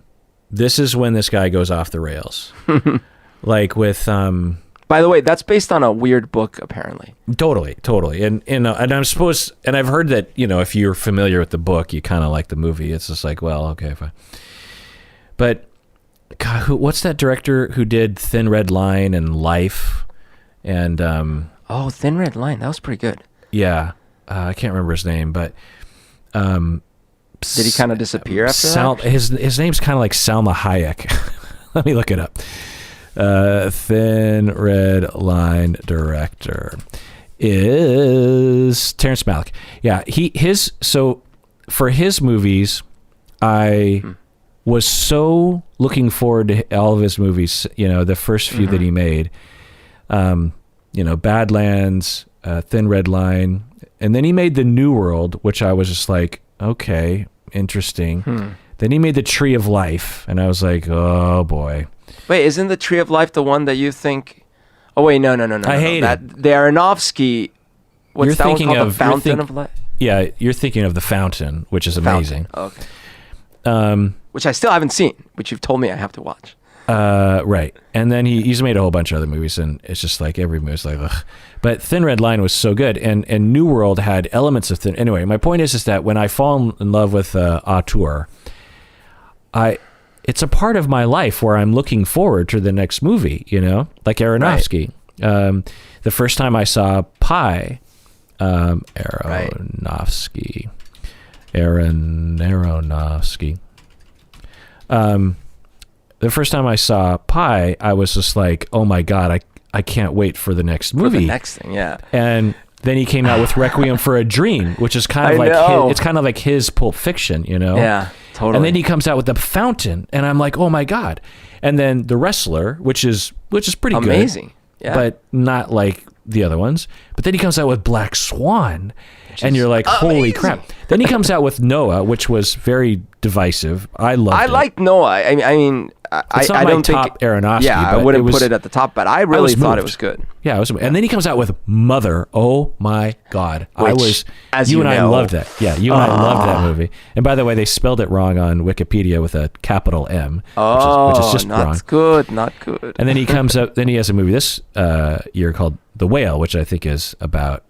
this is when this guy goes off the rails. Like with... By the way, that's based on a weird book, apparently. Totally. And I'm supposed... And I've heard that, if you're familiar with the book, you kind of like the movie. It's just like, well, okay, fine. But... God, what's that director who did Thin Red Line and Life? And Thin Red Line, that was pretty good. Yeah, I can't remember his name, but did he kind of disappear after that? His name's kind of like Salma Hayek. Let me look it up. Thin Red Line director is Terrence Malick. Yeah, so for his movies, I was so looking forward to all of his movies, the first few that he made, Badlands, Thin Red Line, and then he made The New World, which I was just like, okay, interesting. Then he made The Tree of Life, and I was like, oh boy. Wait, isn't The Tree of Life the one that you think... Oh wait, no. I hate it. The Aronofsky... What's you're that thinking one called? of, The Fountain of Life? Yeah, you're thinking of The Fountain, which is amazing. Okay. Which I still haven't seen, which you've told me I have to watch. Right. And then he's made a whole bunch of other movies, and it's just like every movie's like, ugh. But Thin Red Line was so good, and New World had elements of Thin... Anyway, my point is that when I fall in love with auteur, it's a part of my life where I'm looking forward to the next movie, like Aronofsky. Right. The first time I saw Pi, Aronofsky. The first time I saw Pi, I was just like, oh my God, I can't wait for the next movie. For the next thing, yeah. And then he came out with Requiem for a Dream, which is kind of it's kind of like his Pulp Fiction, Yeah, totally. And then he comes out with The Fountain, and I'm like, oh my God. And then The Wrestler, which is pretty good. Amazing. Yeah. But not like the other ones. But then he comes out with Black Swan, and you're like, holy crap. Then he comes out with Noah, which was very divisive. I liked Noah. I mean, it's not I don't my top think Aronofsky. Yeah, I wouldn't put it at the top, but I really thought it was good. Yeah, and then he comes out with Mother. Oh my God, Which, I loved that. Yeah, you and I loved that movie. And by the way, they spelled it wrong on Wikipedia with a capital M, which is just wrong. Not good. And then he comes up. Then he has a movie this year called The Whale, which I think is about.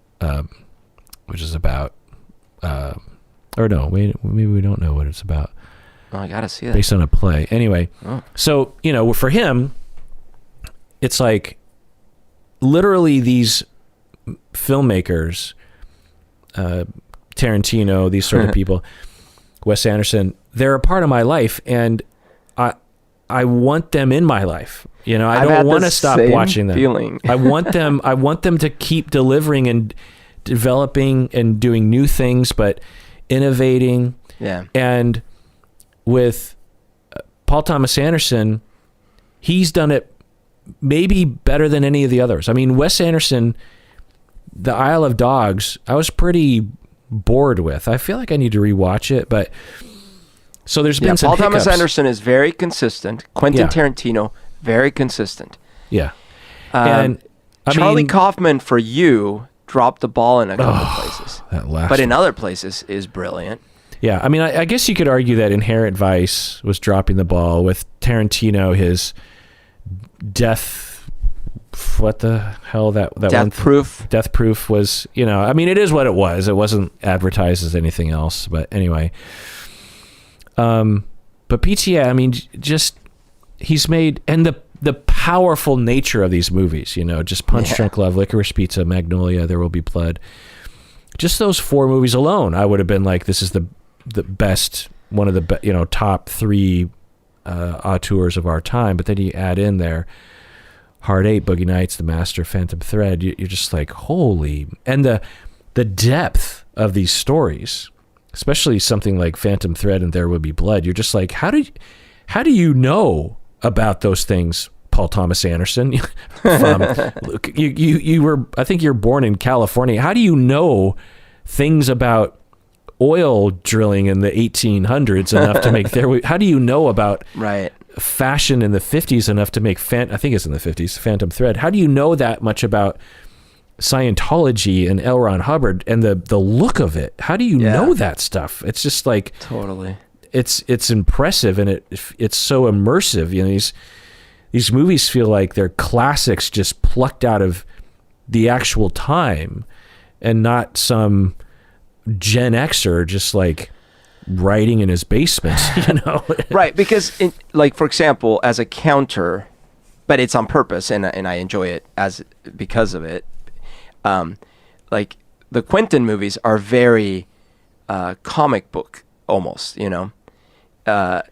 Or no, maybe we don't know what it's about. Oh, I gotta see that. Based on a play. Anyway, so, for him, it's like literally these filmmakers, Tarantino, these sort of people, Wes Anderson, they're a part of my life, and I want them in my life. I don't want to stop watching them. Feeling. I want them to keep delivering and developing and doing new things, but innovating. Yeah. And with Paul Thomas Anderson, he's done it maybe better than any of the others. I mean, Wes Anderson, The Isle of Dogs, I was pretty bored with. I feel like I need to rewatch it, but so there's been some Paul hiccups. Thomas Anderson is very consistent. Quentin Tarantino, very consistent. Yeah. And Charlie Kaufman, for you, dropped the ball in a couple places. But in other places is brilliant. Yeah, I mean, I guess you could argue that Inherent Vice was dropping the ball with Tarantino, his Death... What the hell that Death Proof. Death Proof was, I mean, it is what it was. It wasn't advertised as anything else, but anyway. But PTA, I mean, just he's made, and the powerful nature of these movies, you know, just Punch Drunk Love, Licorice Pizza, Magnolia, There Will Be Blood. Just those 4 movies alone, I would have been like, this is the best, one of the top 3 auteurs of our time. But then you add in there Hard Eight, Boogie Nights, The Master, Phantom Thread. You're just like, holy. And the depth of these stories, especially something like Phantom Thread and There Will Be Blood, you're just like, how do you know about those things, Paul Thomas Anderson? You were, I think you're born in California. How do you know things about oil drilling in the 1800s enough to make how do you know about fashion in the 50s enough to make I think it's in the 50s, Phantom Thread? How do you know that much about Scientology and L. Ron Hubbard and the look of it? How do you know that stuff? It's just like, totally. It's impressive, and it's so immersive. You know, these movies feel like they're classics just plucked out of the actual time, and not some Gen Xer just like writing in his basement, you know? Right, because like, for example, as a counter, but it's on purpose, and I enjoy it because of it. Like the Quentin movies are very comic book almost, you know. I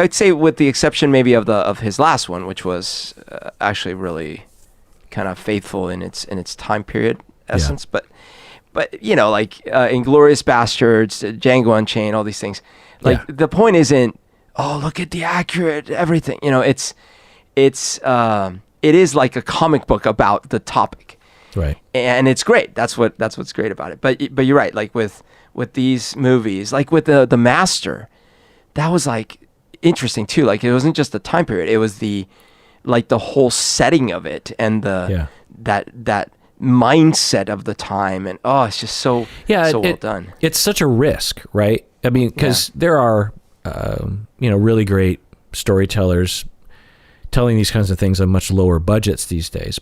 would say, with the exception maybe of his last one, which was actually really kind of faithful in its time period essence, but you know, like Inglourious Bastards, Django Unchained, all these things. Like the point isn't, oh, look at the accurate everything. You know, it is like a comic book about the topic, right? And it's great. That's what's great about it. But you're right. Like with these movies, like with the Master, that was like interesting too. Like, it wasn't just the time period; it was the whole setting of it, and that mindset of the time, and it's just so well done. It's such a risk, right? I mean, because there are really great storytellers telling these kinds of things on much lower budgets these days,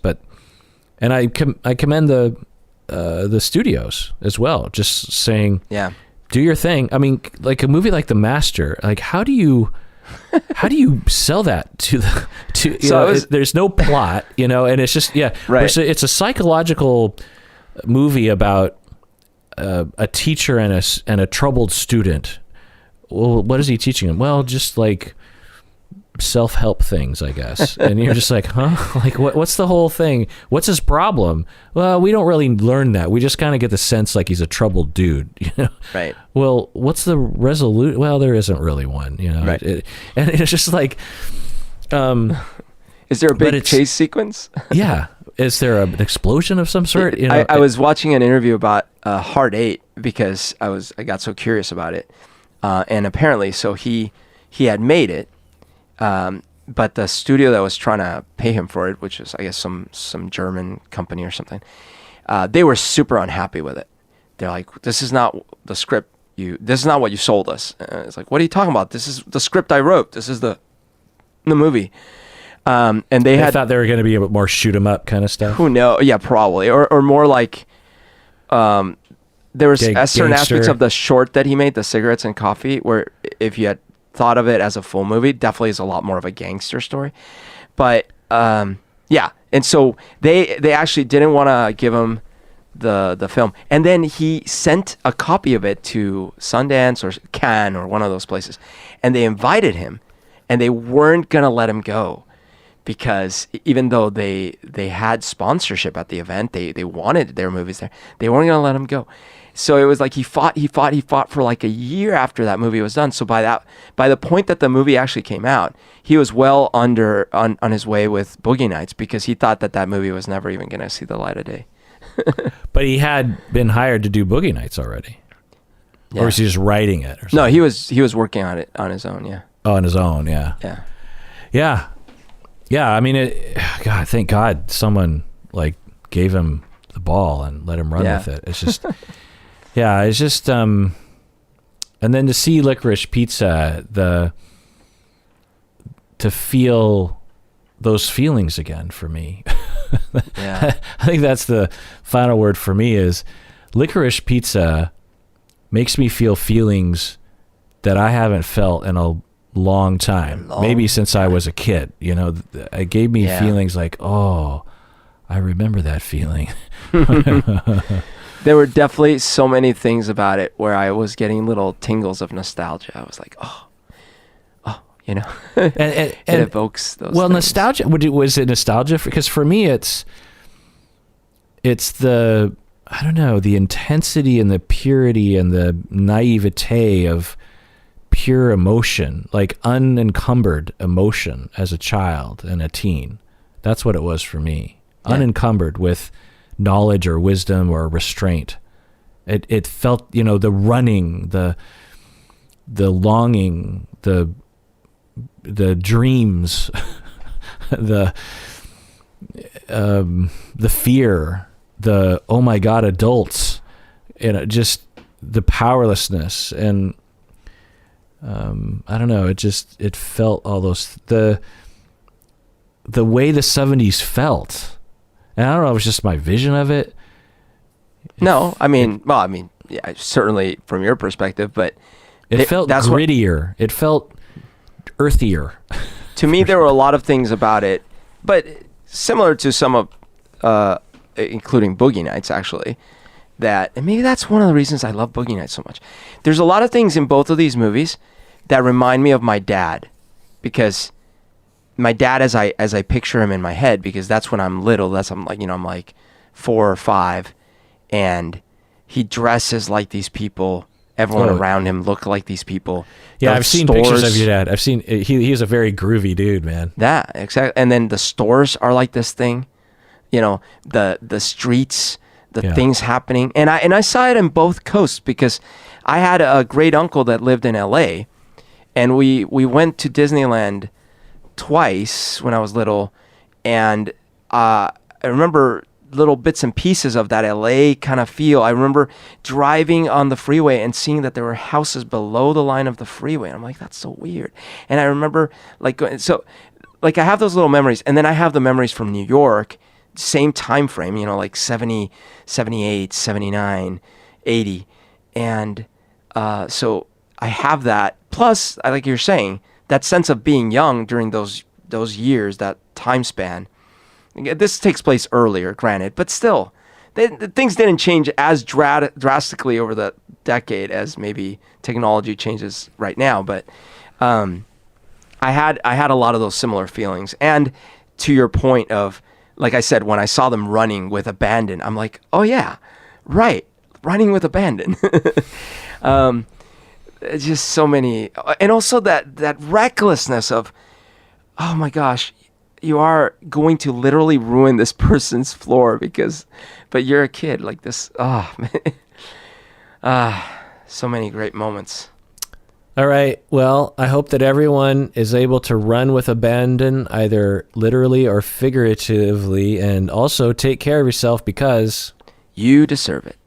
and I commend the studios as well, just saying, do your thing. I mean, like a movie like The Master, like how do you sell that there's no plot, you know, and it's just it's a psychological movie about a teacher and a troubled student. Well, what is he teaching him? Well, just like self-help things, I guess. And you're just like, huh? Like, what's the whole thing? What's his problem? Well, we don't really learn that. We just kind of get the sense like he's a troubled dude, you know? Right. Well, what's the resolution? Well, there isn't really one, you know? Right. And it's just like... is there a big chase sequence? Yeah. Is there an explosion of some sort? You know, I was watching an interview about Hard Eight because I got so curious about it. And apparently, so he had made it, but the studio that was trying to pay him for it, which is, I guess, some German company or something, they were super unhappy with it. They're like, this is not the script this is not what you sold us. It's like, what are you talking about? This is the script I wrote. This is the movie. And they thought they were going to be a bit more shoot 'em up kind of stuff. Who knows? Yeah, probably. Or more like, there was certain aspects of the short that he made, the Cigarettes and Coffee, where if you had thought of it as a full movie, definitely is a lot more of a gangster story. But yeah, and so they actually didn't want to give him the film, and then he sent a copy of it to Sundance or Cannes or one of those places, and they invited him, and they weren't gonna let him go. Because even though they had sponsorship at the event, they wanted their movies there, they weren't going to let him go. So it was like he fought for like a year after that movie was done. So by the point that the movie actually came out, he was well on his way with Boogie Nights, because he thought that movie was never even going to see the light of day. But he had been hired to do Boogie Nights already. Yeah. Or was he just writing it or something? No, he was working on it on his own, yeah. Oh, on his own, yeah. Yeah. Yeah. Yeah, I mean, God, thank God someone like gave him the ball and let him run with it. It's just, it's just, and then to see Licorice Pizza, to feel those feelings again for me. Yeah. I think that's the final word for me is Licorice Pizza makes me feel feelings that I haven't felt in a long time, maybe since I was a kid. You know, it gave me feelings like, oh, I remember that feeling. There were definitely so many things about it where I was getting little tingles of nostalgia. I was like, oh, you know, and it evokes those. Well, things. Nostalgia. Was it nostalgia? Because for me, it's the, I don't know, the intensity and the purity and the naivete of pure emotion, like unencumbered emotion as a child and a teen. That's what it was for me. Yeah. Unencumbered with knowledge or wisdom or restraint. It felt, you know, the running, the longing, the dreams, the fear, the, oh my God, adults, you know, just the powerlessness. And I don't know, it felt all those, the way the 70s felt. And I don't know, it was just my vision of it. No, I mean, yeah, certainly from your perspective, but it felt grittier. It felt earthier. To me, there were a lot of things about it, but similar to some of, including Boogie Nights, actually, and maybe that's one of the reasons I love Boogie Nights so much. There's a lot of things in both of these movies that remind me of my dad, because my dad, as I picture him in my head, because that's when I'm little, I'm like 4 or 5, and he dresses like these people. Everyone around him look like these people. Yeah, I've seen pictures of your dad. I've seen, he's a very groovy dude, man. That, exactly. And then the stores are like this thing, you know, the streets, things happening. And I saw it in both coasts, because I had a great uncle that lived in LA, and we went to Disneyland twice when I was little, and I remember little bits and pieces of that LA kind of feel. I remember driving on the freeway and seeing that there were houses below the line of the freeway. I'm like, that's so weird. And I remember I have those little memories, and then I have the memories from New York, same time frame, you know, like 70, 78, 79, 80. And so I have that. Plus, like you're saying, that sense of being young during those years, that time span. This takes place earlier, granted, but still, things didn't change as drastically over the decade as maybe technology changes right now. But I had a lot of those similar feelings. And to your point of, like I said, when I saw them running with abandon, I'm like, oh yeah, right, running with abandon. It's just so many, and also that recklessness of, oh my gosh, you are going to literally ruin this person's floor but you're a kid, like this. Oh man. So many great moments. All right. Well, I hope that everyone is able to run with abandon, either literally or figuratively, and also take care of yourself, because you deserve it.